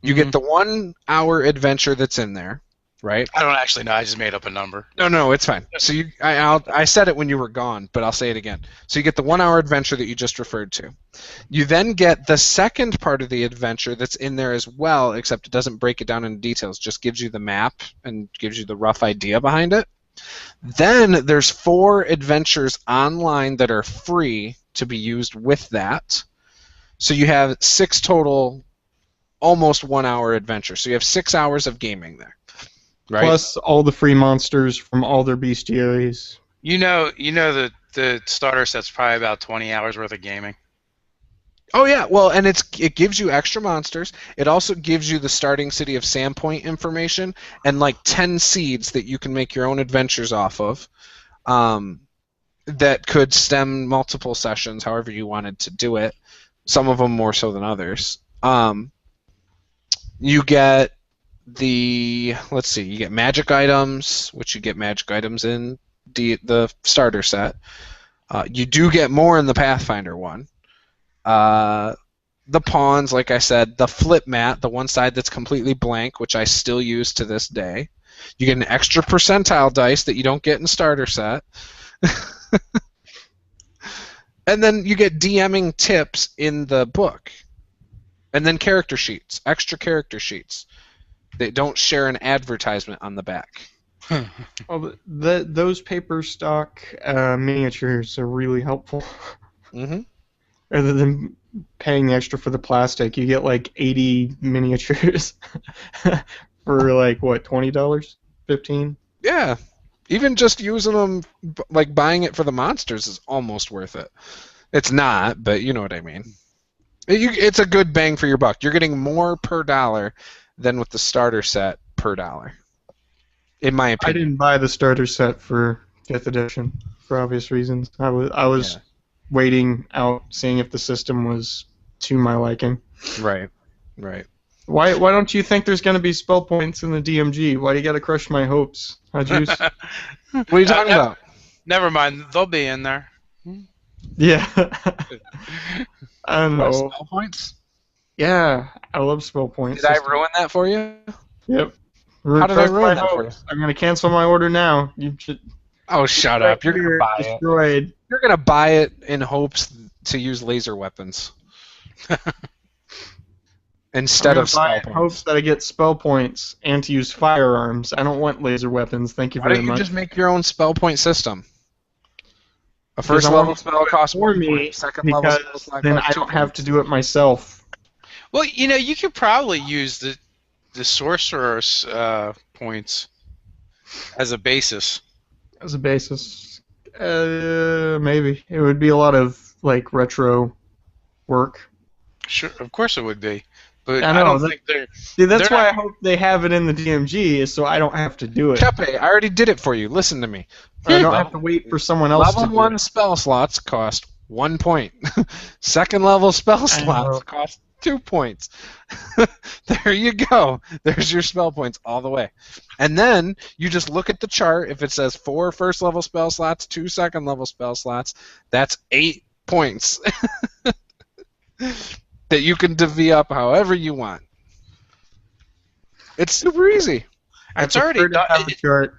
you get the 1 hour adventure that's in there, right? I don't actually know. I just made up a number. No, it's fine. So I said it when you were gone, but I'll say it again. So you get the 1 hour adventure that you just referred to. You then get the second part of the adventure that's in there as well, except it doesn't break it down in details. Just gives you the map and gives you the rough idea behind it. Then there's 4 adventures online that are free to be used with that. So you have 6 total, almost 1 hour adventures. So you have 6 hours of gaming there. Right. Plus all the free monsters from all their bestiaries. You know the starter set's probably about 20 hours worth of gaming. Oh yeah, well, and it gives you extra monsters. It also gives you the starting city of Sandpoint information and like 10 seeds that you can make your own adventures off of. That could stem multiple sessions, however you wanted to do it. Some of them more so than others. You get you get magic items, which you get magic items in the starter set. You do get more in the Pathfinder one. The pawns, like I said, the flip mat, the one side that's completely blank, which I still use to this day. You get an extra percentile dice that you don't get in starter set. And then you get DMing tips in the book. And then character sheets, extra character sheets. They don't share an advertisement on the back. Well, those paper stock miniatures are really helpful. Mm-hmm. Rather than paying the extra for the plastic, you get like 80 miniatures for like what, $20, $15? Yeah, even just using them, like buying it for the monsters, is almost worth it. It's not, but you know what I mean. It's a good bang for your buck. You're getting more per dollar than with the starter set per dollar, in my opinion. I didn't buy the starter set for 5th edition for obvious reasons. I was waiting out, seeing if the system was to my liking. Right. Why don't you think there's going to be spell points in the DMG? Why do you got to crush my hopes? What are you talking about? Never mind. They'll be in there. Yeah. I don't know. Spell points? Yeah, I love spell points. Did I ruin that for you? Yep. How did I ruin that for you? I'm going to cancel my order now. You should. Oh, shut up. You're going to buy destroyed. it. You're going to buy it in hopes to use laser weapons. Instead of spell points. Hopes that I get spell points and to use firearms. I don't want laser weapons. Thank you very much. Why don't you just make your own spell point system? A first level spell costs 1 point. Second level spell costs then I don't have to do it myself. Well, you could probably use the sorcerer's points as a basis. As a basis, maybe it would be a lot of like retro work. Sure, of course it would be, but I don't think they're. See, that's why I hope they have it in the DMG, is so I don't have to do it. Chepe, I already did it for you. Listen to me. I don't have to wait for someone else. Level 1 spell slots cost 1 point. Second level spell slots cost 2 points. There you go. There's your spell points all the way. And then you just look at the chart. If it says 4 first level spell slots, 2 second level spell slots, that's 8 points that you can divvy up however you want. It's super easy. It's already done. Have a chart.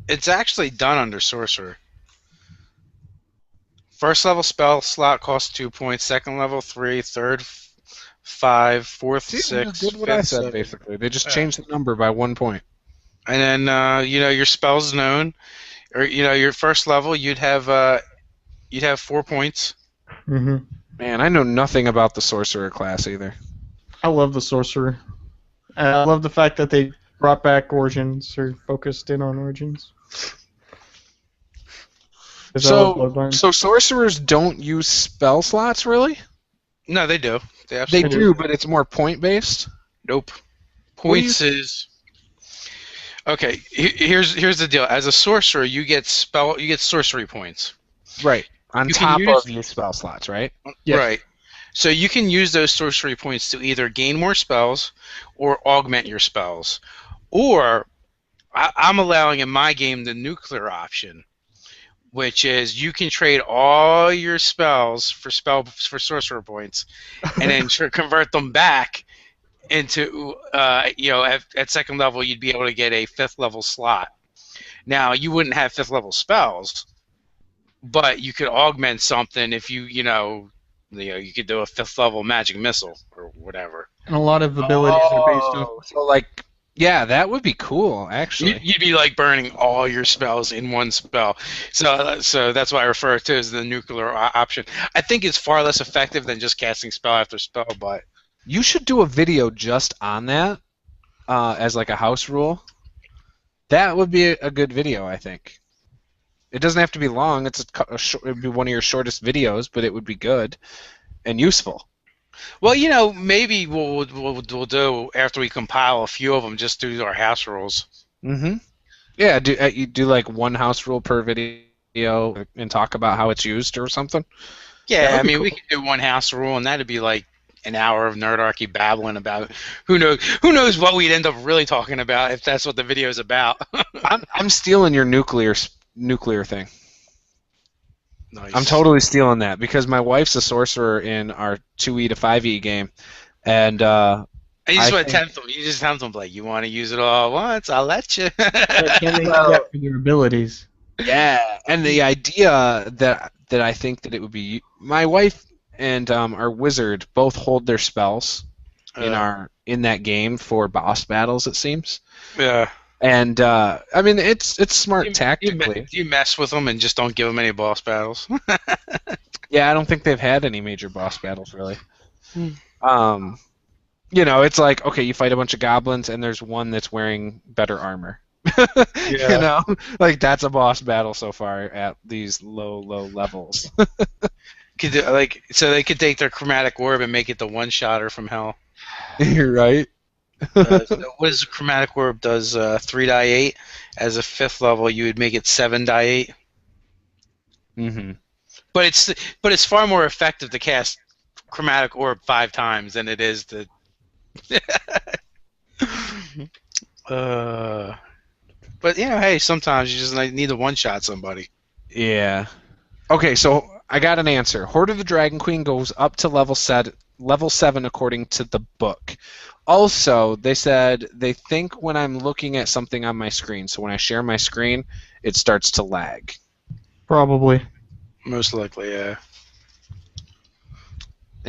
It's actually done under Sorcerer. First level spell slot costs 2 points. Second level 3. Third 5. Fourth 6. Did what fifth, I said 7. basically. They just changed the number by 1 point. And then your spells known, or your first level you'd have 4 points. Mm-hmm. Man, I know nothing about the sorcerer class either. I love the sorcerer. I love the fact that they brought back origins or focused in on origins. So sorcerers don't use spell slots, really? No, they do. They do, but it's more point based. Nope. Points is okay. Here's the deal. As a sorcerer, you get sorcery points. Right. On top of your spell slots, right? Yes. Right. So you can use those sorcery points to either gain more spells or augment your spells. Or I'm allowing in my game the nuclear option, which is you can trade all your spells for sorcerer points, and then convert them back into at second level you'd be able to get a 5th level slot. Now you wouldn't have 5th level spells, but you could augment something if you could do a 5th level magic missile or whatever. And a lot of abilities are based on. So like, yeah, that would be cool actually. You'd be like burning all your spells in one spell. So that's why I refer to it as the nuclear option. I think it's far less effective than just casting spell after spell, but you should do a video just on that as like a house rule. That would be a good video, I think. It doesn't have to be long. It would be one of your shortest videos, but it would be good and useful. Well, maybe we'll do after we compile a few of them, just do our house rules. Mm-hmm. Yeah, you do like one house rule per video and talk about how it's used or something? Yeah, I mean, cool. We could do one house rule, and that'd be like an hour of Nerdarchy babbling about who knows what we'd end up really talking about if that's what the video is about. I'm stealing your nuclear thing. Nice. I'm totally stealing that because my wife's a sorcerer in our 2E to 5E game, and you just want to tempt them. You just tempt them like, you want to use it all at once? I'll let you. Can they get for their abilities? Yeah, and the idea that I think that it would be my wife and our wizard both hold their spells in that game for boss battles. It seems. Yeah. And I mean, it's smart tactically. Do you mess with them and just don't give them any boss battles? Yeah, I don't think they've had any major boss battles really. It's like, okay, you fight a bunch of goblins and there's one that's wearing better armor. Yeah. Like that's a boss battle so far at these low levels. So they could take their chromatic orb and make it the one-shotter from hell. You're right. So what is the chromatic orb? Does 3 die 8 as a 5th level? You would make it 7 die 8. Mm-hmm. But it's far more effective to cast chromatic orb 5 times than it is to. But hey, sometimes you just need to one-shot somebody. Yeah. Okay, so I got an answer. Horde of the Dragon Queen goes up to level 7 according to the book. Also, they said they think when I'm looking at something on my screen, so when I share my screen, it starts to lag. Probably. Most likely, yeah.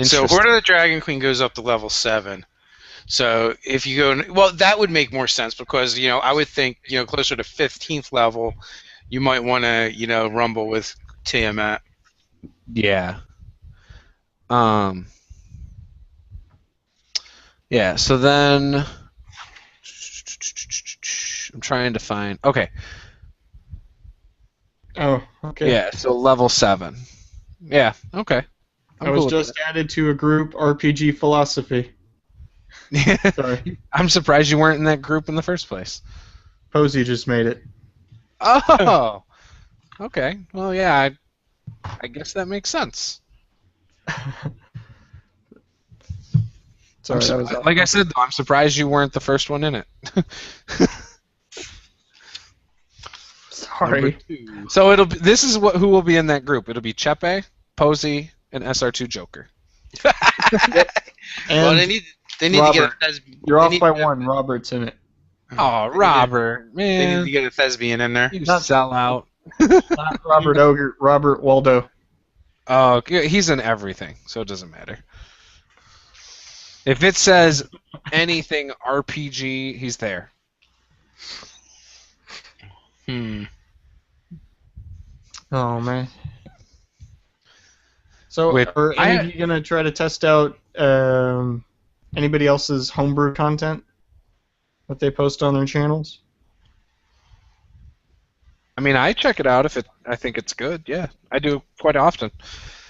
So Horde of the Dragon Queen goes up to level 7. So if you go, well, that would make more sense because I would think closer to 15th level, you might want to rumble with Tiamat. Yeah. Yeah, so then I'm trying to find. Okay. Oh, okay. Yeah, so level 7. Yeah, okay. I was just added to a group, RPG Philosophy. Sorry. I'm surprised you weren't in that group in the first place. Posey just made it. Oh. Okay. Well, yeah, I guess that makes sense. Sorry, like I said, though, I'm surprised you weren't the first one in it. Sorry. So this is who will be in that group. It'll be Chepe, Posey, and SR2 Joker. And well, they need to get. You're off by 1. Robert's in it. Oh, Robert, They need man. to get a thespian in there. You sell out. Not Robert Ogre, Robert Waldo. Oh, he's in everything, so it doesn't matter. If it says anything RPG, he's there. Oh man. So, With- are any of you gonna try to test out anybody else's homebrew content that they post on their channels? I mean, I check it out if I think it's good. Yeah, I do quite often.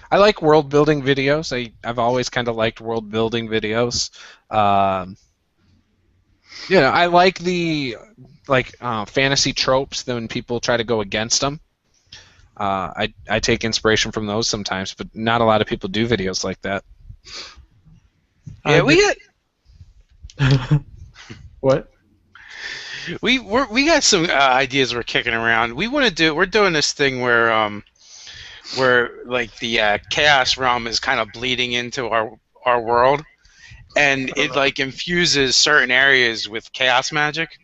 I like world building videos. I've always kind of liked world building videos. I like the fantasy tropes. Then when people try to go against them, I take inspiration from those sometimes. But not a lot of people do videos like that. Yeah, we got What? we got some ideas we're kicking around. We're doing this thing where like the chaos realm is kind of bleeding into our world, and it like infuses certain areas with chaos magic,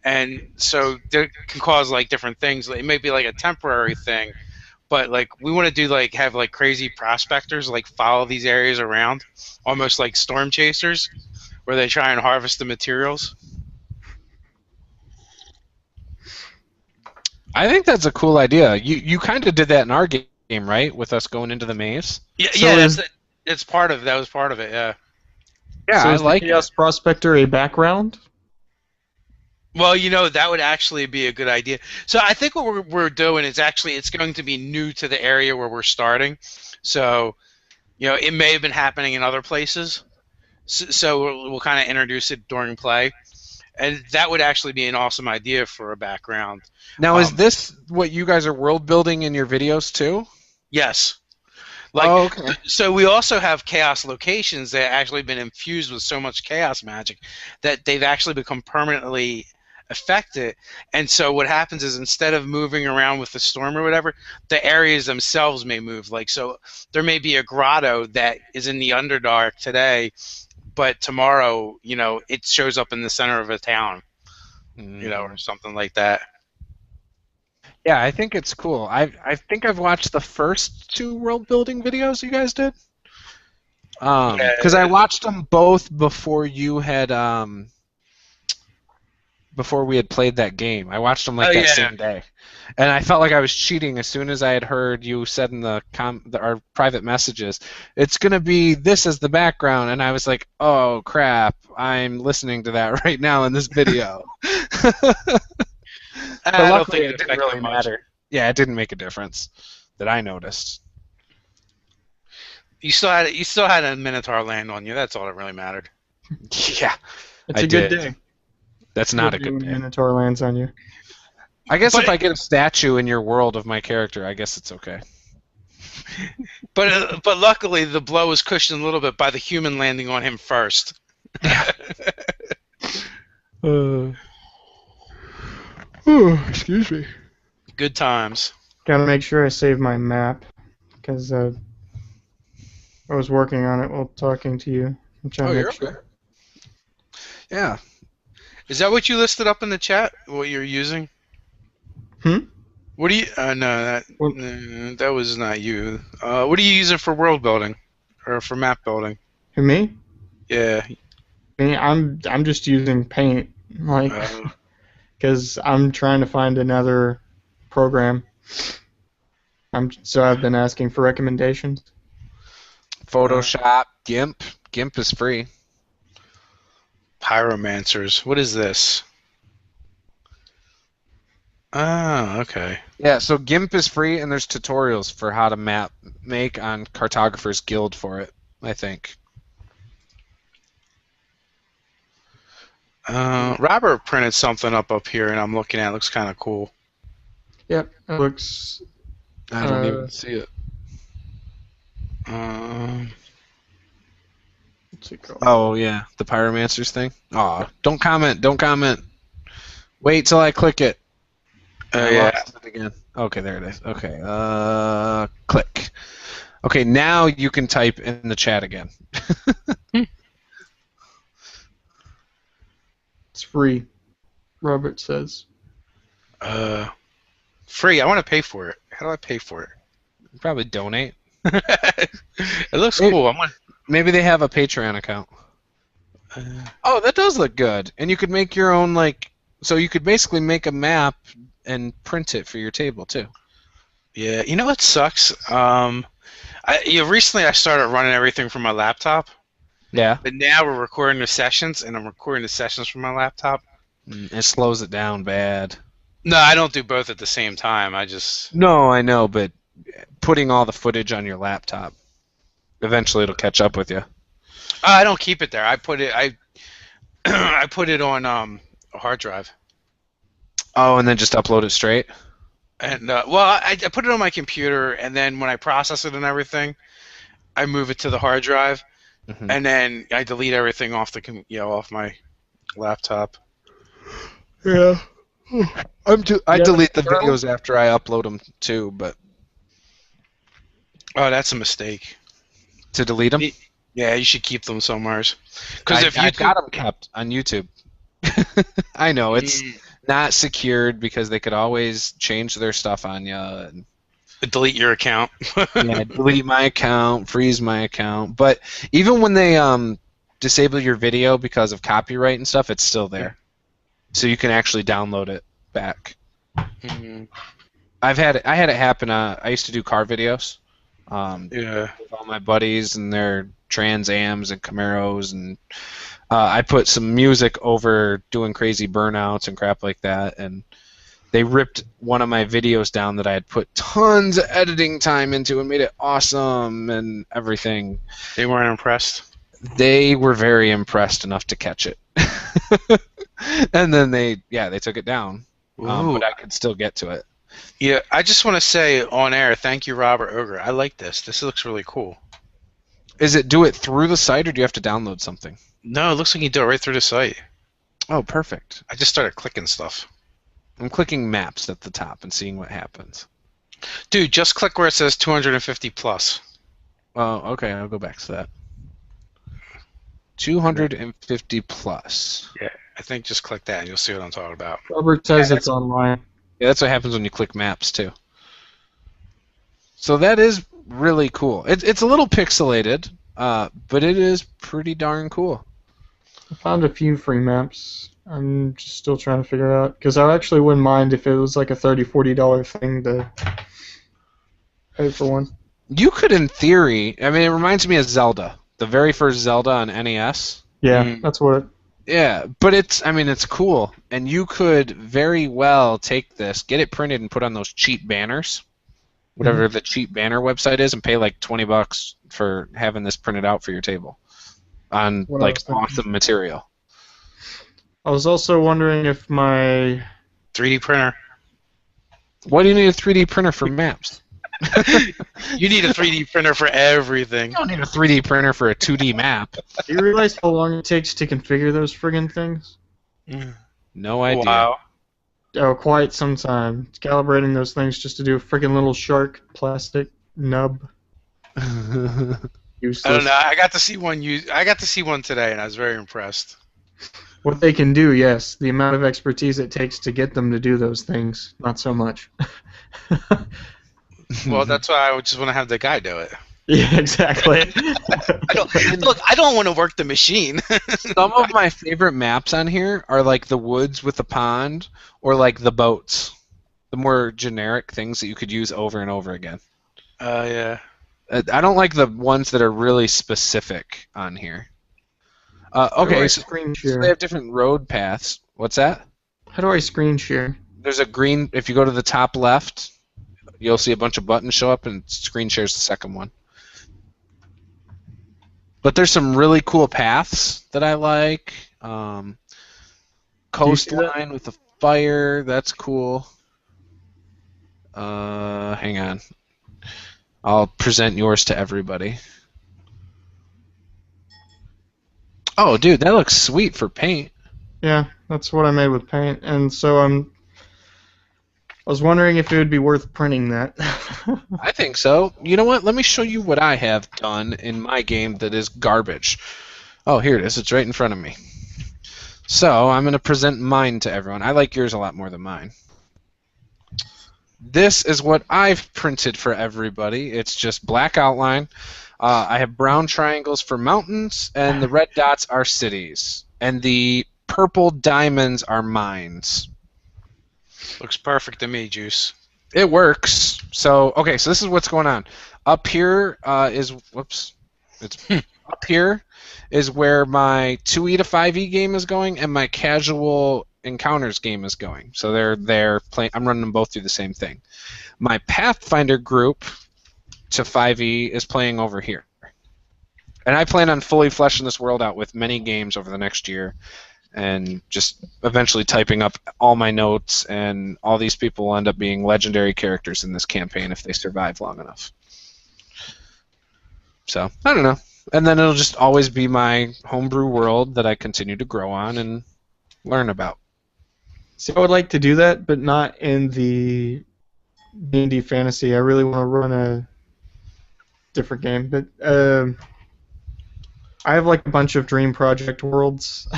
and so that can cause like different things. It may be like a temporary thing, but like we want to do like have like crazy prospectors like follow these areas around, almost like storm chasers, where they try and harvest the materials. I think that's a cool idea. You kind of did that in our game, right? With us going into the maze. Yeah, So yeah, is- that was part of it. Yeah. Yeah, So I is like the Chaos Prospector a background? Well, that would actually be a good idea. So I think what we're doing is actually it's going to be new to the area where we're starting. So, it may have been happening in other places. So we'll kind of introduce it during play. And that would actually be an awesome idea for a background. Now, is this what you guys are world building in your videos too? Yes. Okay. So we also have chaos locations that have actually been infused with so much chaos magic that they've actually become permanently affected. And so what happens is instead of moving around with the storm or whatever, the areas themselves may move. Like, so there may be a grotto that is in the Underdark today, but tomorrow, it shows up in the center of a town, or something like that. Yeah, I think it's cool. I think I've watched the first 2 world building videos you guys did. Because I watched them both before you had before we had played that game. I watched them that same day, and I felt like I was cheating as soon as I had heard you said in our private messages, it's gonna be this as the background, and I was like, oh crap, I'm listening to that right now in this video. But I don't luckily, think it didn't really matter. Yeah, it didn't make a difference that I noticed. You still had a Minotaur land on you. That's all that really mattered. Yeah, It's I a good did. day. That's not a good day. Minotaur lands on you. I guess But if I get a statue in your world of my character, I guess it's okay. But luckily, the blow was cushioned a little bit by the human landing on him first. Excuse me. Good times. Gotta make sure I save my map, because I was working on it while talking to you. I'm trying to you're make sure. okay. Yeah. Is that what you listed up in the chat? What you're using? Hmm? What do you? No, that was not you. What are you using for world building, or for map building? Who, me? Yeah. Me, I'm just using Paint, because I'm trying to find another program. So I've been asking for recommendations. Photoshop, GIMP. GIMP is free. Pyromancers. What is this? Oh, okay. Yeah, so GIMP is free, and there's tutorials for how to make on Cartographer's Guild for it, I think. Robert printed something up here, and I'm looking at it. Looks kind of cool. Yep, it looks. I don't even see it. What's it called? Oh, yeah, the Pyromancers thing. Aw, don't comment. Wait till I click it. Yeah. Lost it again. Okay, there it is. Okay, click. Okay, now you can type in the chat again. It's free. Robert says. Free. I want to pay for it. How do I pay for it? Probably donate. It looks cool. Maybe they have a Patreon account. Oh, that does look good. And you could make your own, like, so you could basically make a map and print it for your table too. Yeah, you know what sucks? Recently I started running everything from my laptop. Yeah. But now we're recording the sessions, and I'm recording the sessions from my laptop. It slows it down bad. No, I don't do both at the same time. No, I know, but putting all the footage on your laptop, eventually it'll catch up with you. I don't keep it there. I put it I put it on a hard drive. Oh, and then just upload it straight? And I put it on my computer, and then when I process it and everything, I move it to the hard drive, and then I delete everything off off my laptop. Yeah. I delete the videos after I upload them too, but. Oh, that's a mistake. To delete them? Yeah, you should keep them somewhere. I've got them kept on YouTube. I know it's not secured because they could always change their stuff on you. And delete your account. Yeah, delete my account, freeze my account. But even when they disable your video because of copyright and stuff, it's still there. So you can actually download it back. I had it happen. I used to do car videos. With all my buddies and their Trans Ams and Camaros, and I put some music over doing crazy burnouts and crap like that, and they ripped one of my videos down that I had put tons of editing time into and made it awesome and everything. They weren't impressed? They were very impressed enough to catch it. And then they took it down, but I could still get to it. Yeah, I just want to say on air, thank you, Robert Ogre. I like this. This looks really cool. Is it do it through the site, or do you have to download something? No, it looks like you do it right through the site. Oh, perfect. I just started clicking stuff. I'm clicking maps at the top and seeing what happens. Dude, just click where it says 250 plus. Oh, okay. I'll go back to that. 250 plus. Yeah, I think just click that and you'll see what I'm talking about. Robert says it's online. Yeah, that's what happens when you click maps too. So that is really cool. It's a little pixelated, but it is pretty darn cool. I found a few free maps. I'm just still trying to figure out, because I actually wouldn't mind if it was like a $30, $40 thing to pay for one. You could, in theory, I mean, it reminds me of Zelda, the very first Zelda on NES. Yeah, that's what. Yeah, but it's cool, and you could very well take this, get it printed, and put on those cheap banners, whatever the cheap banner website is, and pay like $20 for having this printed out for your table on like awesome material. I was also wondering if my 3D printer. Why do you need a 3D printer for maps? You need a 3D printer for everything. You don't need a 3D printer for a 2D map. Do you realize how long it takes to configure those friggin' things? No idea. Wow. Oh, quite some time. Calibrating those things just to do a friggin' little shark plastic nub. Useless. I don't know. I got to see one today, and I was very impressed. What they can do, yes. The amount of expertise it takes to get them to do those things, not so much. Well, that's why I just want to have the guy do it. Yeah, exactly. I don't want to work the machine. Some of my favorite maps on here are like the woods with the pond, or like the boats. The more generic things that you could use over and over again. Yeah. I don't like the ones that are really specific on here. Okay, so they have different road paths. What's that? How do I screen share? There's a green. If you go to the top left, you'll see a bunch of buttons show up, and screen shares the second one. But there's some really cool paths that I like. Coastline with the fire, that's cool. Hang on. I'll present yours to everybody. Oh, dude, that looks sweet for paint. Yeah, that's what I made with paint, and so I was wondering if it would be worth printing that. I think so. You know what? Let me show you what I have done in my game that is garbage. Oh, here it is. It's right in front of me. So I'm going to present mine to everyone. I like yours a lot more than mine. This is what I've printed for everybody. It's just black outline. I have brown triangles for mountains, and the red dots are cities. And the purple diamonds are mines. Looks perfect to me, Juice. It works. So this is what's going on. Up here up here is where my 2E to 5E game is going, and my casual encounters game is going. So they're playing. I'm running them both through the same thing. My Pathfinder group to 5E is playing over here, and I plan on fully fleshing this world out with many games over the next year, and just eventually typing up all my notes. And all these people will end up being legendary characters in this campaign if they survive long enough. So I don't know. And then it'll just always be my homebrew world that I continue to grow on and learn about. See, I would like to do that, but not in the D&D fantasy. I really want to run a different game. But I have like a bunch of Dream Project worlds,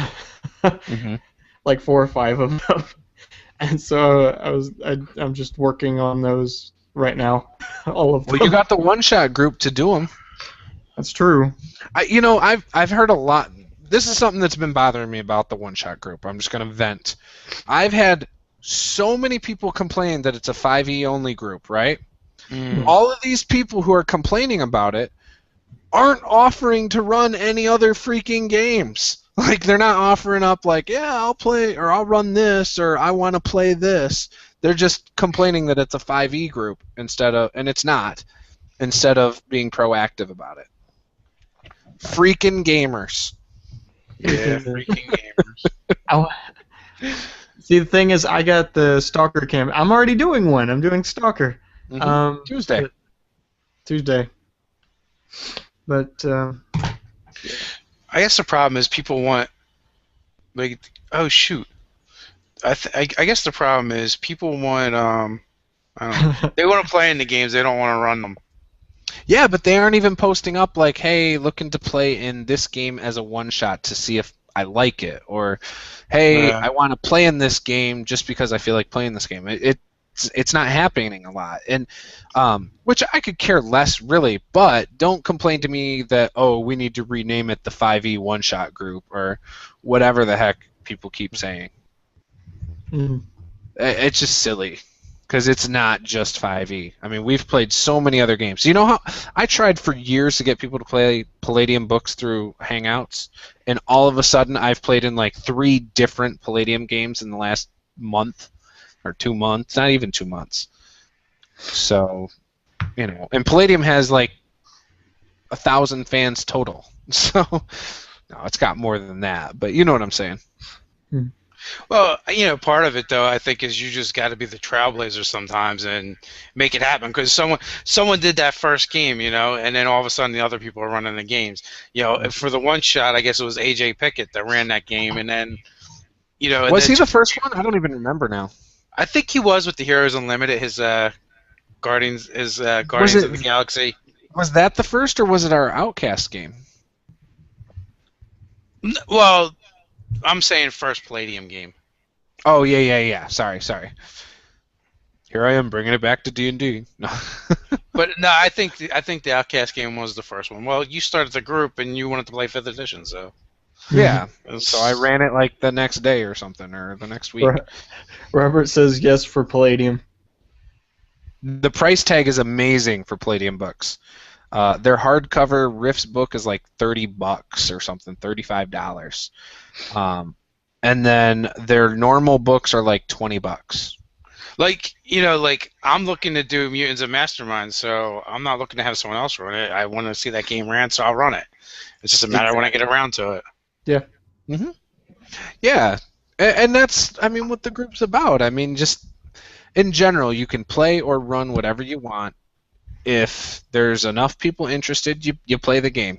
like 4 or 5 of them, and so I'm just working on those right now, all of them. Well, you got the one-shot group to do them. That's true. I've heard a lot. This is something that's been bothering me about the one-shot group. I'm just going to vent. I've had so many people complain that it's a 5e only group, right? All of these people who are complaining about it aren't offering to run any other freaking games. Like, they're not offering up like, yeah, I'll play, or I'll run this, or I want to play this. They're just complaining that it's a 5e group and it's not, instead of being proactive about it. Freaking gamers. Yeah, freaking gamers. See, the thing is, I got the Stalker camp. I'm already doing one. I'm doing Stalker. Tuesday. But I guess the problem is people want, like, oh shoot. I guess the problem is people want I don't know. They want to play in the games. They don't want to run them. Yeah, but they aren't even posting up like, hey, looking to play in this game as a one-shot to see if I like it, or hey, I want to play in this game just because I feel like playing this game. It's not happening a lot, and which I could care less really. But don't complain to me that we need to rename it the 5e one-shot group or whatever the heck people keep saying. It's just silly. Because it's not just 5e. I mean, we've played so many other games. You know how I tried for years to get people to play Palladium books through Hangouts, and all of a sudden I've played in like 3 different Palladium games in the last month or 2 months, not even 2 months. So, and Palladium has like 1,000 fans total. So, no, it's got more than that, but you know what I'm saying. Well, part of it though, I think, is you just got to be the trailblazer sometimes and make it happen. Because someone did that first game, and then all of a sudden the other people are running the games. For the one shot, I guess it was AJ Pickett that ran that game, and then, was he the first one? I don't even remember now. I think he was with the Heroes Unlimited. His Guardians of the Galaxy. Was that the first, or was it our Outcast game? Well, I'm saying first Palladium game. Oh, yeah. Sorry. Here I am bringing it back to D&D. No. But no, I think the Outcast game was the first one. Well, you started the group and you wanted to play 5th edition, so. Yeah. So I ran it like the next day or something, or the next week. Robert says yes for Palladium. The price tag is amazing for Palladium books. Their hardcover Rifts book is like $30 or something, $35. And then their normal books are like $20. Like, I'm looking to do Mutants and Masterminds, so I'm not looking to have someone else run it. I want to see that game ran, so I'll run it. It's just a matter when I get around to it. Yeah. Yeah. And that's, what the group's about. Just in general, you can play or run whatever you want. If there's enough people interested, you play the game.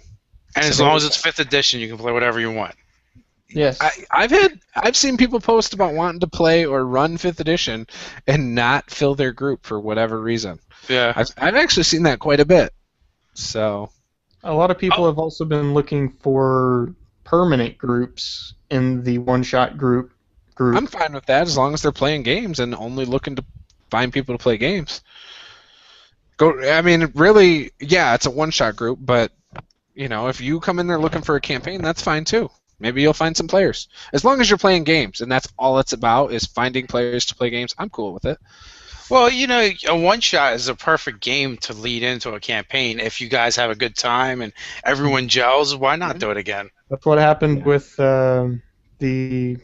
And as long as it's 5th edition, you can play whatever you want. Yes. I've seen people post about wanting to play or run 5th edition and not fill their group for whatever reason. Yeah. I've actually seen that quite a bit. So a lot of people have also been looking for permanent groups in the one-shot group. I'm fine with that as long as they're playing games and only looking to find people to play games. I mean, really, yeah, it's a one-shot group, but if you come in there looking for a campaign, that's fine too. Maybe you'll find some players. As long as you're playing games, and that's all it's about is finding players to play games, I'm cool with it. Well, a one-shot is a perfect game to lead into a campaign. If you guys have a good time and everyone gels, why not do it again? That's what happened with not the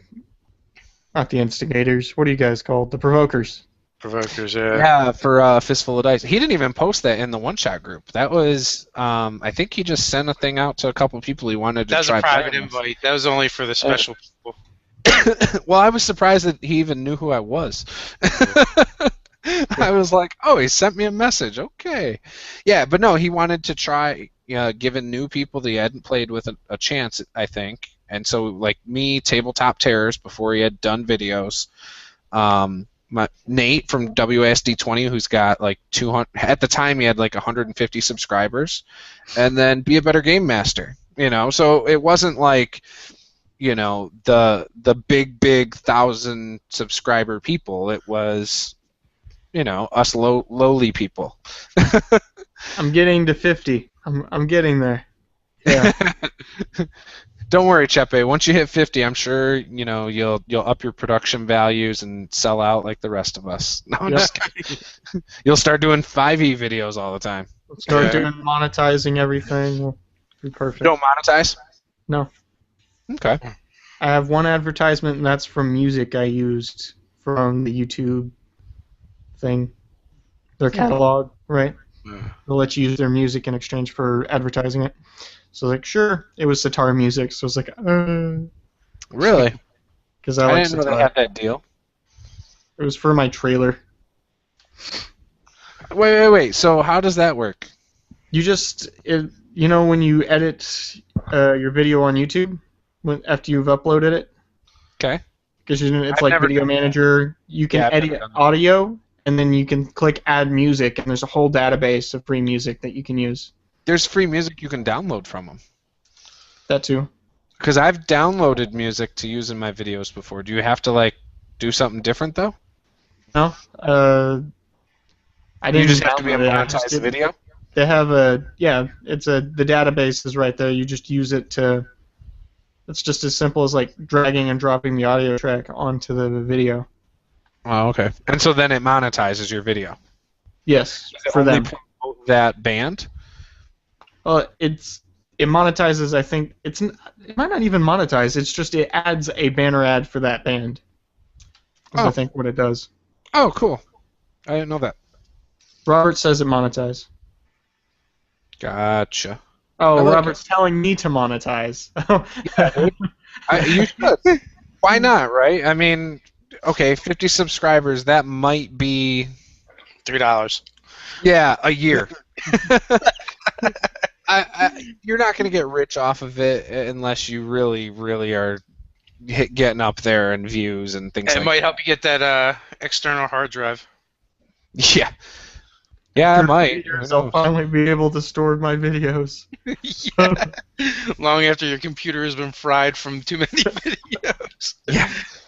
instigators. What are you guys called? The provokers. Provokers, yeah. Yeah, for Fistful of Dice. He didn't even post that in the one-shot group. That was, I think he just sent a thing out to a couple of people he wanted to try. That was a private invite. That was only for the special people. Well, I was surprised that he even knew who I was. I was like, oh, he sent me a message. Okay. Yeah, but no, he wanted to try giving new people that he hadn't played with a chance, I think. And so, like me, Tabletop Terrors, before he had done videos, Nate from WASD20, who's got like 200, at the time he had like 150 subscribers, and then Be a Better Game Master. So it wasn't like, the big 1,000 subscriber people. It was, us lowly people. I'm getting to 50. I'm getting there. Yeah. Don't worry, Chepe. Once you hit 50, I'm sure you'll up your production values and sell out like the rest of us. No, I'm just kidding. You'll start doing 5e videos all the time. Start doing monetizing everything. Will be perfect. You don't monetize? No. Okay. I have one advertisement, and that's from music I used from the YouTube thing. Their catalog, right? They'll let you use their music in exchange for advertising it. So I was like, sure. It was sitar music, so I was like, Really? Because I didn't know they had that deal. It was for my trailer. Wait. So how does that work? You just, when you edit your video on YouTube, after you've uploaded it. Okay. Because it's like Video Manager. You can edit audio, and then you can click Add Music, and there's a whole database of free music that you can use. There's free music you can download from them. That too. Because I've downloaded music to use in my videos before. Do you have to do something different though? No. I didn't. You just have to be able to monetize the video. They have the database is right there. You just use it to. It's just as simple as dragging and dropping the audio track onto the video. Oh, okay. And so then it monetizes your video. Yes, for them. That band. Well, it monetizes. I think it might not even monetize. It's just it adds a banner ad for that band. I think what it does. Oh, cool. I didn't know that. Robert says it monetizes. Gotcha. Oh, Robert's telling me to monetize. You should. Why not, right? I mean, okay, 50 subscribers. That might be $3. Yeah, a year. You're not going to get rich off of it unless you really, really are getting up there in views and things like that. It might help you get that external hard drive. Yeah. Yeah, I might. I'll finally be able to store my videos. Yeah. Long after your computer has been fried from too many videos.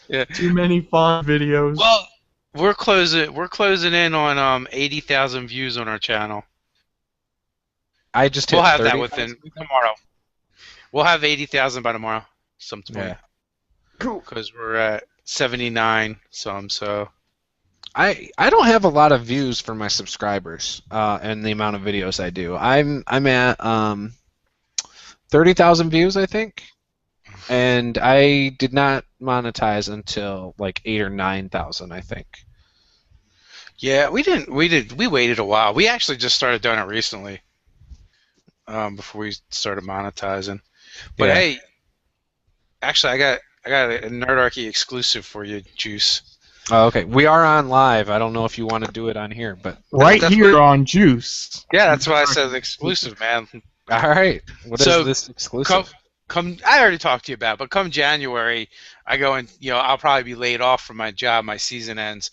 Yeah. Too many fun videos. Well, we're closing in on 80,000 views on our channel. I just we'll have that within tomorrow. We'll have 80,000 by tomorrow. Yeah. Cool. Because we're at 79 some. So. I don't have a lot of views for my subscribers and the amount of videos I do. I'm at 30,000 views, I think, and I did not monetize until 8,000 or 9,000, I think. Yeah, we waited a while. We actually just started doing it recently. Before we started monetizing. But hey, actually, I got a Nerdarchy exclusive for you, Juice. Oh, okay. We are on live. I don't know if you want to do it on here, but right here on Juice. Yeah, that's why I said exclusive, man. All right. What is this exclusive? Come. I already talked to you about it, but come January, I go and I'll probably be laid off from my job. My season ends,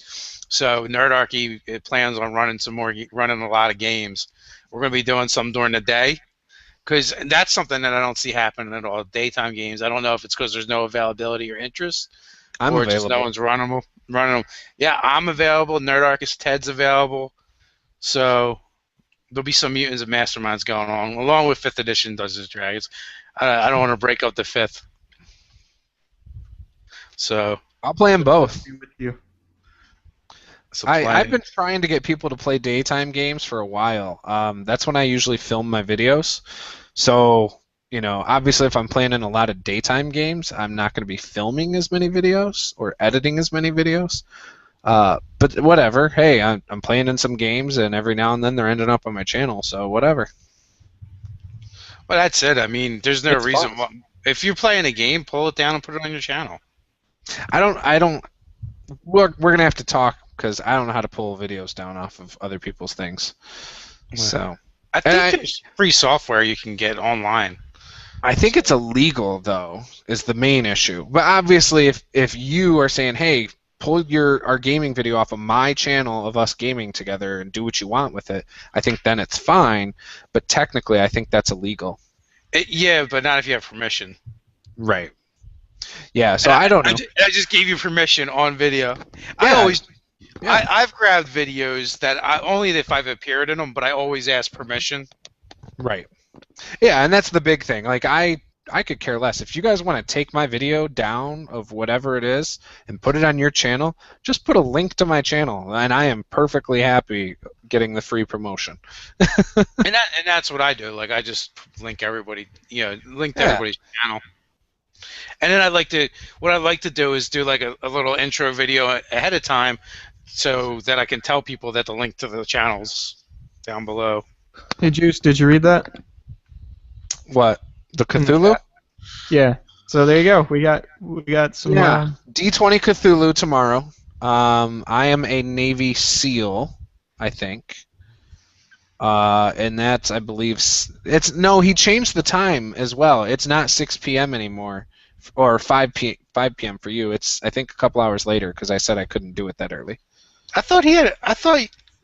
so Nerdarchy plans on running a lot of games. We're going to be doing some during the day, because that's something that I don't see happening at all. Daytime games. I don't know if it's because there's no availability or interest, I'm or available. just no one's running them. Yeah, I'm available. Nerdarchist Ted's available. So there'll be some Mutants and Masterminds going on, along with 5th edition Dungeons and Dragons. I don't want to break up the 5th. So I'll play them both. With you. I've been trying to get people to play daytime games for a while. That's when I usually film my videos. So, obviously if I'm playing in a lot of daytime games, I'm not going to be filming as many videos or editing as many videos. But whatever. Hey, I'm playing in some games, and every now and then they're ending up on my channel, so whatever. Well, that's it. I mean, there's no reason why. If you're playing a game, pull it down and put it on your channel. We're going to have to talk, because I don't know how to pull videos down off of other people's things. So I think there's free software you can get online. I think it's illegal, though, is the main issue. But obviously, if you are saying, hey, pull our gaming video off of my channel of us gaming together and do what you want with it, I think then it's fine. But technically, I think that's illegal. Yeah, but not if you have permission. Right. Yeah, so I don't know. I just gave you permission on video. Yeah. I've grabbed videos that only if I've appeared in them, but I always ask permission. Right. Yeah, and that's the big thing. Like, I could care less. If you guys want to take my video down of whatever it is and put it on your channel, just put a link to my channel, and I am perfectly happy getting the free promotion. and that's what I do. Like, I just link everybody, link to everybody's channel. And then what I like to do is do like a little intro video ahead of time, so that I can tell people that the link to the channels down below. Hey, Juice, did you read that? What? The Cthulhu? Yeah. So there you go. We got some. Yeah. D20 Cthulhu tomorrow. I am a Navy SEAL, I think. And that's, I believe, he changed the time as well. It's not 6 p.m. anymore, or 5 p.m. for you. It's, I think, a couple hours later, because I said I couldn't do it that early. I thought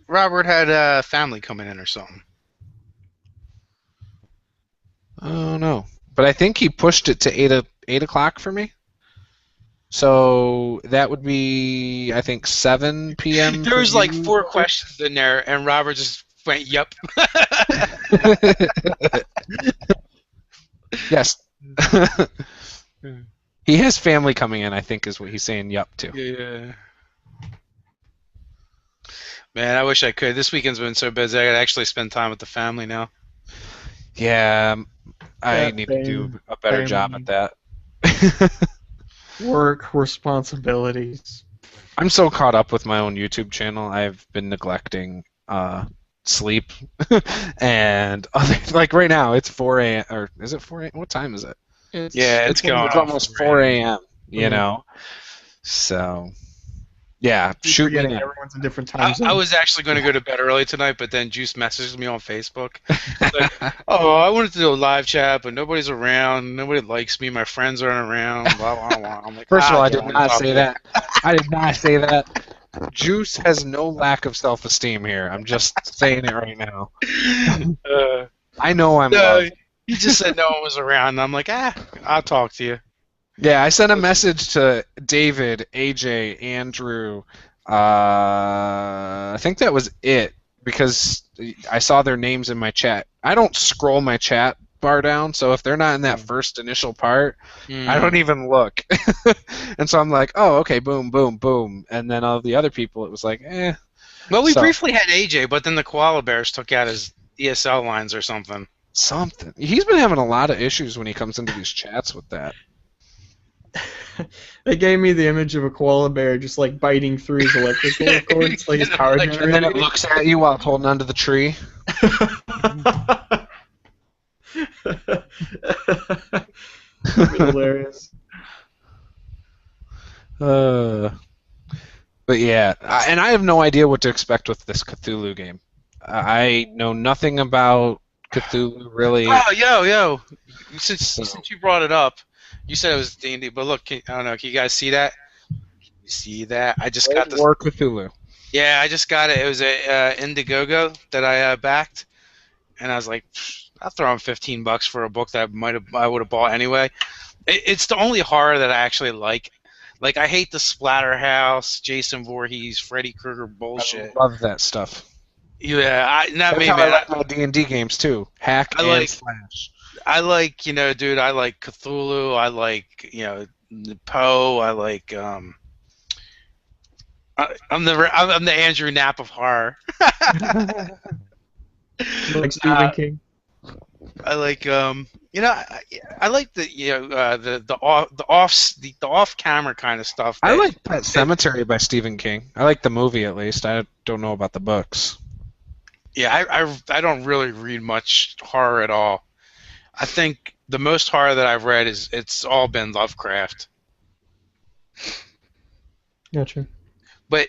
Robert had family coming in or something. Oh no, but I think he pushed it to 8 o'clock for me. So that would be, I think, 7 p.m. There was like 4 questions in there, and Robert just went, "Yep." Yes. He has family coming in, I think, is what he's saying. Yup to. Yeah. Man, I wish I could. This weekend's been so busy. I gotta actually spend time with the family now. Yeah, I need to do a better job at that. Work responsibilities. I'm so caught up with my own YouTube channel. I've been neglecting sleep and like right now it's 4 a.m. or is it 4 a.m.? What time is it? It's going. It's almost 4 a.m. You know, so. Yeah, shoot me. Everyone's in different time zones. I was actually going to go to bed early tonight, but then Juice messaged me on Facebook. Like, I wanted to do a live chat, but nobody's around. Nobody likes me. My friends aren't around. Blah, blah, blah. I'm like, First of all, I did not say that. I did not say that. Juice has no lack of self-esteem here. I'm just saying it right now. I know I'm loved. You just said no one was around, and I'm like, I'll talk to you. Yeah, I sent a message to David, AJ, Andrew. I think that was it, because I saw their names in my chat. I don't scroll my chat bar down, so if they're not in that first initial part, I don't even look. And so I'm like, oh, okay, boom, boom, boom. And then all the other people, it was like, eh. Well, we briefly had AJ, but then the Koala Bears took out his ESL lines or something. He's been having a lot of issues when he comes into these chats with that. They gave me the image of a koala bear just like biting through his electrical cords, like his power generator. And then it looks at you while it's holding onto the tree. Hilarious. But yeah, and I have no idea what to expect with this Cthulhu game. I know nothing about Cthulhu really. Oh, yo! Since you brought it up. You said it was D&D, but look, I don't know. Can you guys see that? You see that? I just got this. War Cthulhu. Yeah, I just got it. It was a Indiegogo that I backed, and I was like, I'll throw in $15 for a book that I would have bought anyway. It's the only horror that I actually like. Like, I hate the Splatterhouse, Jason Voorhees, Freddy Krueger bullshit. I love that stuff. Yeah, That's how I like my D&D games too. Hack and slash. I like, dude. I like Cthulhu. I like, Poe. I like. I'm the Andrew Knapp of horror. Like Stephen King. I like I like the off camera kind of stuff. I like Pet Sematary by Stephen King. I like the movie at least. I don't know about the books. Yeah, I don't really read much horror at all. I think the most horror that I've read it's all been Lovecraft. Gotcha. But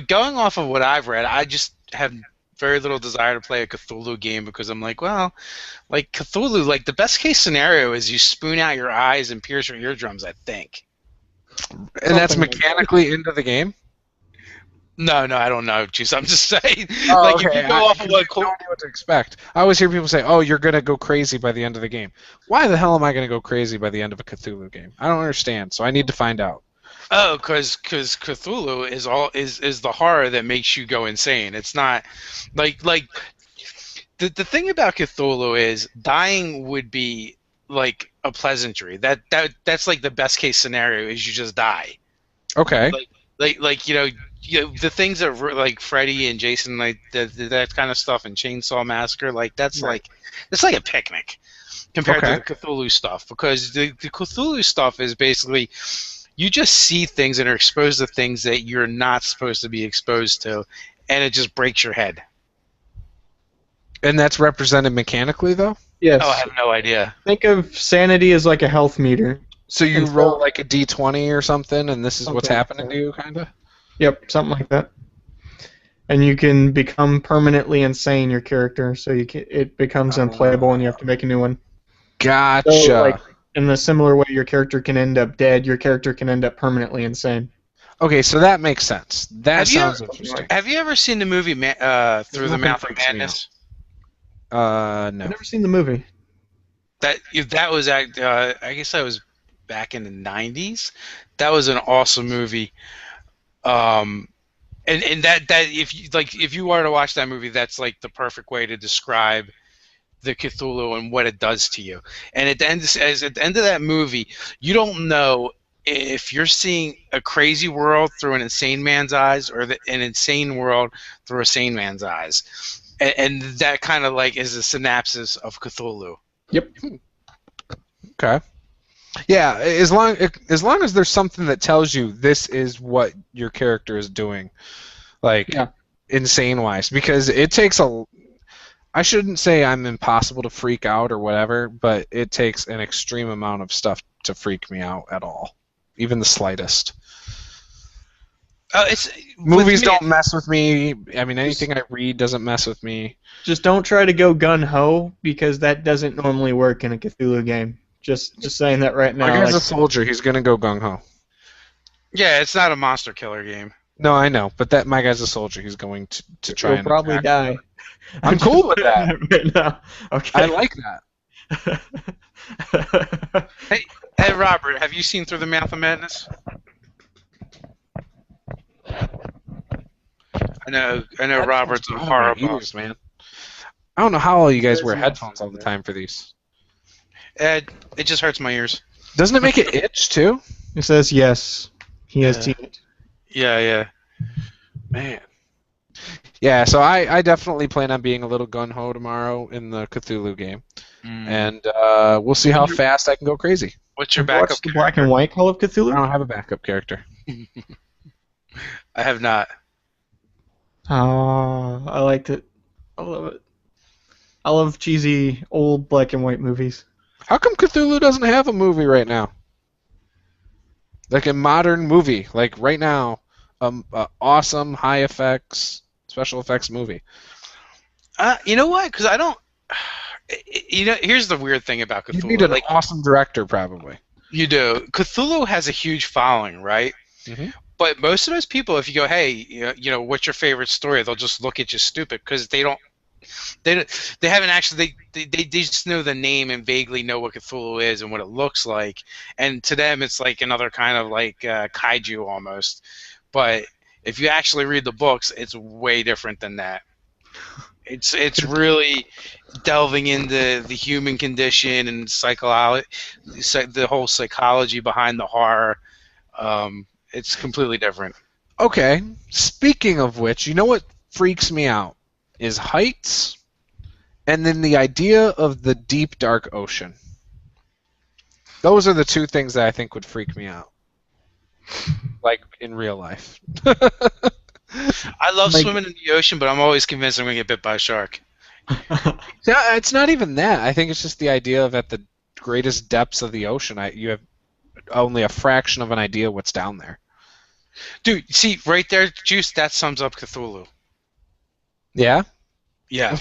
going off of what I've read, I just have very little desire to play a Cthulhu game because I'm like, well, like Cthulhu, like the best case scenario is you spoon out your eyes and pierce your eardrums, I think. And that's mechanically into the game? No, I don't know, Juice. I'm just saying. Oh, okay. If you go off of like, I don't know what to expect. I always hear people say, "Oh, you're gonna go crazy by the end of the game." Why the hell am I gonna go crazy by the end of a Cthulhu game? I don't understand. So I need to find out. Oh, because Cthulhu is the horror that makes you go insane. It's not like the thing about Cthulhu is dying would be like a pleasantry. That's like the best case scenario is you just die. Okay. Like the things that like Freddy and Jason, like that kind of stuff, and Chainsaw Massacre, like that's like it's like a picnic compared to the Cthulhu stuff, because the Cthulhu stuff is basically you just see things and are exposed to things that you're not supposed to be exposed to, and it just breaks your head. And that's represented mechanically, though? Yes. Oh, I have no idea. Think of sanity as like a health meter. So you roll like a d20 or something, and this is what's happening to you, kind of? Yep, something like that. And you can become permanently insane, your character, so it becomes unplayable, and you have to make a new one. Gotcha. So, like, in the similar way your character can end up dead, your character can end up permanently insane. Okay, so that makes sense. That sounds interesting. Have you ever seen the movie Through the Mouth of Madness? No. I've never seen the movie. That was I guess that was back in the 90s. That was an awesome movie. And that if you were to watch that movie, that's like the perfect way to describe the Cthulhu and what it does to you. And at the end of that movie, you don't know if you're seeing a crazy world through an insane man's eyes or an insane world through a sane man's eyes. And that kind of like is a synopsis of Cthulhu. Yep. Okay. Yeah, as long as there's something that tells you this is what your character is doing, like insane-wise, because it takes I shouldn't say I'm impossible to freak out or whatever, but it takes an extreme amount of stuff to freak me out at all, even the slightest. Movies don't mess with me. I mean, anything I read doesn't mess with me. Just don't try to go gung-ho, because that doesn't normally work in a Cthulhu game. Just saying that right now. My guy's a soldier. He's going to go gung-ho. Yeah, it's not a monster killer game. No, I know, but my guy's a soldier. He's going to try and probably die. I'm cool with that. Right now. Okay. I like that. Hey, Robert, have you seen Through the Mouth of Madness? I know. Robert's a horror buff, man. I don't know how all you guys wear headphones all the time for these. It just hurts my ears. Doesn't it make it itch too? It says yes. He has teeth. Yeah. Man. Yeah, so I definitely plan on being a little gun-ho tomorrow in the Cthulhu game. And we'll see how fast I can go crazy. What's your backup character? The Black and White Call of Cthulhu? I don't have a backup character. I have not. Oh, I liked it. I love it. I love cheesy old black and white movies. How come Cthulhu doesn't have a movie right now? Like a modern movie, like right now, awesome high effects, special effects movie. You know what? Because I don't. Here's the weird thing about Cthulhu. You need an awesome director, probably. You do. Cthulhu has a huge following, right? Mm-hmm. But most of those people, if you go, hey, what's your favorite story? They'll just look at you stupid because they don't They haven't actually they just know the name and vaguely know what Cthulhu is and what it looks like, and to them it's like another kind of like kaiju almost. But if you actually read the books, it's way different than that. It's really delving into the human condition and the whole psychology behind the horror. It's completely different. Okay. Speaking of which, you know what freaks me out is heights, and then the idea of the deep dark ocean. Those are the two things that I think would freak me out, like in real life. I love swimming in the ocean, but I'm always convinced I'm going to get bit by a shark. Yeah, it's not even that. I think it's just the idea of at the greatest depths of the ocean, you have only a fraction of an idea what's down there. Dude, see, right there, Juice, that sums up Cthulhu. Yeah? Yeah.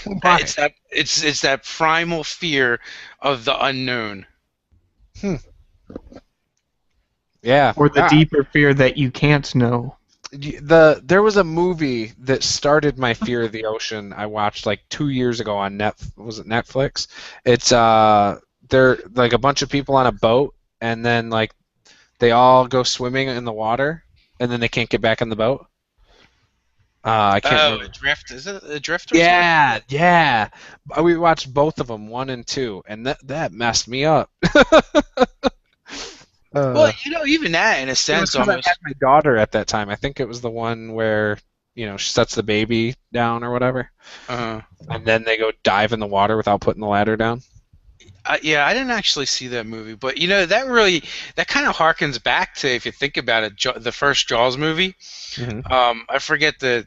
It's that primal fear of the unknown. Yeah. Or the deeper fear that you can't know. There was a movie that started my fear of the ocean. I watched like 2 years ago on Netflix? It's they're like a bunch of people on a boat, and then like they all go swimming in the water, and then they can't get back in the boat. I can't remember. Adrift. Is it Adrift? Yeah, yeah. We watched both of them, 1 and 2, and that messed me up. Well, even that, in a sense, almost. I had my daughter at that time. I think it was the one where, she sets the baby down or whatever. And then they go dive in the water without putting the ladder down. Yeah, I didn't actually see that movie, but that kind of harkens back to, if you think about it, the first Jaws movie. Mm-hmm. I forget the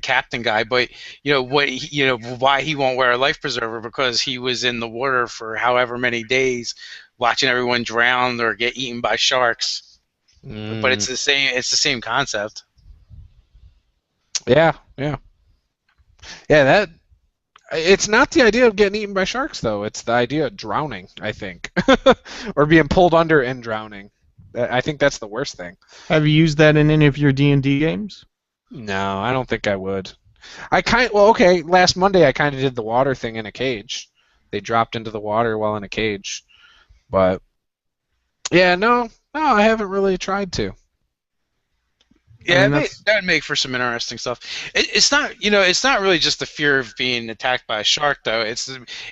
captain guy, but why he won't wear a life preserver, because he was in the water for however many days, watching everyone drown or get eaten by sharks. But it's the same concept. Yeah. That it's not the idea of getting eaten by sharks though. It's the idea of drowning, I think. Or being pulled under and drowning. I think that's the worst thing. Have you used that in any of your D&D games? No, I don't think I would. Last Monday I kind of did the water thing in a cage. They dropped into the water while in a cage. But yeah, no, I haven't really tried to. Yeah, that would make for some interesting stuff. It's not really just the fear of being attacked by a shark, though.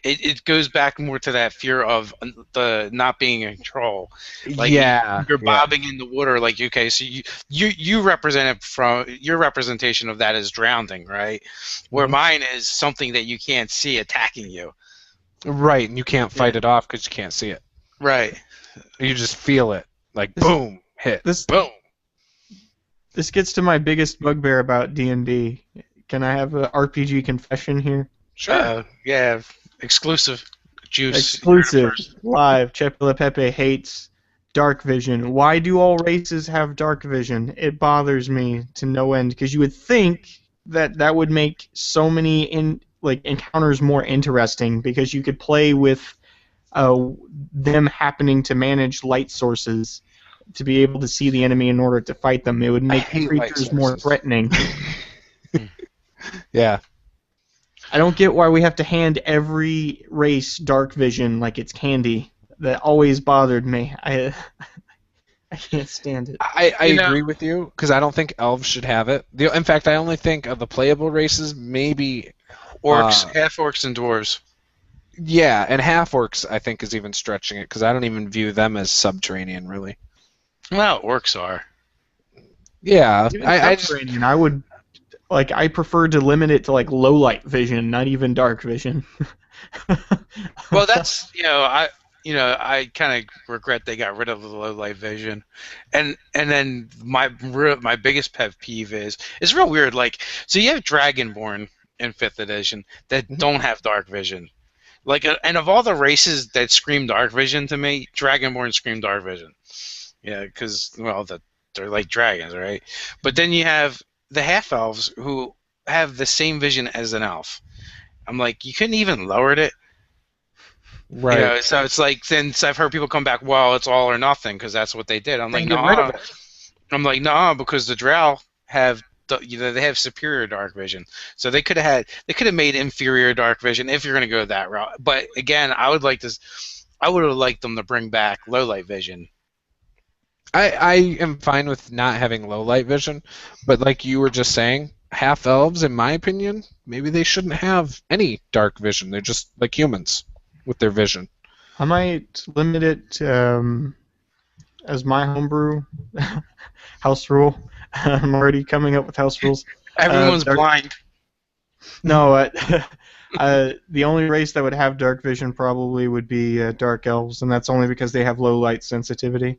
It goes back more to that fear of the not being in control. Like, you're bobbing in the water. Like, okay, so you represent it from your representation of that is drowning, right? Where mine is something that you can't see attacking you. Right, and you can't fight it off because you can't see it. Right. You just feel it, like boom, hit, boom. This gets to my biggest bugbear about D&D. Can I have an RPG confession here? Sure. Yeah, exclusive. Juice. Exclusive. Live. Chepula Pepe hates dark vision. Why do all races have dark vision? It bothers me to no end, because you would think that would make so many encounters more interesting, because you could play with them happening to manage light sources to be able to see the enemy in order to fight them. It would make creatures more threatening. Yeah. I don't get why we have to hand every race dark vision like it's candy. That always bothered me. I can't stand it. I agree with you, because I don't think elves should have it. In fact, I only think of the playable races, maybe orcs, half orcs, and dwarves. Yeah, and half orcs I think is even stretching it, because I don't even view them as subterranean, really. Well, orcs are. Yeah, I would I prefer to limit it to low light vision, not even dark vision. Well, that's I kind of regret they got rid of the low light vision, and then my biggest pet peeve is it's real weird. So you have Dragonborn in 5th edition that don't have dark vision. And of all the races that scream dark vision to me, Dragonborn scream dark vision. Yeah, because they're like dragons, right? But then you have the half elves who have the same vision as an elf. I'm like, you couldn't even lowered it, right? So it's like, since I've heard people come back, well, it's all or nothing because that's what they did. I'm like, no, because the Drow have they have superior dark vision, so they could have made inferior dark vision if you're going to go that route. But again, I would have liked them to bring back low light vision. I am fine with not having low light vision, but like you were just saying, half elves, in my opinion, maybe they shouldn't have any dark vision. They're just like humans with their vision. I might limit it as my homebrew house rule. I'm already coming up with house rules. Everyone's blind. No, the only race that would have dark vision probably would be dark elves, and that's only because they have low light sensitivity.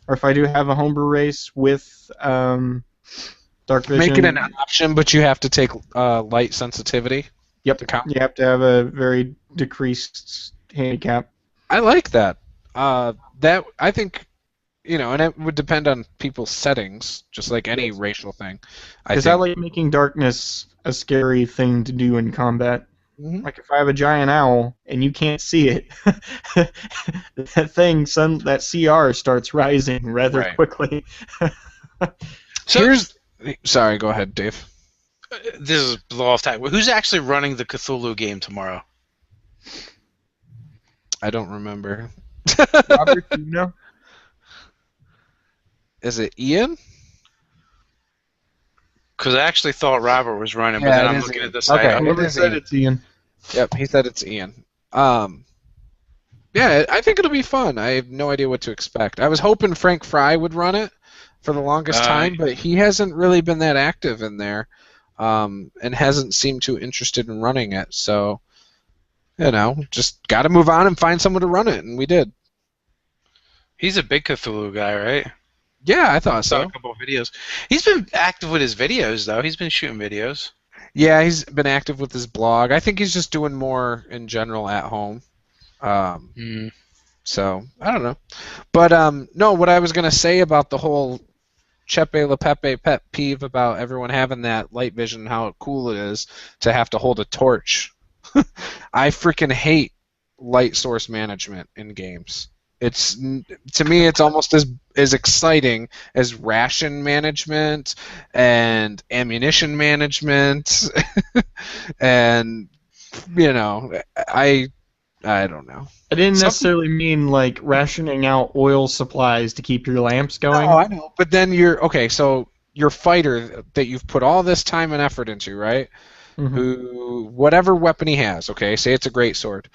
Or if I do have a homebrew race with dark vision... Make it an option, but you have to take light sensitivity. Yep, you have to have a very decreased handicap. I like that. That I think, and it would depend on people's settings, just like any racial thing. Is that like making darkness a scary thing to do in combat? Mm-hmm. Like if I have a giant owl and you can't see it, that CR starts rising rather quickly. Sorry, go ahead, Dave. This is blow off time. Who's actually running the Cthulhu game tomorrow? I don't remember. Robert, do you know? Is it Ian? Because I actually thought Robert was running, but then I'm looking at this. Okay, whoever said it's Ian. Yep, he said it's Ian. Yeah, I think it'll be fun. I have no idea what to expect. I was hoping Frank Fry would run it for the longest time, but he hasn't really been that active in there, and hasn't seemed too interested in running it. So, just got to move on and find someone to run it, and we did. He's a big Cthulhu guy, right? Yeah, I thought so. I saw a couple of videos. He's been active with his videos, though. He's been shooting videos. Yeah, he's been active with his blog. I think he's just doing more in general at home. So, I don't know. But, no, what I was going to say about the whole Chepe Le Pepe pet peeve about everyone having that light vision, how cool it is to have to hold a torch. I freaking hate light source management in games. To me, it's almost as exciting as ration management and ammunition management, and I don't know. I didn't necessarily mean like rationing out oil supplies to keep your lamps going. No, I know. But then so your fighter that you've put all this time and effort into, right? Mm-hmm. Whatever weapon he has, okay, say it's a greatsword.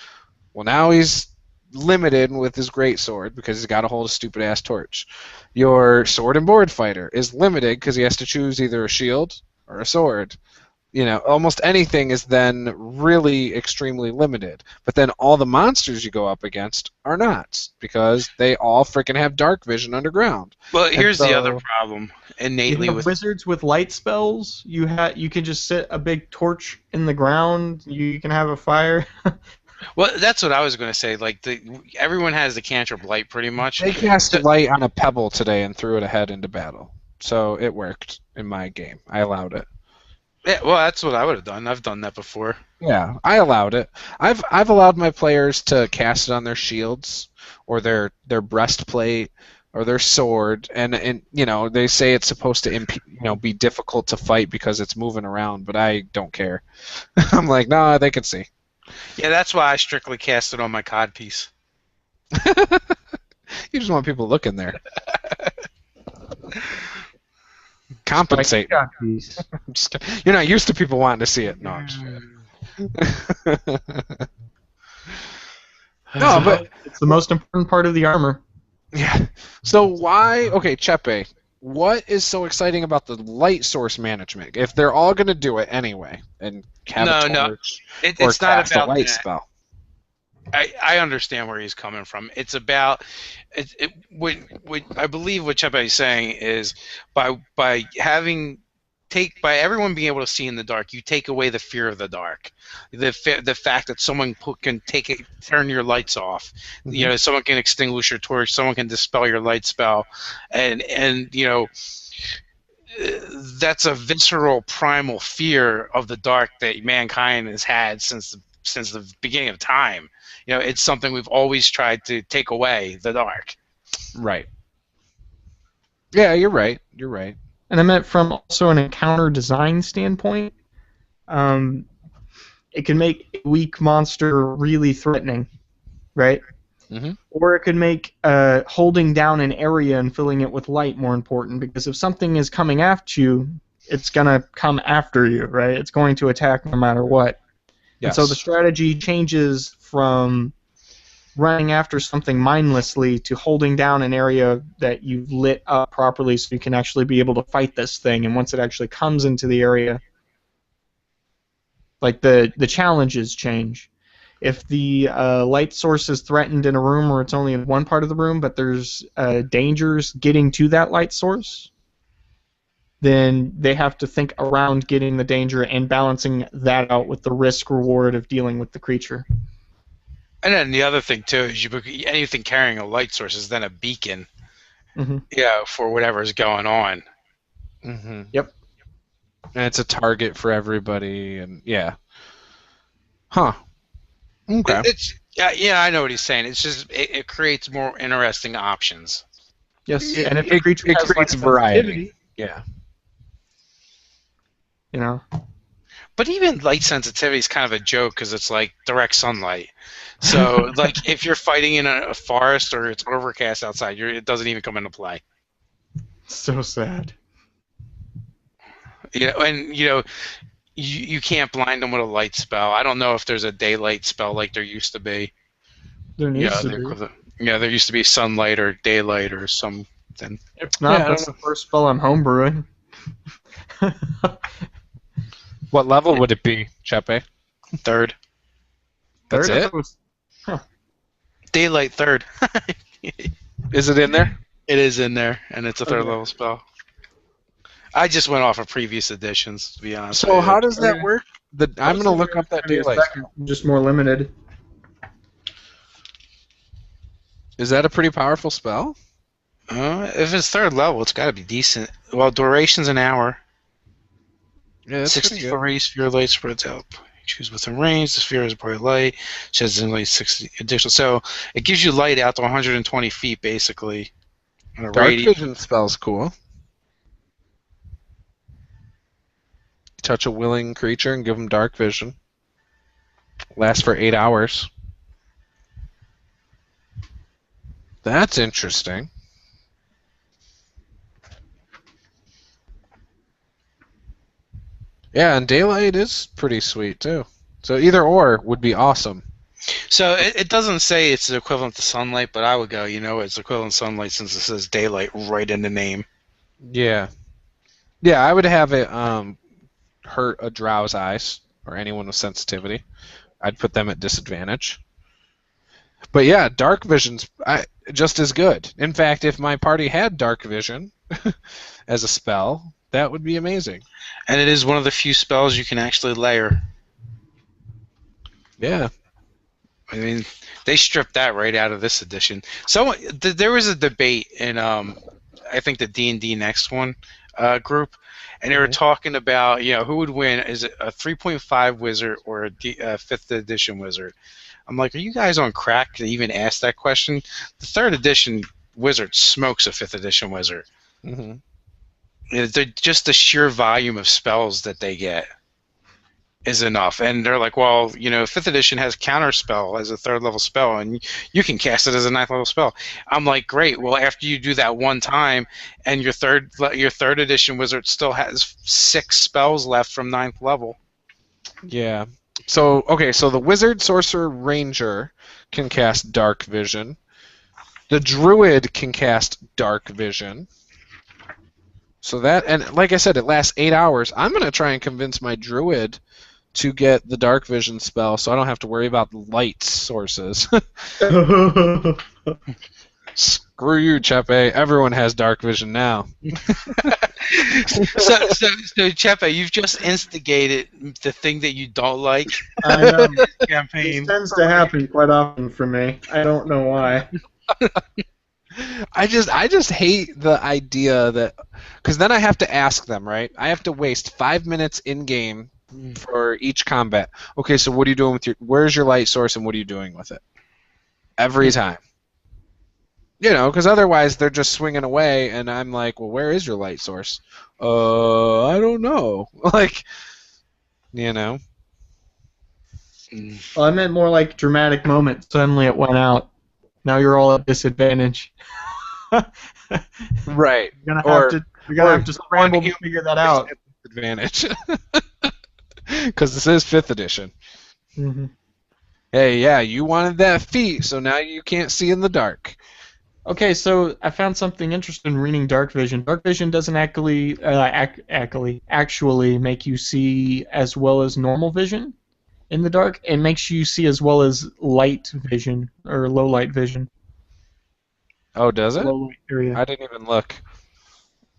Well, now he's limited with his greatsword because he's got to hold a stupid ass torch. Your sword and board fighter is limited because he has to choose either a shield or a sword. Almost anything is then really extremely limited. But then all the monsters you go up against are not, because they all freaking have dark vision underground. Well, here's the other problem innately with wizards with light spells. You can just set a big torch in the ground. You can have a fire. Well, that's what I was going to say. Like everyone has the cantrip light, pretty much. They cast light on a pebble today and threw it ahead into battle, so it worked in my game. I allowed it. Yeah, well, that's what I would have done. I've done that before. Yeah, I allowed it. I've allowed my players to cast it on their shields or their breastplate or their sword, and they say it's supposed to be difficult to fight because it's moving around, but I don't care. I'm like, nah, they can see. Yeah, that's why I strictly cast it on my codpiece. You just want people to look in there. Compensate. You're not used to people wanting to see it. No, I'm just No, but it's the most important part of the armor. Yeah. So why? Okay, Chepe. What is so exciting about the light source management? If they're all going to do it anyway, and have a torch it's or not cast about a light that. spell. I understand where he's coming from. It's about what I believe what Chepe is saying is by everyone being able to see in the dark, you take away the fear of the dark, the fact that someone can turn your lights off, someone can extinguish your torch, someone can dispel your light spell, and that's a visceral primal fear of the dark that mankind has had since the beginning of time. It's something we've always tried to take away, the dark. Right. Yeah, you're right. You're right. and I meant from also an encounter design standpoint. It can make a weak monster really threatening, right? Mm-hmm. Or it could make holding down an area and filling it with light more important, because if something is coming after you, it's going to come after you, right? It's going to attack no matter what. Yes. And so the strategy changes from running after something mindlessly to holding down an area that you've lit up properly so you can actually be able to fight this thing. And once it actually comes into the area, like the challenges change. If the light source is threatened in a room or it's only in one part of the room, but there's dangers getting to that light source, then they have to think around getting the danger and balancing that out with the risk-reward of dealing with the creature. And then the other thing, too, is anything carrying a light source is then a beacon for whatever is going on. Mm-hmm. Yep. And it's a target for everybody, and yeah. Huh. Okay. Yeah, I know what he's saying. It's just it creates more interesting options. Yes, and if the creature has creates variety. Yeah. You know. But even light sensitivity is kind of a joke because it's like direct sunlight. So like if you're fighting in a forest or it's overcast outside, it doesn't even come into play. So sad. You can't blind them with a light spell. I don't know if there's a daylight spell like there used to be. There needs to be. Yeah, there used to be sunlight or daylight or something. If not, that's the first spell I'm homebrewing. What level would it be, Chepe? Third. That's it? Daylight third. Is it in there? It is in there, and it's a third level spell. I just went off of previous editions, to be honest. So how does that work? I'm going to look up that daylight. Just more limited. Is that a pretty powerful spell? If it's third level, it's got to be decent. Well, duration's an hour. Yeah, that's 63 sphere light spreads out. Choose within range. The sphere is bright light. Sheds in light 60 additional. So it gives you light out to 120 feet, basically. Dark vision spell's cool. Touch a willing creature and give them dark vision. Lasts for 8 hours. That's interesting. Yeah, and daylight is pretty sweet too. So either or would be awesome. So it doesn't say it's equivalent to sunlight, but I would go, it's equivalent to sunlight since it says daylight right in the name. Yeah. Yeah, I would have it hurt a drow's eyes or anyone with sensitivity. I'd put them at disadvantage. But yeah, dark vision's just as good. In fact, if my party had dark vision as a spell, that would be amazing. And it is one of the few spells you can actually layer. Yeah. I mean, they stripped that right out of this edition. So there was a debate in, I think the D&D Next One group, and they were talking about, who would win? Is it a 3.5 wizard or a 5th edition wizard? I'm like, are you guys on crack to even ask that question? The 3rd edition wizard smokes a 5th edition wizard. Mm-hmm. They're just the sheer volume of spells that they get is enough. And they're like, well, 5th edition has counterspell as a 3rd level spell, and you can cast it as a 9th level spell. I'm like, great. Well, after you do that one time, and your third edition wizard still has 6 spells left from 9th level. Yeah. So the wizard, sorcerer, ranger can cast dark vision. The druid can cast dark vision. So that, and like I said, it lasts 8 hours. I'm going to try and convince my druid to get the dark vision spell so I don't have to worry about light sources. Screw you, Chepe. Everyone has dark vision now. So Chepe, you've just instigated the thing that you don't like. I know. Campaign. This tends to happen quite often for me. I don't know why. I just hate the idea that, because then I have to ask them, right? I have to waste 5 minutes in game for each combat. Okay, so what are you doing with where's your light source and what are you doing with it? Every time. You know, because otherwise they're just swinging away, and I'm like, well, where is your light source? I don't know. Like, you know. Well, I meant more like dramatic moment. Suddenly it went out. Now you're all at disadvantage. Right. You're gonna have to scramble to figure that out. Advantage. Because this is 5th edition. Mm-hmm. Hey, yeah, you wanted that feat, so now you can't see in the dark. Okay, so I found something interesting reading Dark Vision. Dark Vision doesn't actually make you see as well as normal vision in the dark. It makes you see as well as light vision or low light vision. Oh, does it? Low light area. I didn't even look.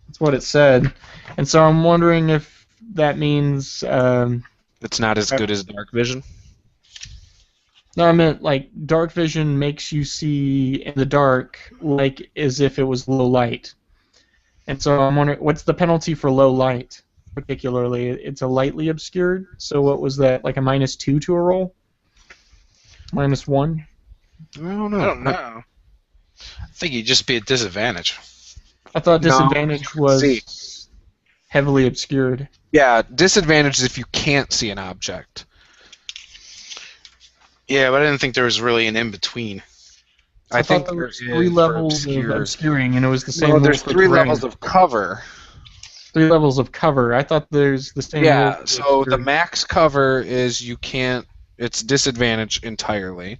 That's what it said. And so I'm wondering if that means... it's not as good as dark vision? No, I meant like dark vision makes you see in the dark like as if it was low light. And so I'm wondering, what's the penalty for low light, particularly? It's a lightly obscured, so what was that, like a -2 to a roll? -1? I don't know. I don't know. I think you'd just be at disadvantage. I thought disadvantage was see. heavily obscured. Yeah, disadvantage is if you can't see an object. Yeah, but I didn't think there was really an in-between. I think there there was 3 levels of obscuring, and it was the same. Well, there's rule for 3 terrain. levels of cover. 3 levels of cover. I thought there's the same. Yeah, rule for so the obscuring. max cover is you can't. It's disadvantage entirely.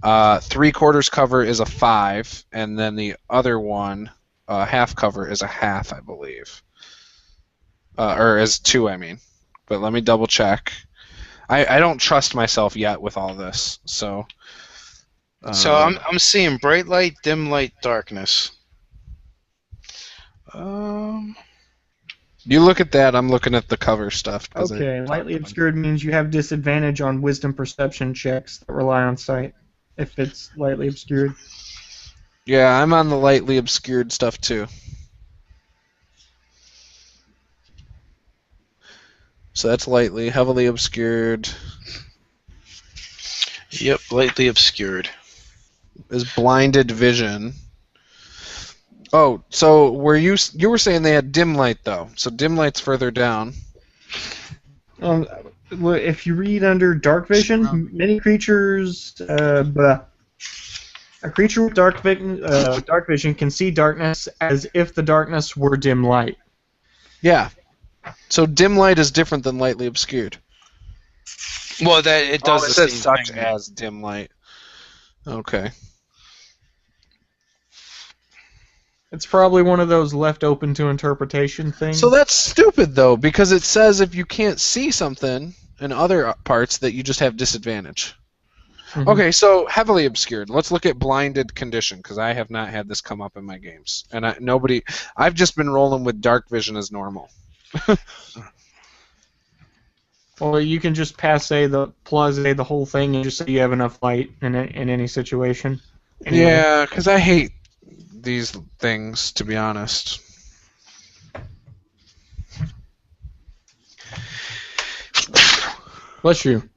3/4 cover is a 5, and then the other one, half cover, is a half, I believe. Or is 2, I mean. But let me double check. I don't trust myself yet with all this, so. So I'm seeing bright light, dim light, darkness. You look at that. I'm looking at the cover stuff. Okay, lightly obscured means you have disadvantage on wisdom perception checks that rely on sight. If it's lightly obscured. Yeah, I'm on the lightly obscured stuff too. So that's lightly, heavily obscured. Yep, lightly obscured. Is blinded vision. Oh, so you were saying they had dim light though? So dim light's further down. If you read under dark vision, many creatures, a creature with dark vision can see darkness as if the darkness were dim light. Yeah. So dim light is different than lightly obscured. Well, that it does the says same such thing. as dim light. Okay. It's probably one of those left open to interpretation things. So that's stupid though, because it says if you can't see something in other parts that you just have disadvantage. Mm-hmm. Okay, so heavily obscured. Let's look at blinded condition because I have not had this come up in my games, and I've just been rolling with dark vision as normal. Well, you can just passe the whole thing and just say you have enough light in any situation. Anyway. Yeah, because I hate these things, to be honest. Bless you.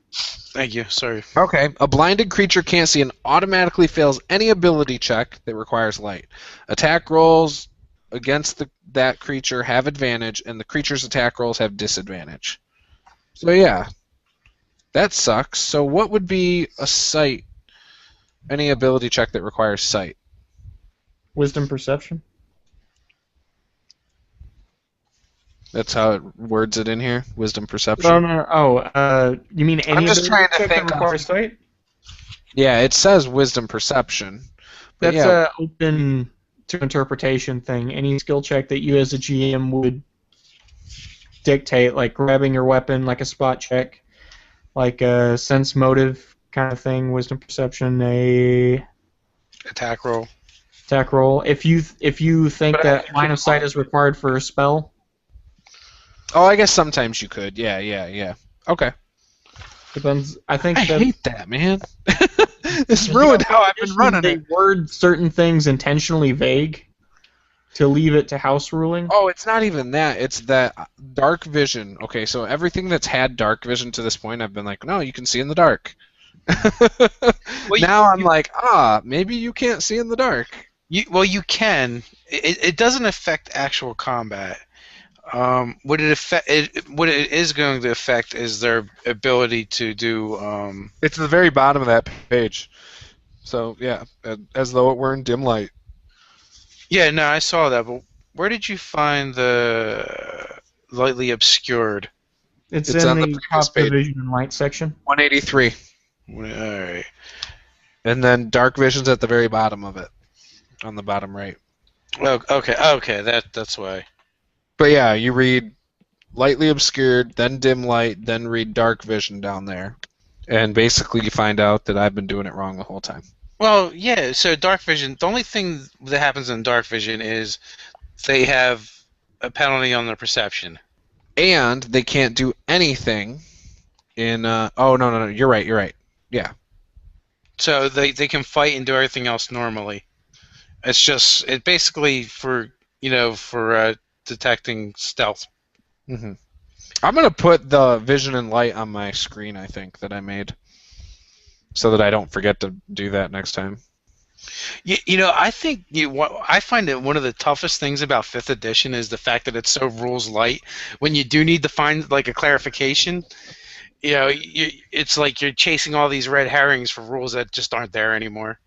Thank you. Sorry. Okay. A blinded creature can't see and automatically fails any ability check that requires light. Attack rolls against that creature have advantage, and the creature's attack rolls have disadvantage. So yeah, that sucks. So what would be a sight? Any ability check that requires sight? Wisdom perception. That's how it words it in here. Wisdom perception. No. Oh, you mean any I'm just trying to check think that requires sight? Yeah, it says wisdom perception. That's a open to interpretation thing. Any skill check that you as a GM would dictate, like grabbing your weapon, like a spot check, like a sense motive kind of thing. Wisdom perception, a Attack roll. attack roll. If you think that line of sight is required for a spell. Oh, I guess sometimes you could. Yeah. Okay. Depends. I hate that, man. It's ruined how I've been running they it. word certain things intentionally vague to leave it to house ruling. Oh, it's not even that. It's that dark vision. Okay, so everything that's had dark vision to this point, I've been like, no, you can see in the dark. Now I'm like, maybe you can't see in the dark. You can. It doesn't affect actual combat. What it is going to affect is their ability to do. It's at the very bottom of that page. So yeah, as though it were in dim light. Yeah, no, I saw that. But where did you find the lightly obscured? It's on in the the previous top page. division and light section. 183, All right. and then dark vision's at the very bottom of it, on the bottom right. Oh, okay. That's why. But yeah, you read lightly obscured, then dim light, then read dark vision down there, and basically you find out that I've been doing it wrong the whole time. Well, yeah. So dark vision. The only thing that happens in dark vision is they have a penalty on their perception. And they can't do anything in. Oh no, you're right. Yeah. So they can fight and do everything else normally. It's just basically for detecting stealth. Mm-hmm. I'm gonna put the vision and light on my screen. I think that I made, so that I don't forget to do that next time. I think I find that one of the toughest things about 5th edition is the fact that it's so rules light. When you do need to find like a clarification, it's like you're chasing all these red herrings for rules that just aren't there anymore.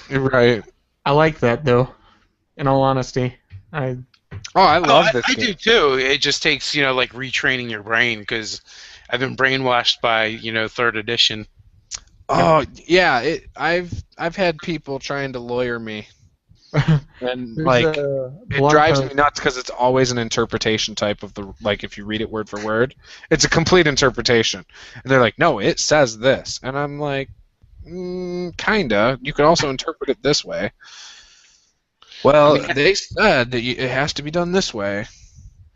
Right. I like that though. In all honesty, I love this I game. do too. It just takes like retraining your brain because I've been brainwashed by 3rd edition. Oh yeah, I've had people trying to lawyer me, and like it drives me nuts because it's always an interpretation type of the if you read it word for word, it's a complete interpretation, and they're like, no, it says this, and I'm like, kinda. You could also interpret it this way. Well, they said that it has to be done this way.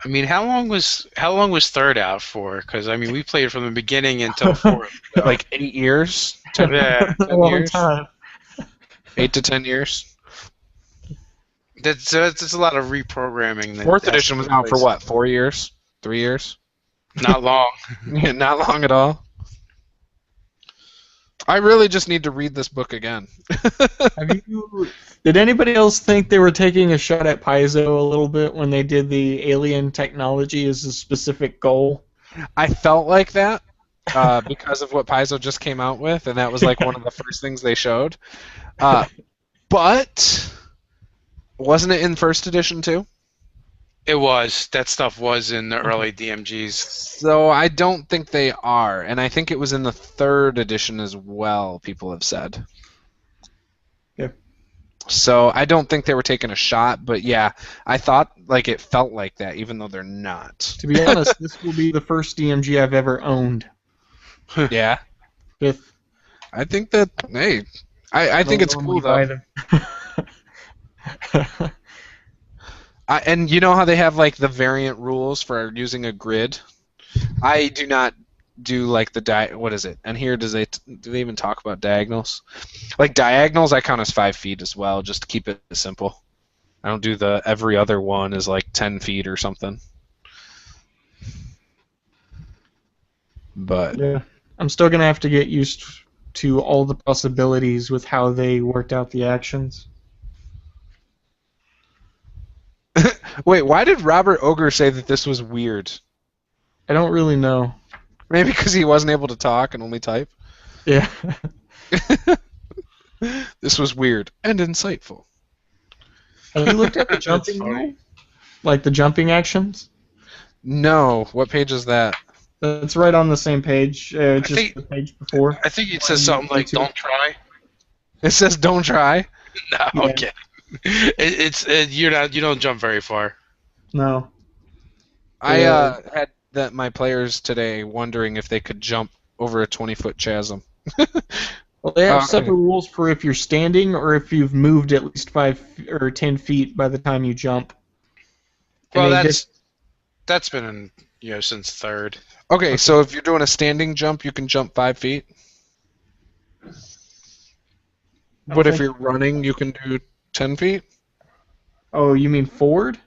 I mean, how long was 3rd out for? Because we played from the beginning until 4th. So. Like 8 years. 10, yeah, 10 a long years. time. 8 to 10 years. That's a lot of reprogramming. 4th edition was out for what? 4 years? 3 years? Not long. Yeah, not long at all. I really just need to read this book again. Did anybody else think they were taking a shot at Paizo a little bit when they did the alien technology as a specific goal? I felt like that because of what Paizo just came out with, and that was like one of the first things they showed. But wasn't it in 1st edition too? It was. That stuff was in the early DMGs. So I don't think they are, and I think it was in the 3rd edition as well, people have said. Yeah. So I don't think they were taking a shot, but yeah, I thought it felt like that, even though they're not. To be honest, this will be the first DMG I've ever owned. Yeah. 5th. I think that, hey, I think it's cool though. And you know how they have the variant rules for using a grid? I do not do what is it? And here do they even talk about diagonals? Diagonals I count as 5 feet as well, just to keep it simple. I don't do the every other one is 10 feet or something. But yeah, I'm still gonna have to get used to all the possibilities with how they worked out the actions. Wait, why did Robert Ogre say that this was weird? I don't really know. Maybe because he wasn't able to talk and only type? Yeah. This was weird and insightful. Have you looked at the jumping rule? The jumping actions? No. What page is that? That's right on the same page, the page before. I think it says something like, don't try. It says don't try? No, Yeah. okay. You don't jump very far. No. I had my players today wondering if they could jump over a 20-foot chasm. Well, they have separate rules for if you're standing or if you've moved at least 5 or 10 feet by the time you jump. Well, that's been in since 3rd. Okay, so if you're doing a standing jump, you can jump 5 feet. But if you're running, you can do 10 feet? Oh, you mean forward?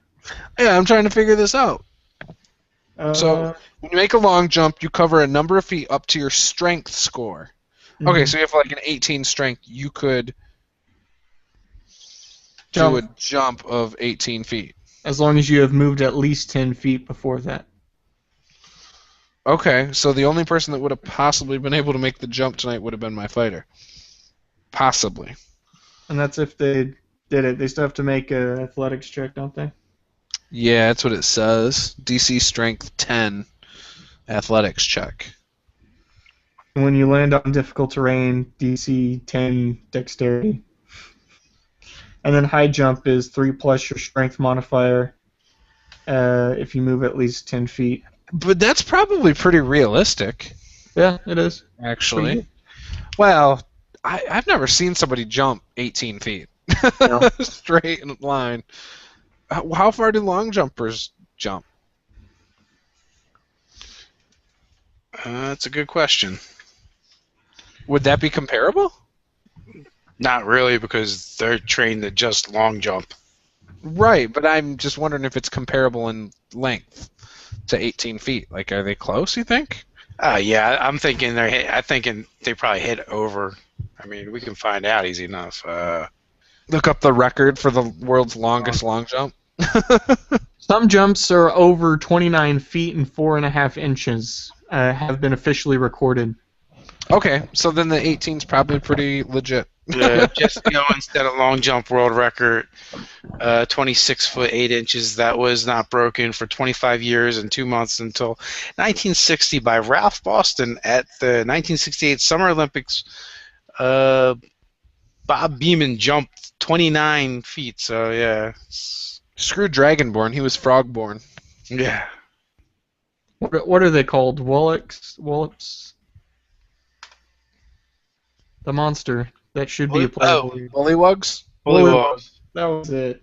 Yeah, I'm trying to figure this out. So, when you make a long jump, you cover a number of feet up to your strength score. Okay, so you have an 18 strength, you could to a jump of 18 feet. As long as you have moved at least 10 feet before that. Okay, so the only person that would have possibly been able to make the jump tonight would have been my fighter. Possibly. And that's if they did it. They still have to make an athletics check, don't they? Yeah, that's what it says. DC Strength 10 athletics check. And when you land on difficult terrain, DC 10 dexterity. And then high jump is 3 plus your strength modifier if you move at least 10 feet. But that's probably pretty realistic. Yeah, it is. Actually. Well, I've never seen somebody jump 18 feet. No. Straight in line. How far do long jumpers jump? That's a good question. Would that be comparable? Not really, because they're trained to just long jump. Right, but I'm just wondering if it's comparable in length to 18 feet. Like, are they close, you think? Yeah, I'm thinking they probably hit over. I mean, we can find out easy enough. Look up the record for the world's longest long jump. Some jumps are over 29 feet and 4.5 inches have been officially recorded. Okay, so then the 18's probably pretty legit. Yeah, just instead of long jump world record, 26 foot 8 inches. That was not broken for 25 years and 2 months until 1960 by Ralph Boston at the 1968 Summer Olympics. Bob Beeman jumped 29 feet. So yeah. Screw Dragonborn. He was Frogborn. Yeah. What are they called? Wallops? The monster. That should be a playable. Bullywugs? Bullywugs. That was it.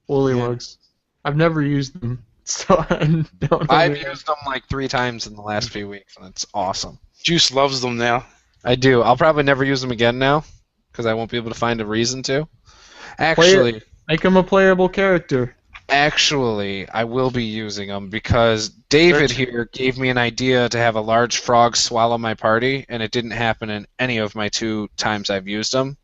Bullywugs. I've never used them, so I don't know. I've used them like 3 times in the last few weeks, and it's awesome. Juice loves them now. I do. I'll probably never use them again now, because I won't be able to find a reason to. Actually, make him a playable character. Actually, I will be using them because David here gave me an idea to have a large frog swallow my party, and it didn't happen in any of my 2 times I've used them.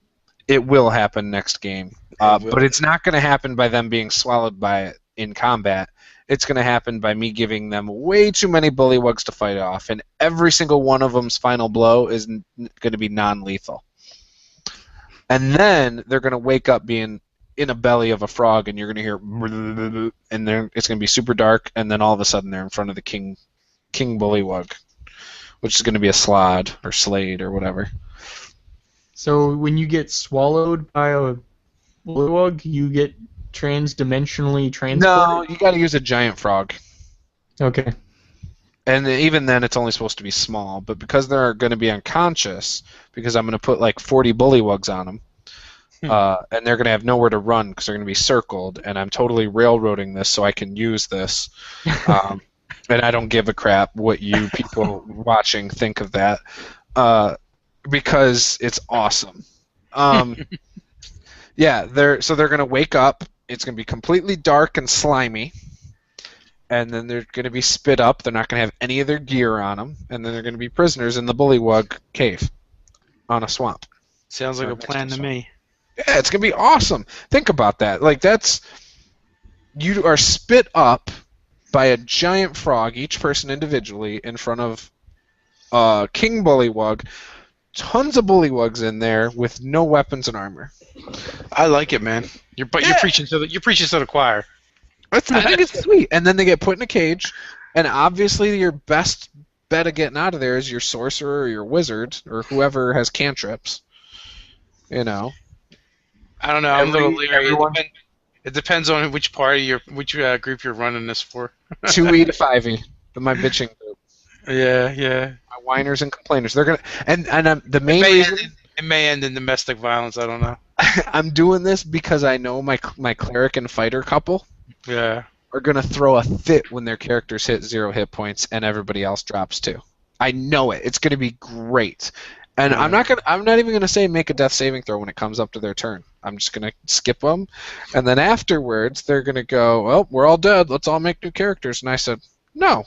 It will happen next game, but it's not going to happen by them being swallowed by it in combat. It's going to happen by me giving them way too many bullywugs to fight off, and every single one of them's final blow is going to be non-lethal. And then they're going to wake up being in a belly of a frog, and you're going to hear, and it's going to be super dark, and then all of a sudden they're in front of the King Bullywug, which is going to be a Slod or Slade or whatever. So when you get swallowed by a Bullywug, you get trans-dimensionally transported? No, you got to use a giant frog. Okay. And even then, it's only supposed to be small, but because they're going to be unconscious, because I'm going to put like 40 Bullywugs on them, and they're going to have nowhere to run because they're going to be circled, and I'm totally railroading this so I can use this. And I don't give a crap what you people watching think of that, because it's awesome. Yeah, they're going to wake up. It's going to be completely dark and slimy, and then they're going to be spit up. They're not going to have any of their gear on them, and then they're going to be prisoners in the Bullywug cave on a swamp. Sounds like a plan to me. Yeah, it's going to be awesome. Think about that. Like, you are spit up by a giant frog, each person individually, in front of King Bullywug. Tons of Bullywugs in there with no weapons and armor. I like it, man. You're preaching to the choir. I think it's sweet. And then they get put in a cage, and obviously your best bet of getting out of there is your sorcerer or your wizard or whoever has cantrips. You know. I don't know. I'm a little leery. It depends on which party which group you're running this for. 2E to 5E, my bitching group. Yeah. My whiners and complainers. They're gonna the main reason it may end in domestic violence. I don't know. I'm doing this because I know my cleric and fighter couple. Yeah. Are gonna throw a fit when their characters hit 0 hit points and everybody else drops 2. I know it. It's gonna be great. And I'm not even gonna say make a death saving throw when it comes up to their turn. I'm just gonna skip them, and then afterwards they're gonna go, well, we're all dead. Let's all make new characters. And I said, no,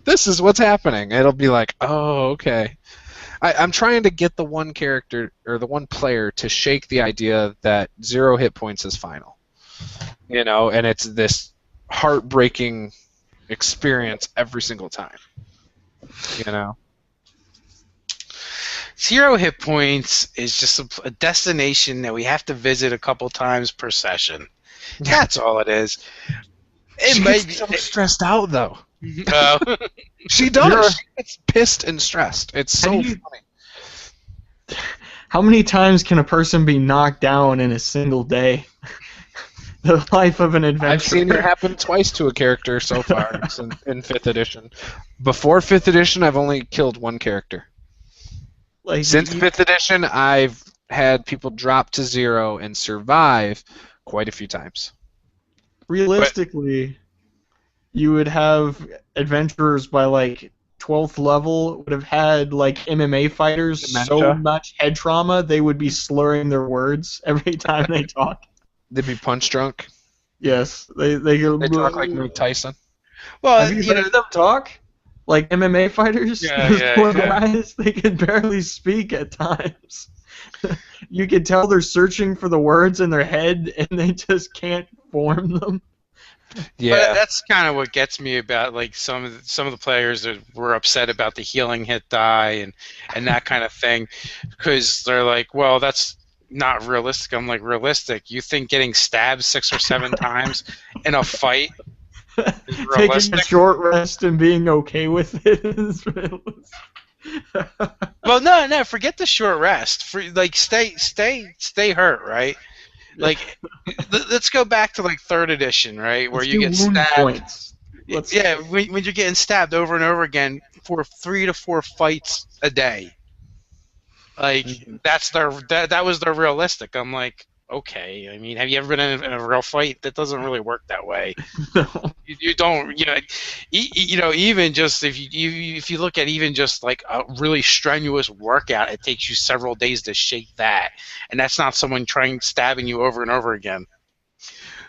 this is what's happening. It'll be like, oh, okay. I'm trying to get the one character or the one player to shake the idea that 0 hit points is final. You know, and it's this heartbreaking experience every single time. You know? 0 hit points is just a destination that we have to visit a couple times per session. That's all it is. She gets so stressed out, though. She does. You're- She gets pissed and stressed. It's so funny. How many times can a person be knocked down in a single day? The life of an adventurer. I've seen it happen twice to a character so far in 5th edition. Before 5th edition, I've only killed one character. Like, Since 5th edition, I've had people drop to 0 and survive quite a few times. realistically, you would have adventurers by like 12th level would have had like MMA fighters so Dementia. much head trauma they would be slurring their words every time they talk. They'd be punch drunk. Yes, they Talk like Mike Tyson. Well, Have you heard them talk? Like MMA fighters? Yeah, Those yeah, poor yeah. guys, they can barely speak at times. You can tell they're searching for the words in their head and they just can't form them. Yeah. But that's kind of what gets me about like some of the players that were upset about the healing hit die and that kind of thing, because they're like, well, that's not realistic. I'm like, realistic? You think getting stabbed 6 or 7 times in a fight is Taking realistic? a short rest and being okay with it is realistic. Well, no, forget the short rest. Like, stay hurt, right? Like, let's go back to like 3rd edition, right, where Let's you do get wound stabbed. points. Let's- Yeah, when you're getting stabbed over and over again for 3 to 4 fights a day. Like, that was their realistic. I'm like, okay. I mean, have you ever been in a real fight? That doesn't really work that way. No. You don't, even just if you look at even just like a really strenuous workout, it takes you several days to shake that, and that's not someone stabbing you over and over again.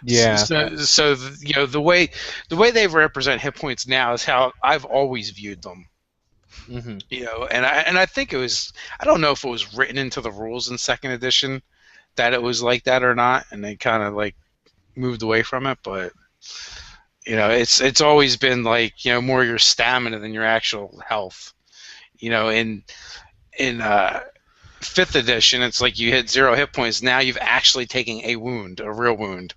Yeah. So the way they represent hit points now is how I've always viewed them. Mm-hmm. And I think it was, I don't know if it was written into the rules in 2nd edition that it was like that or not, and they kind of like moved away from it, but it's always been like more your stamina than your actual health. In 5th edition, it's like you hit 0 hit points. Now you've actually taken a wound, a real wound.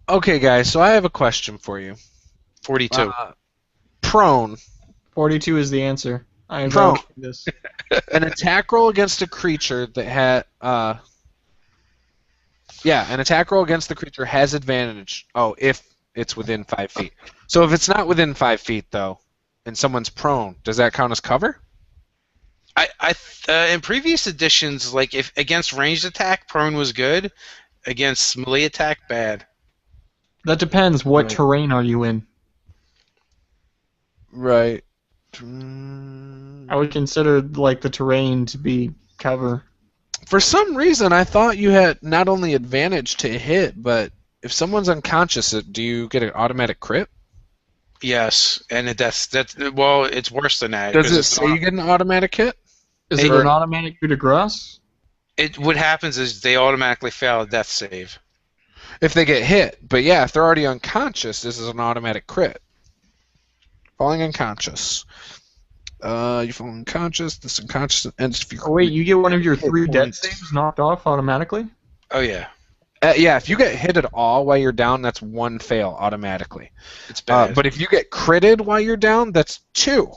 Okay, guys. So I have a question for you. 42. Prone. 42 is the answer. I am Prone. vouching this. An attack roll against a creature that had an attack roll against the creature has advantage. Oh, if it's within 5 feet. So if it's not within 5 feet though, and someone's prone, does that count as cover? In previous editions, like if against ranged attack, prone was good. Against melee attack, bad. That depends. What Right. terrain are you in? Right. I would consider like the terrain to be cover. For some reason, I thought you had not only advantage to hit, but if someone's unconscious, do you get an automatic crit? Yes, and it's worse than that. Does 'cause it it's say you get an automatic hit? Is Hey, it an automatic coup de grace? what happens is they automatically fail a death save. If they get hit. But yeah, if they're already unconscious, this is an automatic crit. Falling unconscious. You fall unconscious, this unconscious, and if you... Oh wait, you get one of your Hit 3 death points. saves knocked off automatically? Oh yeah, yeah, if you get hit at all while you're down, that's 1 fail automatically. it's bad. But if you get critted while you're down, that's 2.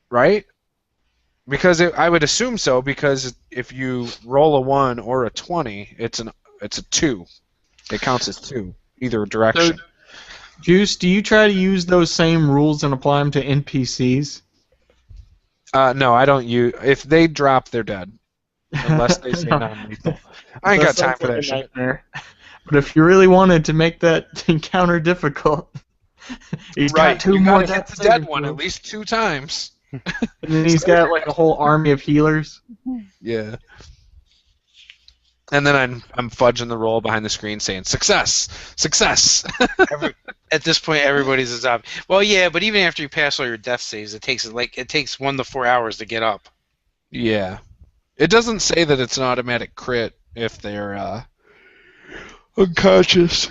Right? Because I would assume so, because if you roll a 1 or a 20, it's a 2. It counts as 2, either direction. So, Juice, do you try to use those same rules and apply them to NPCs? No, I don't use... If they drop, they're dead. Unless they say non-lethal. I ain't got time for that shit. Nightmare. But if you really wanted to make that encounter difficult, he's got 2 you more gotta hit death the dead saving one at throws, least 2 times. and then he's got like a whole army of healers. Yeah. And then I'm fudging the roll behind the screen saying, success! Success! At this point, everybody's a zombie. Well, yeah, but even after you pass all your death saves, it takes 1 to 4 hours to get up. Yeah. It doesn't say that it's an automatic crit if they're unconscious.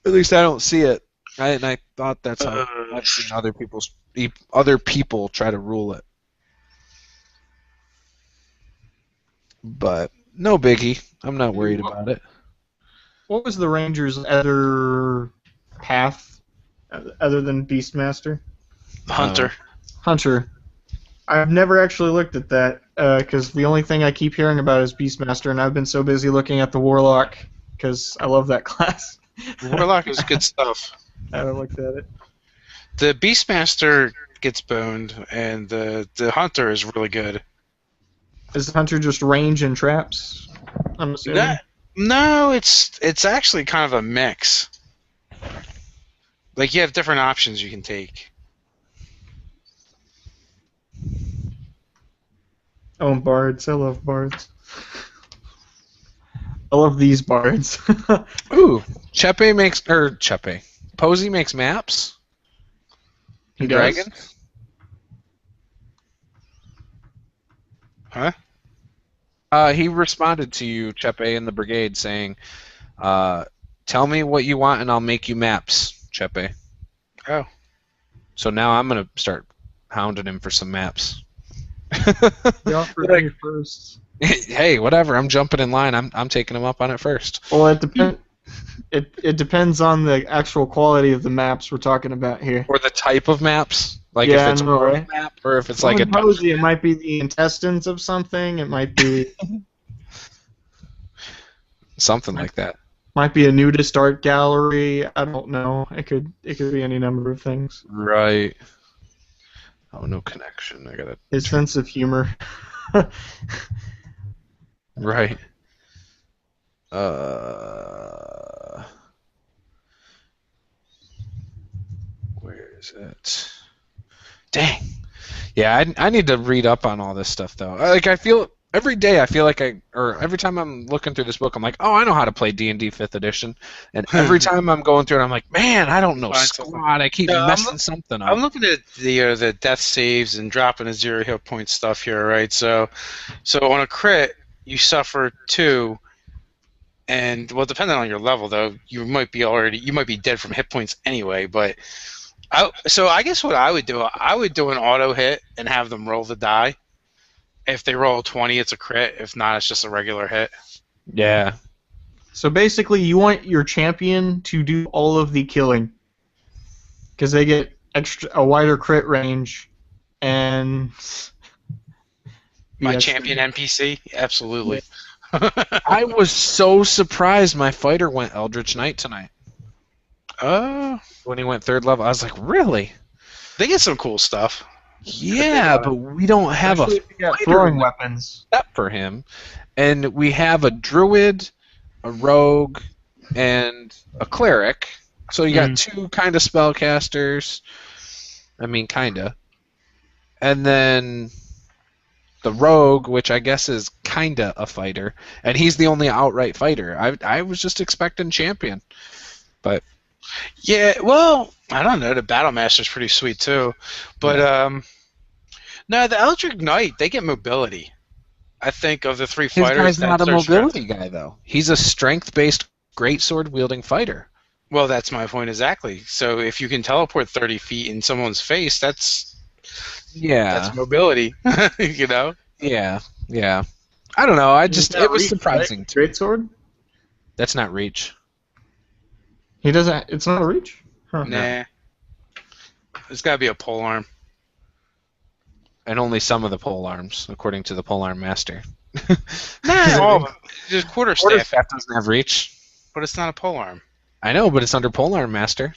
At least I don't see it. And I thought that's how I've seen other people try to rule it. But no biggie. I'm not worried about it. What was the Ranger's other path other than Beastmaster? Hunter. Hunter. I've never actually looked at that because the only thing I keep hearing about is Beastmaster, and I've been so busy looking at the Warlock because I love that class. Warlock is good stuff. I haven't looked at it. The Beastmaster gets boned, and the Hunter is really good. Is the Hunter just range and traps? I'm assuming. No, it's actually kind of a mix. Like, you have different options you can take. Oh, bards. I love bards. I love these bards. Ooh, Posey makes maps? He does? Dragon? Huh? He responded to you, Chepe, in the brigade, saying, tell me what you want and I'll make you maps, Chepe. Oh. So now I'm going to start hounding him for some maps. He offered me first. Hey, whatever. I'm jumping in line. I'm taking him up on it first. Well, it depends on the actual quality of the maps we're talking about here. Or the type of maps. Like Yeah, if it's I know, a right? map or if it's like a Posey, it might be the intestines of something. It might be something like that. might be a nudist art gallery. I don't know. It could be any number of things. Right. Oh, no connection. I gotta. His sense of humor. Right. Where is it? Dang. Yeah, I need to read up on all this stuff though. Like I feel every day every time I'm looking through this book, I'm like, oh, I know how to play D&D 5th edition. And every time I'm going through it, I'm like, man, I don't know squat. I keep messing something up. I'm looking at the death saves and dropping a 0 hit point stuff here, right? So on a crit, you suffer 2, and well, depending on your level, though, you might be dead from hit points anyway. But so I guess what I would do an auto hit and have them roll the die. If they roll a 20, it's a crit. If not, it's just a regular hit. Yeah. So basically, you want your champion to do all of the killing, because they get a wider crit range, and my champion NPC, absolutely. I was so surprised my fighter went Eldritch Knight tonight. When he went 3rd level, I was like, really? They get some cool stuff. Yeah, but we don't have a throwing weapons step for him, and we have a druid, a rogue, and a cleric. So you got 2 kind of spellcasters. I mean, kinda. And then the rogue, which I guess is kinda a fighter, and he's the only outright fighter. I was just expecting champion, but yeah, well, I don't know. The Battlemaster's pretty sweet too, but no, the Eldritch Knight, they get mobility. I think of the 3 fighters. His guy's not a mobility guy though. He's a strength-based greatsword wielding fighter. Well, that's my point exactly. So if you can teleport 30 feet in someone's face, that's mobility. You know? Yeah. I don't know. It was surprising. Right? Greatsword? That's not reach. He doesn't. It's not a reach. Huh. Nah. There's got to be a polearm. And only some of the polearms, according to the polearm master. Nah, all of them. Just quarterstaff doesn't have reach. But it's not a polearm. I know, but it's under polearm master.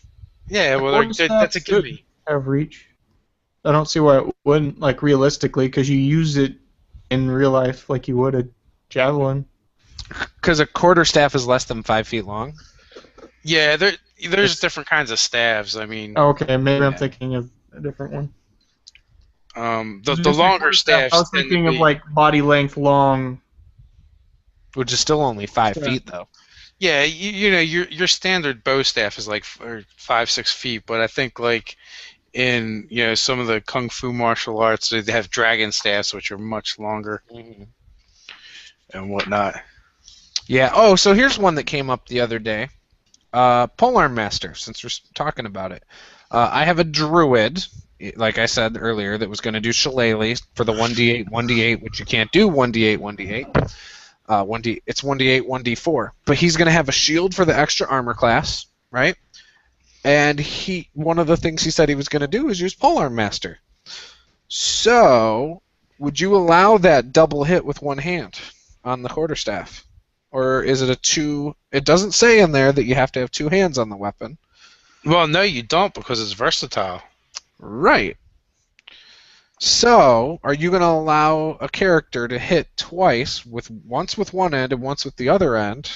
Yeah, well, that's a gimme. Have reach. I don't see why it wouldn't, like, realistically, because you use it in real life like you would a javelin. Because a quarterstaff is less than 5 feet long. Yeah, there's different kinds of staves. I mean. Okay, maybe I'm thinking of a different one. The longer staffs. I was thinking of like body length long. Which is still only 5 feet though. Yeah, you know your standard bow staff is like 5-6 feet, but I think like in some of the kung fu martial arts they have dragon staffs which are much longer and whatnot. Yeah. Oh, so here's one that came up the other day. Polearm Master. Since we're talking about it, I have a druid, like I said earlier, that was going to do Shillelagh for the 1d8, 1d8, which you can't do 1d8, 1d8. It's 1d8, 1d4. But he's going to have a shield for the extra armor class, right? And one of the things he said he was going to do is use Polearm Master. So, would you allow that double hit with one hand on the quarterstaff? Or is it a two? It doesn't say in there that you have to have two hands on the weapon. Well, no, you don't because it's versatile. Right. So, are you going to allow a character to hit twice, once with one end and once with the other end,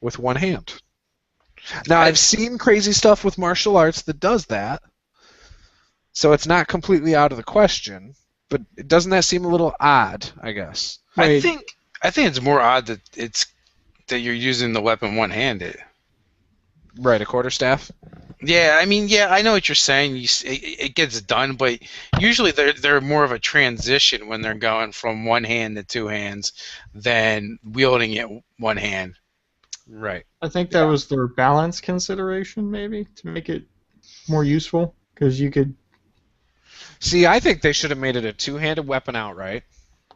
with one hand? Now, I've seen crazy stuff with martial arts that does that, so it's not completely out of the question, but doesn't that seem a little odd, I guess? I think it's more odd that you're using the weapon one-handed. Right, a quarterstaff? Yeah, I mean, I know what you're saying. It gets done, but usually they're more of a transition when they're going from one hand to two hands than wielding it one hand. Right. I think that was their balance consideration, maybe, to make it more useful, because you could... See, I think they should have made it a two-handed weapon outright.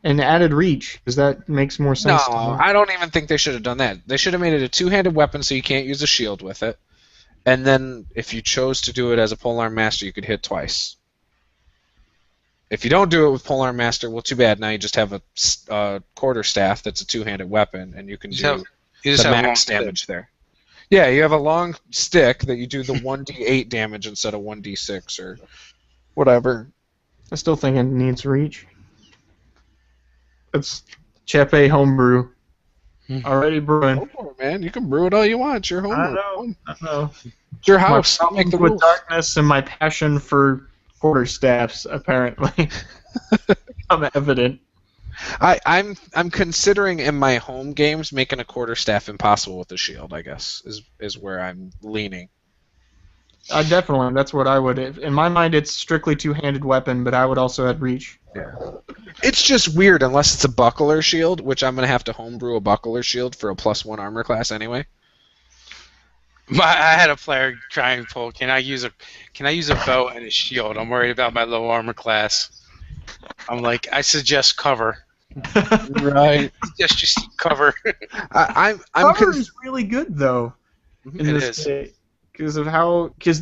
And added reach, because that makes more sense. No, I don't even think they should have done that. They should have made it a two-handed weapon so you can't use a shield with it. And then if you chose to do it as a Polearm Master, you could hit twice. If you don't do it with Polearm Master, well, too bad. Now you just have a quarterstaff that's a two-handed weapon, and you can do the max damage there. Yeah, you have a long stick that you do the 1d8 damage instead of 1d6 or whatever. I still think it needs reach. It's Chepe homebrew. Already brewing. Homebrew, man. You can brew it all you want. It's your homebrew. I know. It's your house. My Make the with rules. darkness and my passion for quarterstaffs apparently become evident. I'm considering in my home games making a quarterstaff impossible with the shield. I guess is where I'm leaning. Definitely, that's what I would. In my mind, it's strictly two-handed weapon, but I would also add reach. Yeah. It's just weird unless it's a buckler shield, which I'm gonna have to homebrew a buckler shield for a +1 armor class anyway. I had a player try and pull. Can I use a bow and a shield? I'm worried about my low armor class. I'm like, I suggest cover. Right. Just cover. Cover is really good though. It is. Because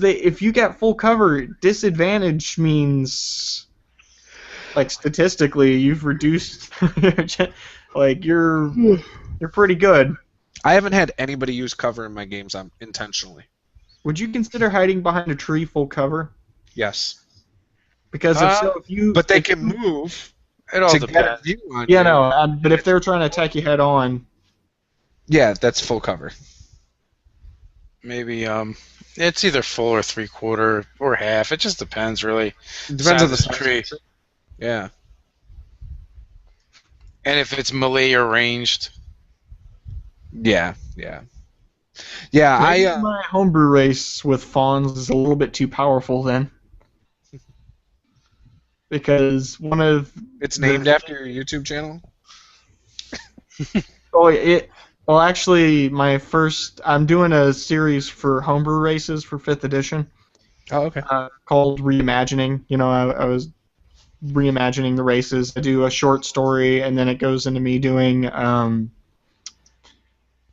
if you get full cover, disadvantage means, like, statistically you've reduced, like you're pretty good. I haven't had anybody use cover in my games intentionally. Would you consider hiding behind a tree full cover? Yes. Because if you but they can move. It all depends. Get a view on yeah, you. no, but if they're trying to attack you head on. Yeah, that's full cover. Maybe it's either full or 3/4 or half. It just depends, really. It depends on the size of tree. tree. Yeah. And if it's melee or ranged. Yeah. Maybe my homebrew race with fawns is a little bit too powerful then. Because it's named after your YouTube channel? Well, actually, I'm doing a series for homebrew races for 5th edition. Oh, okay. Called Reimagining. I was reimagining the races. I do a short story, and then it goes into me doing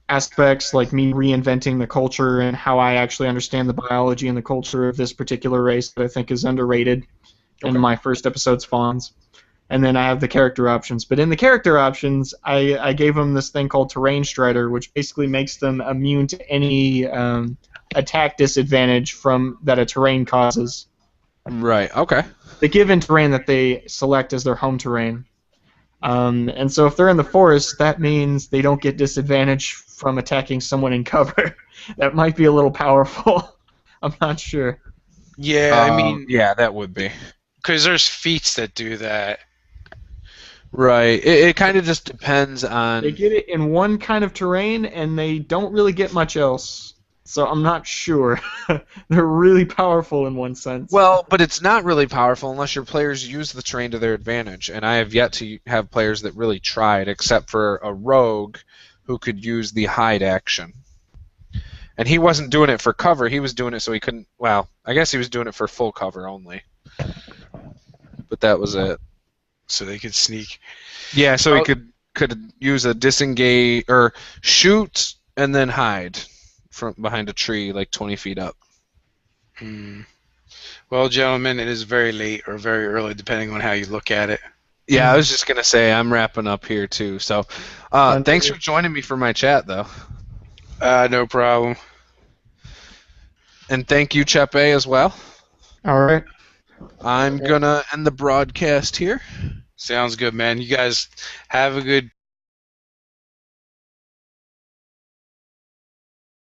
aspects like me reinventing the culture and how I actually understand the biology and the culture of this particular race that I think is underrated. Okay. In my first episode's Fawns. And then I have the character options. But in the character options, I gave them this thing called Terrain Strider, which basically makes them immune to any attack disadvantage that a terrain causes. Right, okay. The given terrain that they select as their home terrain. And so if they're in the forest, that means they don't get disadvantage from attacking someone in cover. That might be a little powerful. I'm not sure. Yeah, I mean... Yeah, that would be. Because there's feats that do that. Right. It kind of just depends on. They get it in one kind of terrain, and they don't really get much else. So I'm not sure. They're really powerful in one sense. Well, but it's not really powerful unless your players use the terrain to their advantage. And I have yet to have players that really tried, except for a rogue who could use the hide action. And he wasn't doing it for cover. He was doing it so he couldn't. Well, I guess he was doing it for full cover only. But that was it. So they could sneak. Yeah, so he could use a disengage or shoot and then hide from behind a tree like 20 feet up. Well, gentlemen, it is very late or very early, depending on how you look at it. Yeah, I was just gonna say I'm wrapping up here too. So, thanks for joining me for my chat, though. No problem. And thank you, Chepe, as well. All right. I'm gonna end the broadcast here. Sounds good, man. You guys have a good